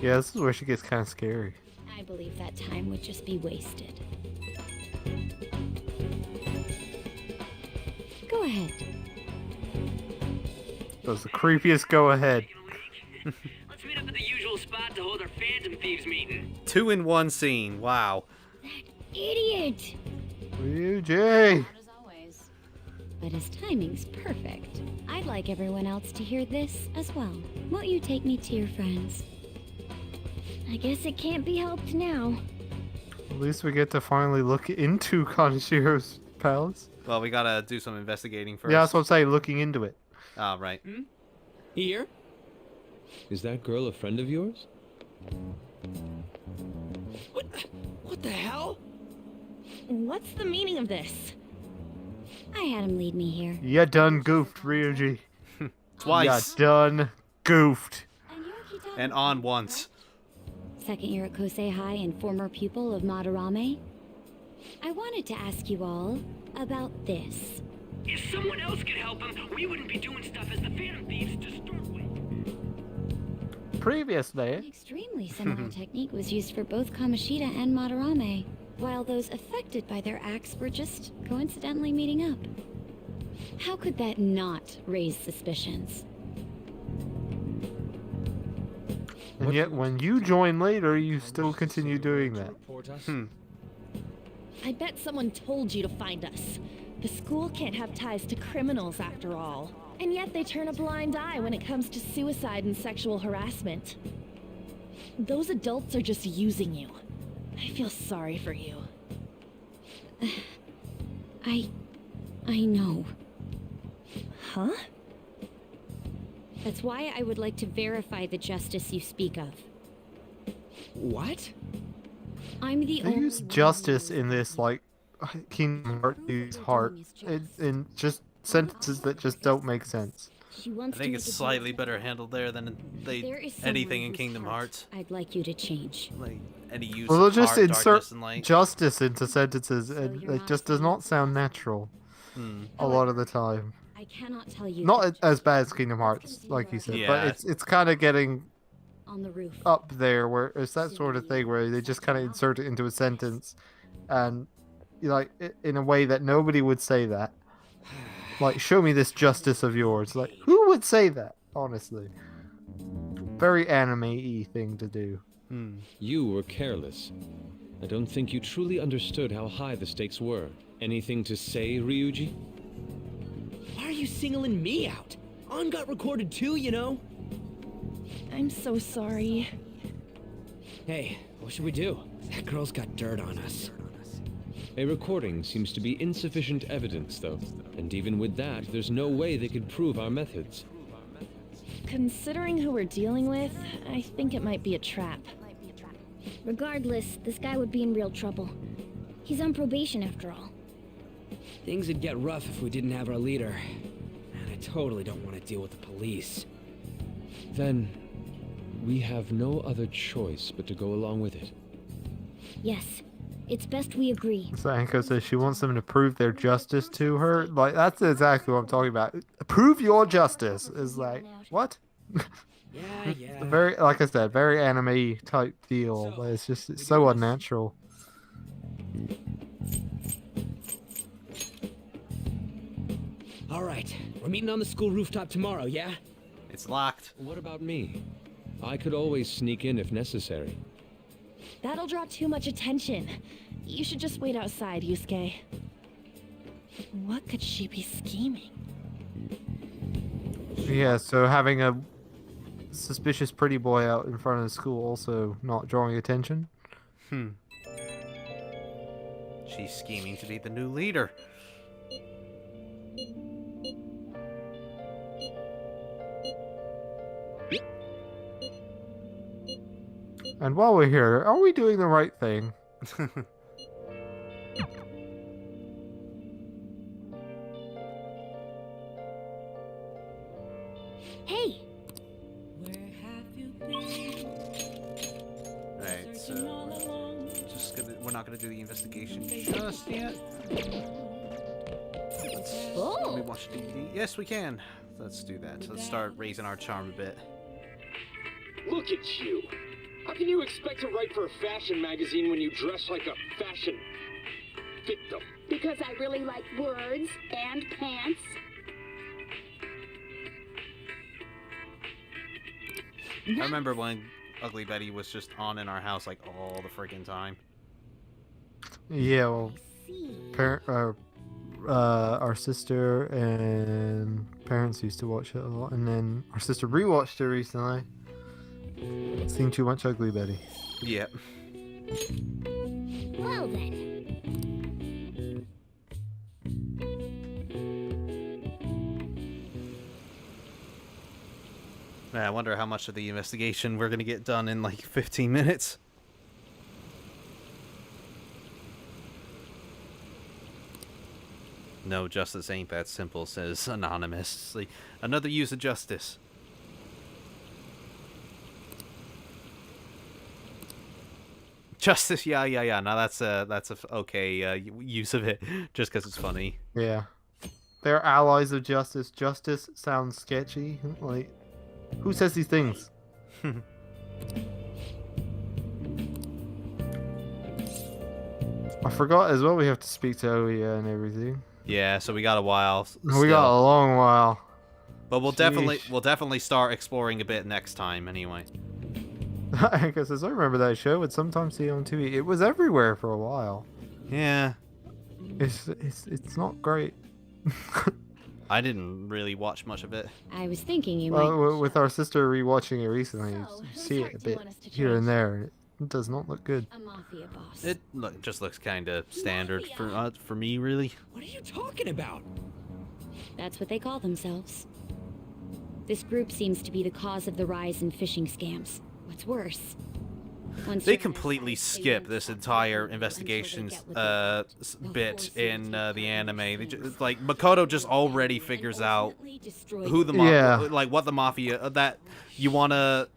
B: Yeah, this is where she gets kind of scary.
D: I believe that time would just be wasted. Go ahead.
B: That was the creepiest go ahead.
I: Let's meet up at the usual spot to hold our Phantom Thieves meeting.
A: 2 in 1 scene. Wow.
D: Idiot!
B: Ryuji!
D: Not as always. But his timing's perfect. I'd like everyone else to hear this as well. Won't you take me to your friends? I guess it can't be helped now.
B: At least we get to finally look into Kaneshiro's palace.
A: Well, we gotta do some investigating first.
B: Yeah, that's what I'm saying, looking into it.
A: Oh, right.
I: Here?
J: Is that girl a friend of yours?
I: What the hell?
H: What's the meaning of this?
D: I had him lead me here.
B: You done goofed, Ryuji.
A: Twice.
B: You done goofed.
A: And on once.
D: Second year at Kosei High and former pupil of Madarame. I wanted to ask you all about this.
I: If someone else could help him, we wouldn't be doing stuff as the Phantom Thieves to start with.
B: Previously.
D: An extremely similar technique was used for both Kamoshida and Madarame, while those affected by their acts were just coincidentally meeting up. How could that not raise suspicions?
B: And yet, when you join later, you still continue doing that.
H: I bet someone told you to find us. The school can't have ties to criminals after all. And yet they turn a blind eye when it comes to suicide and sexual harassment. Those adults are just using you. I feel sorry for you.
D: I know.
H: Huh?
D: That's why I would like to verify the justice you speak of.
I: What?
D: I'm the
B: They
D: only
B: use
D: one
B: justice
D: who
B: in this, like, Kingdom Hearts heart. In just sentences that just don't make sense.
D: She
A: I
D: wants
A: think
D: to
A: it's
D: make a
A: slightly
D: deal.
A: better handled there than
D: There is someone
A: anything in
D: whose
A: Kingdom
D: heart
A: Hearts.
D: I'd like you to change.
A: Like any use
B: Well, they'll
A: of
B: just
A: heart,
B: insert
A: darkness, and light.
B: justice into sentences, and
D: you're
B: it
D: not
B: just does
D: saying
B: not sound natural
A: Hmm.
B: a lot of the time.
D: I cannot tell you.
B: Not
D: that
B: as bad as Kingdom Hearts, like you said, but
A: Yeah.
B: it's kind of getting
D: on the roof.
B: up there where it's that sort of thing where they just kind of insert it into a sentence, and like in a way that nobody would say that. Like, show me this justice of yours. Like, who would say that? Honestly, very anime-y thing to do.
J: You were careless. I don't think you truly understood how high the stakes were. Anything to say, Ryuji?
I: Why are you singling me out? On got recorded too, you know?
H: I'm so sorry.
I: Hey, what should we do? That girl's got dirt on us.
J: A recording seems to be insufficient evidence, though. And even with that, there's no way they could prove our methods.
H: Considering who we're dealing with, I think it might be a trap.
D: Regardless, this guy would be in real trouble. He's on probation after all.
I: Things would get rough if we didn't have our leader. And I totally don't want to deal with the police.
J: Then, we have no other choice but to go along with it.
D: Yes, it's best we agree.
B: So Anko says she wants them to prove their justice to her. Like, that's exactly what I'm talking about. Prove your justice is like, what?
I: Yeah.
B: Very, like I said, very anime type deal. But it's so unnatural.
I: All right, we're meeting on the school rooftop tomorrow, yeah?
A: It's locked.
J: What about me? I could always sneak in if necessary.
H: That'll draw too much attention. You should just wait outside, Yusuke. What could she be scheming?
B: Yeah, so having a suspicious pretty boy out in front of the school also not drawing attention.
A: She's scheming to be the new leader.
B: And while we're here, are we doing the right thing?
D: Hey!
A: Right, so we're not gonna do the investigation just yet. Let me watch DVD. Yes, we can. Let's do that. Let's start raising our charm a bit.
O: Look at you! How can you expect to write for a fashion magazine when you dress like a fashion victim?
P: Because I really like words and pants.
A: I remember when Ugly Betty was just on in our house like all the freaking time.
B: Yeah, well, our sister and parents used to watch it a lot, and then our sister rewatched it recently. Seen too much Ugly Betty.
A: Yep.
D: Well then.
A: I wonder how much of the investigation we're gonna get done in like 15 minutes. No, justice ain't that simple, says Anonymous. Like, another use of justice. Justice, yeah. Now that's a okay use of it, just because it's funny.
B: Yeah. They're allies of justice. Justice sounds sketchy. Like, who says these things? I forgot as well we have to speak to Oya and everything.
A: Yeah, so we got a while.
B: We got a long while.
A: But we'll
B: Sheesh.
A: definitely start exploring a bit next time anyway.
B: I guess as I remember that show would sometimes see it on TV. It was everywhere for a while.
A: Yeah.
B: It's not great.
A: I didn't really watch much of it.
D: I was thinking you might.
B: Well, with our sister rewatching it recently, you
D: whose
B: see
D: heart
B: it a
D: do you
B: bit
D: want us to
B: here and
D: chase?
B: there. It does not look good.
D: A mafia boss.
A: It just looks kind of standard for me, really.
I: What are you talking about?
D: That's what they call themselves. This group seems to be the cause of the rise in phishing scams. What's worse,
A: They completely skip this entire investigations bit in the anime. Like Makoto just already figures out who the like what the mafia that you wanna.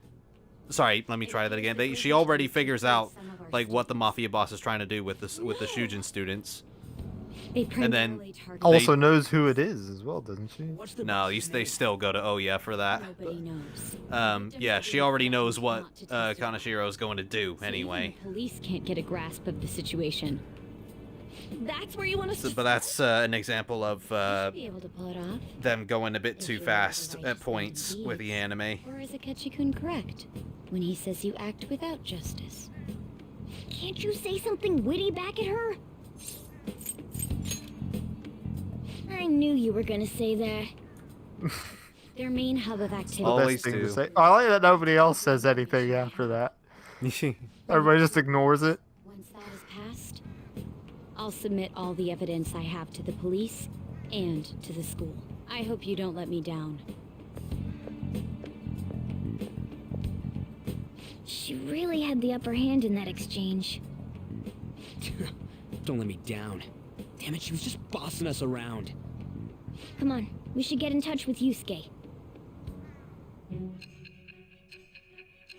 A: Sorry, let me try that again. She already figures out like what the mafia boss is trying to do with the Shujin students. And then
B: also knows who it is as well, doesn't she?
A: No, they still go to Oya for that. Yeah, she already knows what Kaneshiro is going to do anyway.
D: The police can't get a grasp of the situation.
H: That's where you want us to.
A: But that's an example of
D: Be able to pull it off.
A: them going a bit too fast at points with the anime.
D: Or is Akechi-kun correct when he says you act without justice?
P: Can't you say something witty back at her? I knew you were gonna say that.
D: Their main hub of activity.
B: The best thing to say. I like that nobody else says anything after that. Everybody just ignores it.
D: Once that is passed, I'll submit all the evidence I have to the police and to the school. I hope you don't let me down.
P: She really had the upper hand in that exchange.
I: Don't let me down. Damn it, she was just bossing us around.
P: Come on, we should get in touch with Yusuke.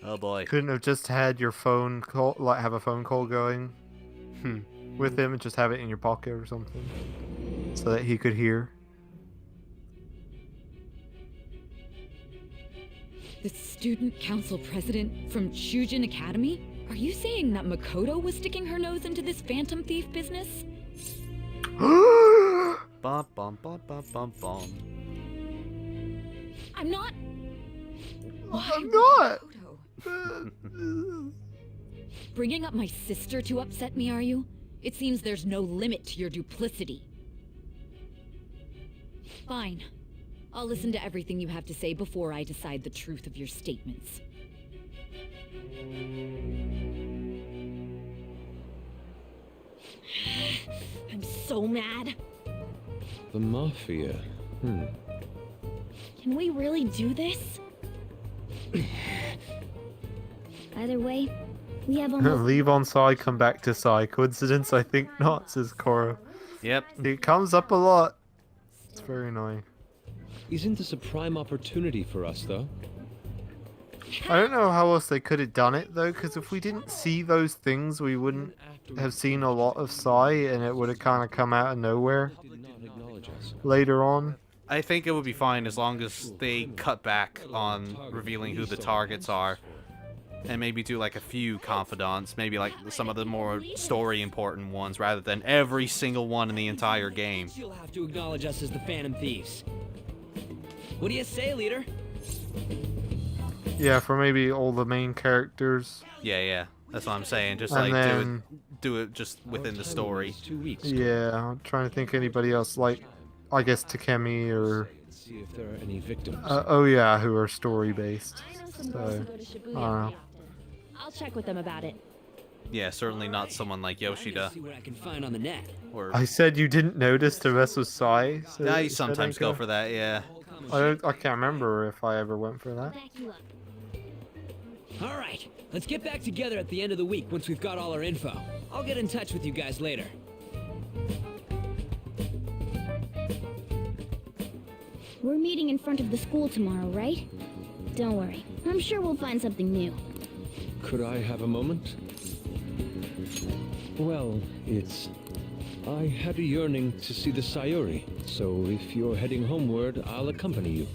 A: Oh boy.
B: Couldn't have just had your phone call, like have a phone call going with him and just have it in your pocket or something so that he could hear.
F: The student council president from Shujin Academy? Are you saying that Makoto was sticking her nose into this Phantom Thief business?
A: Bum, bum, bum, bum, bum, bum.
F: I'm not. Why
B: I'm not.
F: Makoto? Bringing up my sister to upset me, are you? It seems there's no limit to your duplicity. Fine. I'll listen to everything you have to say before I decide the truth of your statements.
H: I'm so mad.
J: The Mafia.
P: Can we really do this? Either way, we have almost...
B: Leave on Sai, come back to Sai. Coincidence? I think not, says Koro.
A: Yep.
B: It comes up a lot. It's very annoying.
J: Isn't this a prime opportunity for us, though?
B: I don't know how else they could have done it, though, because if we didn't see those things, we wouldn't have seen a lot of Sai, and it would have kind of come out of nowhere later on.
A: I think it would be fine as long as they cut back on revealing who the targets are. And maybe do like a few confidants, maybe like some of the more story important ones, rather than every single one in the entire game.
I: You'll have to acknowledge us as the Phantom Thieves. What do you say, leader?
B: Yeah, for maybe all the main characters.
A: Yeah, that's what I'm saying. Just
B: And
A: like
B: then-
A: do it just within the story.
B: Yeah, I'm trying to think anybody else, like, I guess Takemi or...
J: See if there are any victims.
B: oh yeah, who are story-based. So, I don't know.
H: I'll check with them about it.
A: Yeah, certainly not someone like Yoshida.
I: See what I can find on the net.
A: Or
B: I said you didn't notice to mess with Sai. So
A: yeah, you sometimes go for that. Yeah.
B: I can't remember if I ever went for that.
I: All right, let's get back together at the end of the week once we've got all our info. I'll get in touch with you guys later.
P: We're meeting in front of the school tomorrow, right? Don't worry, I'm sure we'll find something new.
J: Could I have a moment? Well, I had a yearning to see the Sayuri, so if you're heading homeward, I'll accompany you.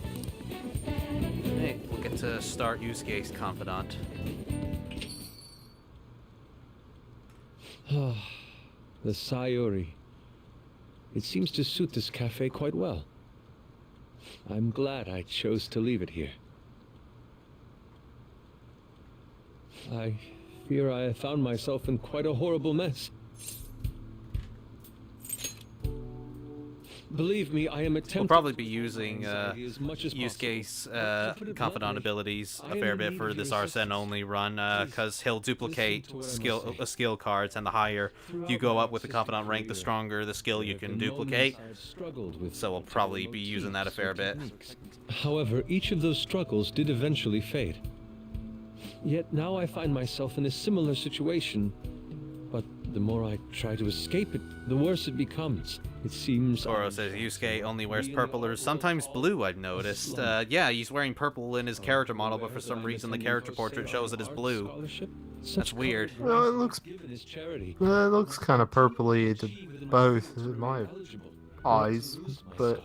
A: Hey, we'll get to start Yusuke's confidant.
J: The Sayuri. It seems to suit this cafe quite well. I'm glad I chose to leave it here. I fear I have found myself in quite a horrible mess. Believe me, I am attempting.
A: We'll probably be using
J: as much as
A: Yusuke's
J: put it
A: confidant
J: bluntly,
A: abilities
J: I
A: a
J: am
A: fair
J: in
A: bit
J: need
A: for
J: of
A: this
J: your
A: Arsene only run, because he'll duplicate
J: listen to what I must say.
A: skill cards, and the higher you go up with the confidant rank, the stronger the skill you can duplicate. So we'll probably be using that a fair bit.
J: However, each of those struggles did eventually fade. Yet now I find myself in a similar situation. But the more I try to escape it, the worse it becomes. It seems...
A: Toro says Yusuke only wears purple or sometimes blue, I've noticed. Yeah, he's wearing purple in his character model, but for some reason the character portrait shows it as blue. That's weird.
B: Well, it looks kind of purpley to both in my eyes, but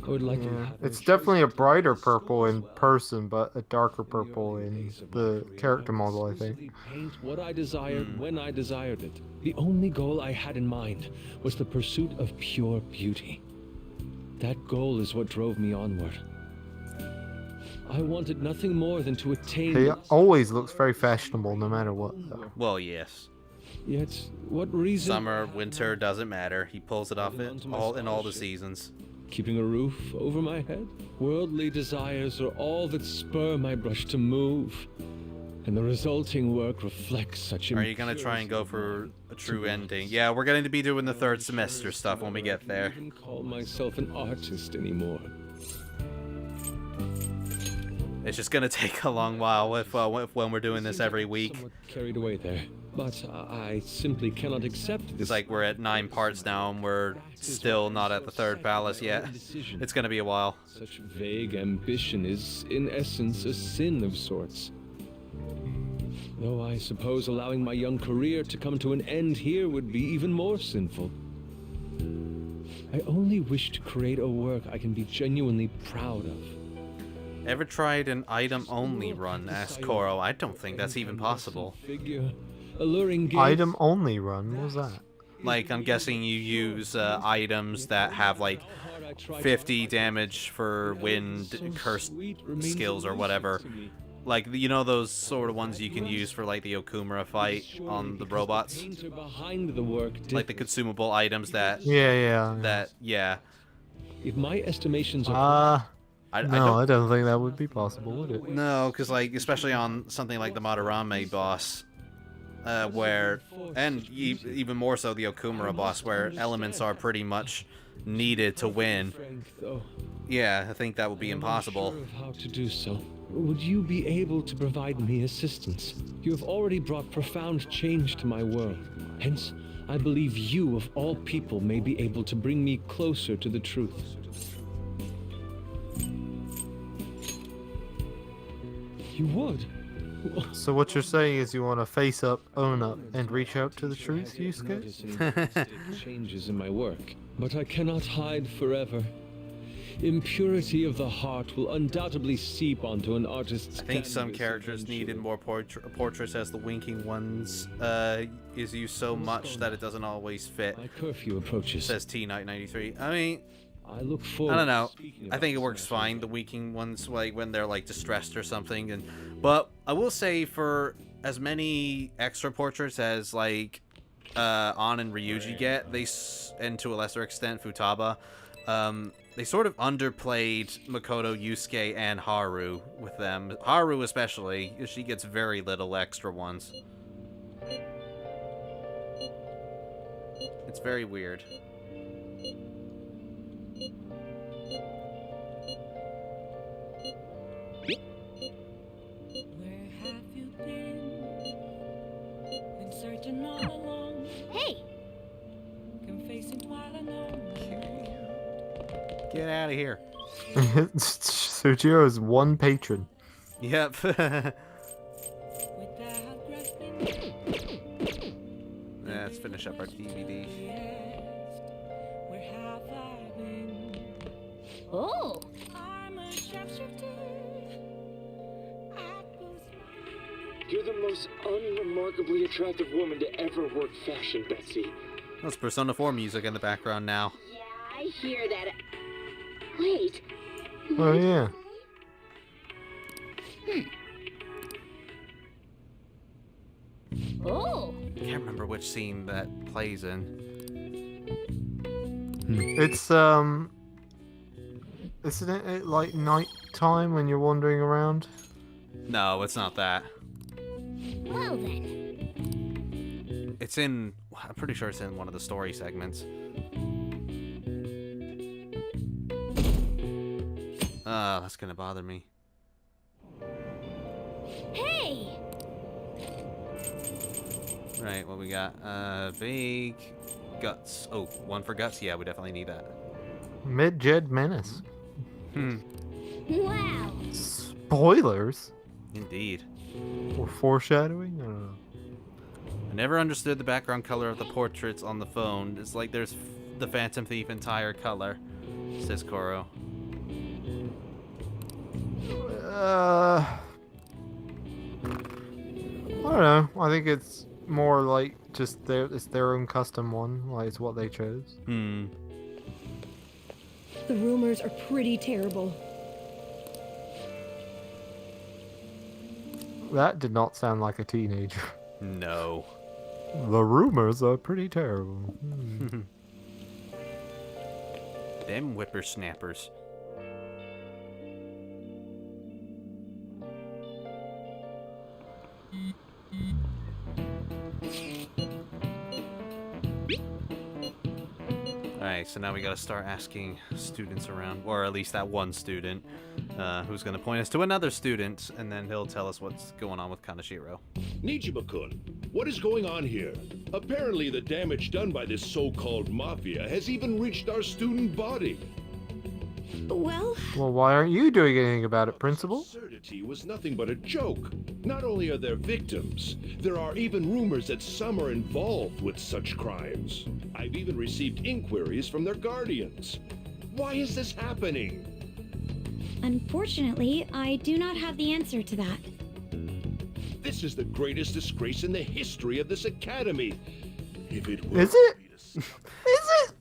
J: I would like
B: yeah, it's definitely a brighter purple in person, but a darker purple in the character model, I think.
J: Paint what I desired when I desired it. The only goal I had in mind was the pursuit of pure beauty. That goal is what drove me onward. I wanted nothing more than to attain...
B: He always looks very fashionable, no matter what, though.
A: Well, yes.
J: Yet, what reason...
A: Summer, winter, doesn't matter. He pulls it off in all the seasons.
J: Keeping a roof over my head? Worldly desires are all that spur my brush to move. And the resulting work reflects such...
A: Are you going to try and go for a true ending? Yeah, we're going to be doing the third semester stuff when we get there.
J: I don't even call myself an artist anymore.
A: It's just going to take a long while when we're doing this every week.
J: Carried away there. But I simply cannot accept this.
A: It's like we're at 9 parts now and we're still not at the third palace yet. It's going to be a while.
J: Such vague ambition is, in essence, a sin of sorts. Though I suppose allowing my young career to come to an end here would be even more sinful. I only wish to create a work I can be genuinely proud of.
A: Ever tried an item-only run? Asked Koro. I don't think that's even possible.
B: Item-only run? What was that?
A: Like, I'm guessing you use items that have, like, 50 damage for wind, curse skills, or whatever. Like, you know those sort of ones you can use for, like, the Okumura fight on the robots? Like the consumable items that... Yeah.
J: If my estimations are...
B: I don't think that would be possible, would it?
A: No, because, like, especially on something like the Madarame boss, where, and even more so the Okumura boss, where elements are pretty much needed to win. Yeah, I think that would be impossible.
J: I'm not sure of how to do so. Would you be able to provide me assistance? You have already brought profound change to my world. Hence, I believe you, of all people, may be able to bring me closer to the truth. You would?
B: So what you're saying is you want to face up, own up, and reach out to the truth, Yusuke?
J: Changes in my work, but I cannot hide forever. Impurity of the heart will undoubtedly seep onto an artist's
A: I think some characters needed more portraits, as the winking ones is used so much that it doesn't always fit.
J: My curfew approaches.
A: Says T-Knight93. I mean,
J: I look forward.
A: I don't know. I think it works fine. The winking ones, like when they're like distressed or something, but I will say for as many extra portraits as like An and Ryuji get, and to a lesser extent Futaba, they sort of underplayed Makoto, Yusuke, and Haru with them. Haru especially, she gets very little extra ones. It's very weird.
P: Hey!
A: Get out of here.
B: Sojiro is one patron.
A: Yep. Let's finish up our DVD.
P: Oh!
O: You're the most unremarkably attractive woman to ever work fashion, Betsy.
A: That's Persona 4 music in the background now.
P: Yeah, I hear that. Wait.
B: Oh, yeah.
P: Oh!
A: I can't remember which scene that plays in.
B: It's isn't it like night time when you're wandering around?
A: No, it's not that.
P: Well then.
A: It's in. I'm pretty sure it's in one of the story segments. That's gonna bother me.
P: Hey!
A: Right, what we got? Vague guts. Oh, one for guts. Yeah, we definitely need that.
B: Mid-Jed Menace.
P: Wow.
B: Spoilers?
A: Indeed.
B: Or foreshadowing? I don't know.
A: I never understood the background color of the portraits on the phone. It's like there's the Phantom Thief entire color, says Koro.
B: I don't know. I think it's more like just it's their own custom one. Like it's what they chose.
F: The rumors are pretty terrible.
B: That did not sound like a teenager.
A: No.
B: The rumors are pretty terrible.
A: Them whippersnappers. Alright, so now we gotta start asking students around, or at least that one student, who's gonna point us to another student, and then he'll tell us what's going on with Kaneshiro.
Q: Nichiba-kun, what is going on here? Apparently the damage done by this so-called mafia has even reached our student body.
F: Well,
B: why aren't you doing anything about it, Principal?
Q: Absurdity was nothing but a joke. Not only are there victims, there are even rumors that some are involved with such crimes. I've even received inquiries from their guardians. Why is this happening?
D: Unfortunately, I do not have the answer to that.
Q: This is the greatest disgrace in the history of this academy. If it were
B: Is it?
Q: Is
B: it?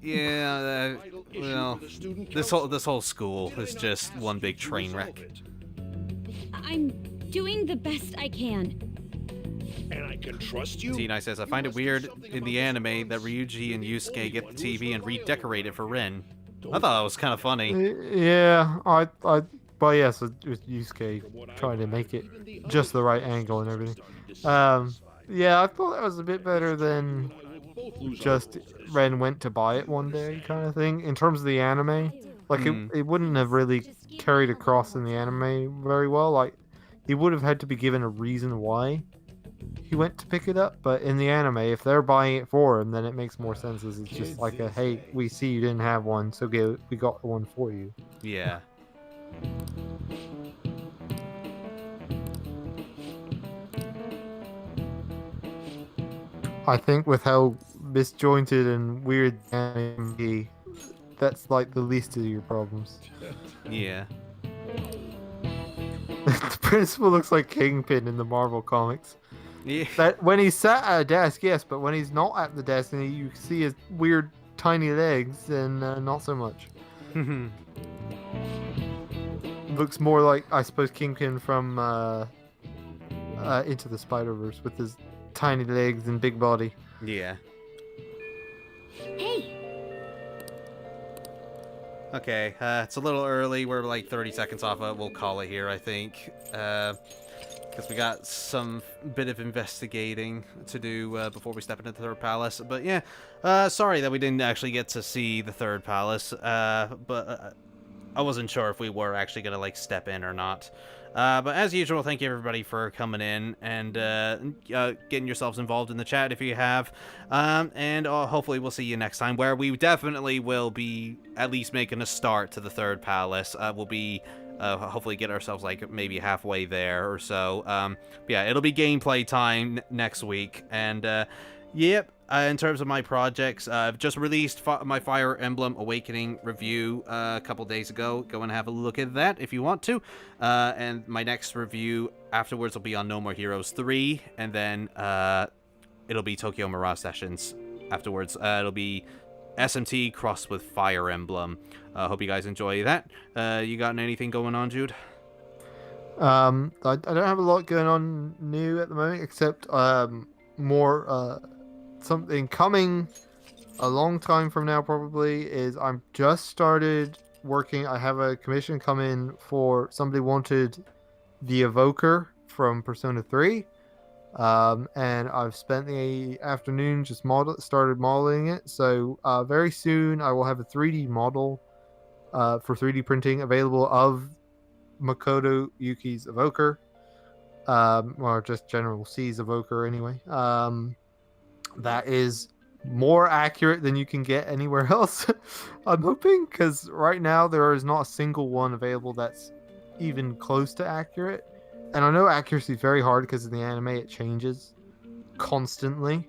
A: Yeah, well, this whole school is just one big train wreck.
D: I'm doing the best I can.
Q: And I can trust you?
A: T9 says, I find it weird in the anime that Ryuji and Yusuke get the TV and redecorate it for Rin. I thought that was kind of funny.
B: Yeah, but yes, it was Yusuke trying to make it just the right angle and everything. Yeah, I thought that was a bit better than just Ren went to buy it one day kind of thing. In terms of the anime, like it wouldn't have really carried across in the anime very well. Like he would have had to be given a reason why he went to pick it up. But in the anime, if they're buying it for him, then it makes more sense. As it's just like a, hey, we see you didn't have one, so we got one for you.
A: Yeah.
B: I think with how disjointed and weird the anime be, that's like the least of your problems.
A: Yeah.
B: The principal looks like Kingpin in the Marvel comics.
A: Yeah.
B: That when he's sat at a desk, yes, but when he's not at the desk and you see his weird tiny legs, then not so much. Looks more like, I suppose, Kingpin from Into the Spider-Verse with his tiny legs and big body.
A: Yeah.
P: Hey!
A: Okay, it's a little early. We're like 30 seconds off. We'll call it here, I think. Because we got some bit of investigating to do before we step into the third palace. But yeah, sorry that we didn't actually get to see the third palace. But I wasn't sure if we were actually going to like step in or not. But as usual, thank you everybody for coming in and getting yourselves involved in the chat if you have. And hopefully we'll see you next time, where we definitely will be at least making a start to the third palace. We'll be hopefully get ourselves like maybe halfway there or so. Yeah, it'll be gameplay time next week. And yep. In terms of my projects, I've just released my Fire Emblem Awakening review a couple days ago. Go and have a look at that if you want to. And my next review afterwards will be on No More Heroes 3. And then it'll be Tokyo Mirage Sessions afterwards. It'll be SMT crossed with Fire Emblem. Hope you guys enjoy that. You got anything going on, Jude?
B: I don't have a lot going on new at the moment, except more... something coming a long time from now probably is I'm just started working. I have a commission come in for somebody wanted the Evoker from Persona 3. And I've spent the afternoon just started modeling it. So very soon I will have a 3D model for 3D printing available of Makoto Yuki's Evoker. Or just General C's Evoker anyway. That is more accurate than you can get anywhere else. I'm hoping, because right now there is not a single one available that's even close to accurate. And I know accuracy is very hard because in the anime it changes constantly.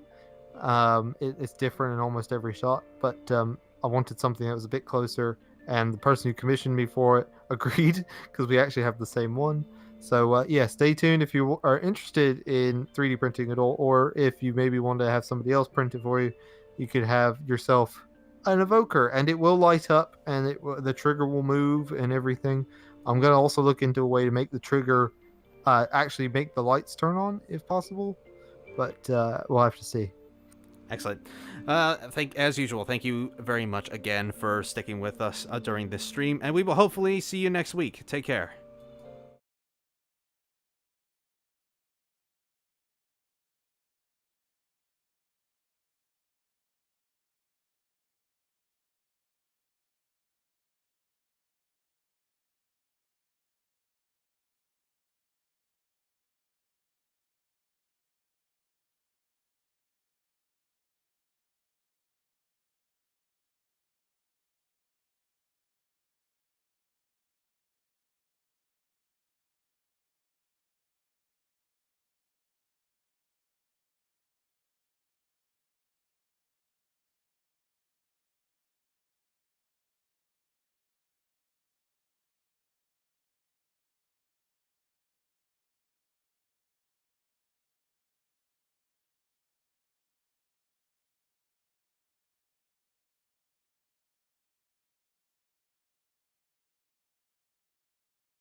B: It's different in almost every shot, but I wanted something that was a bit closer, and the person who commissioned me for it agreed because we actually have the same one. So yeah, stay tuned if you are interested in 3D printing at all, or if you maybe want to have somebody else print it for you, you could have yourself an Evoker, and it will light up, and the trigger will move and everything. I'm going to also look into a way to make the trigger actually make the lights turn on if possible, but we'll have to see.
A: Excellent. As usual, thank you very much again for sticking with us during this stream, and we will hopefully see you next week. Take care.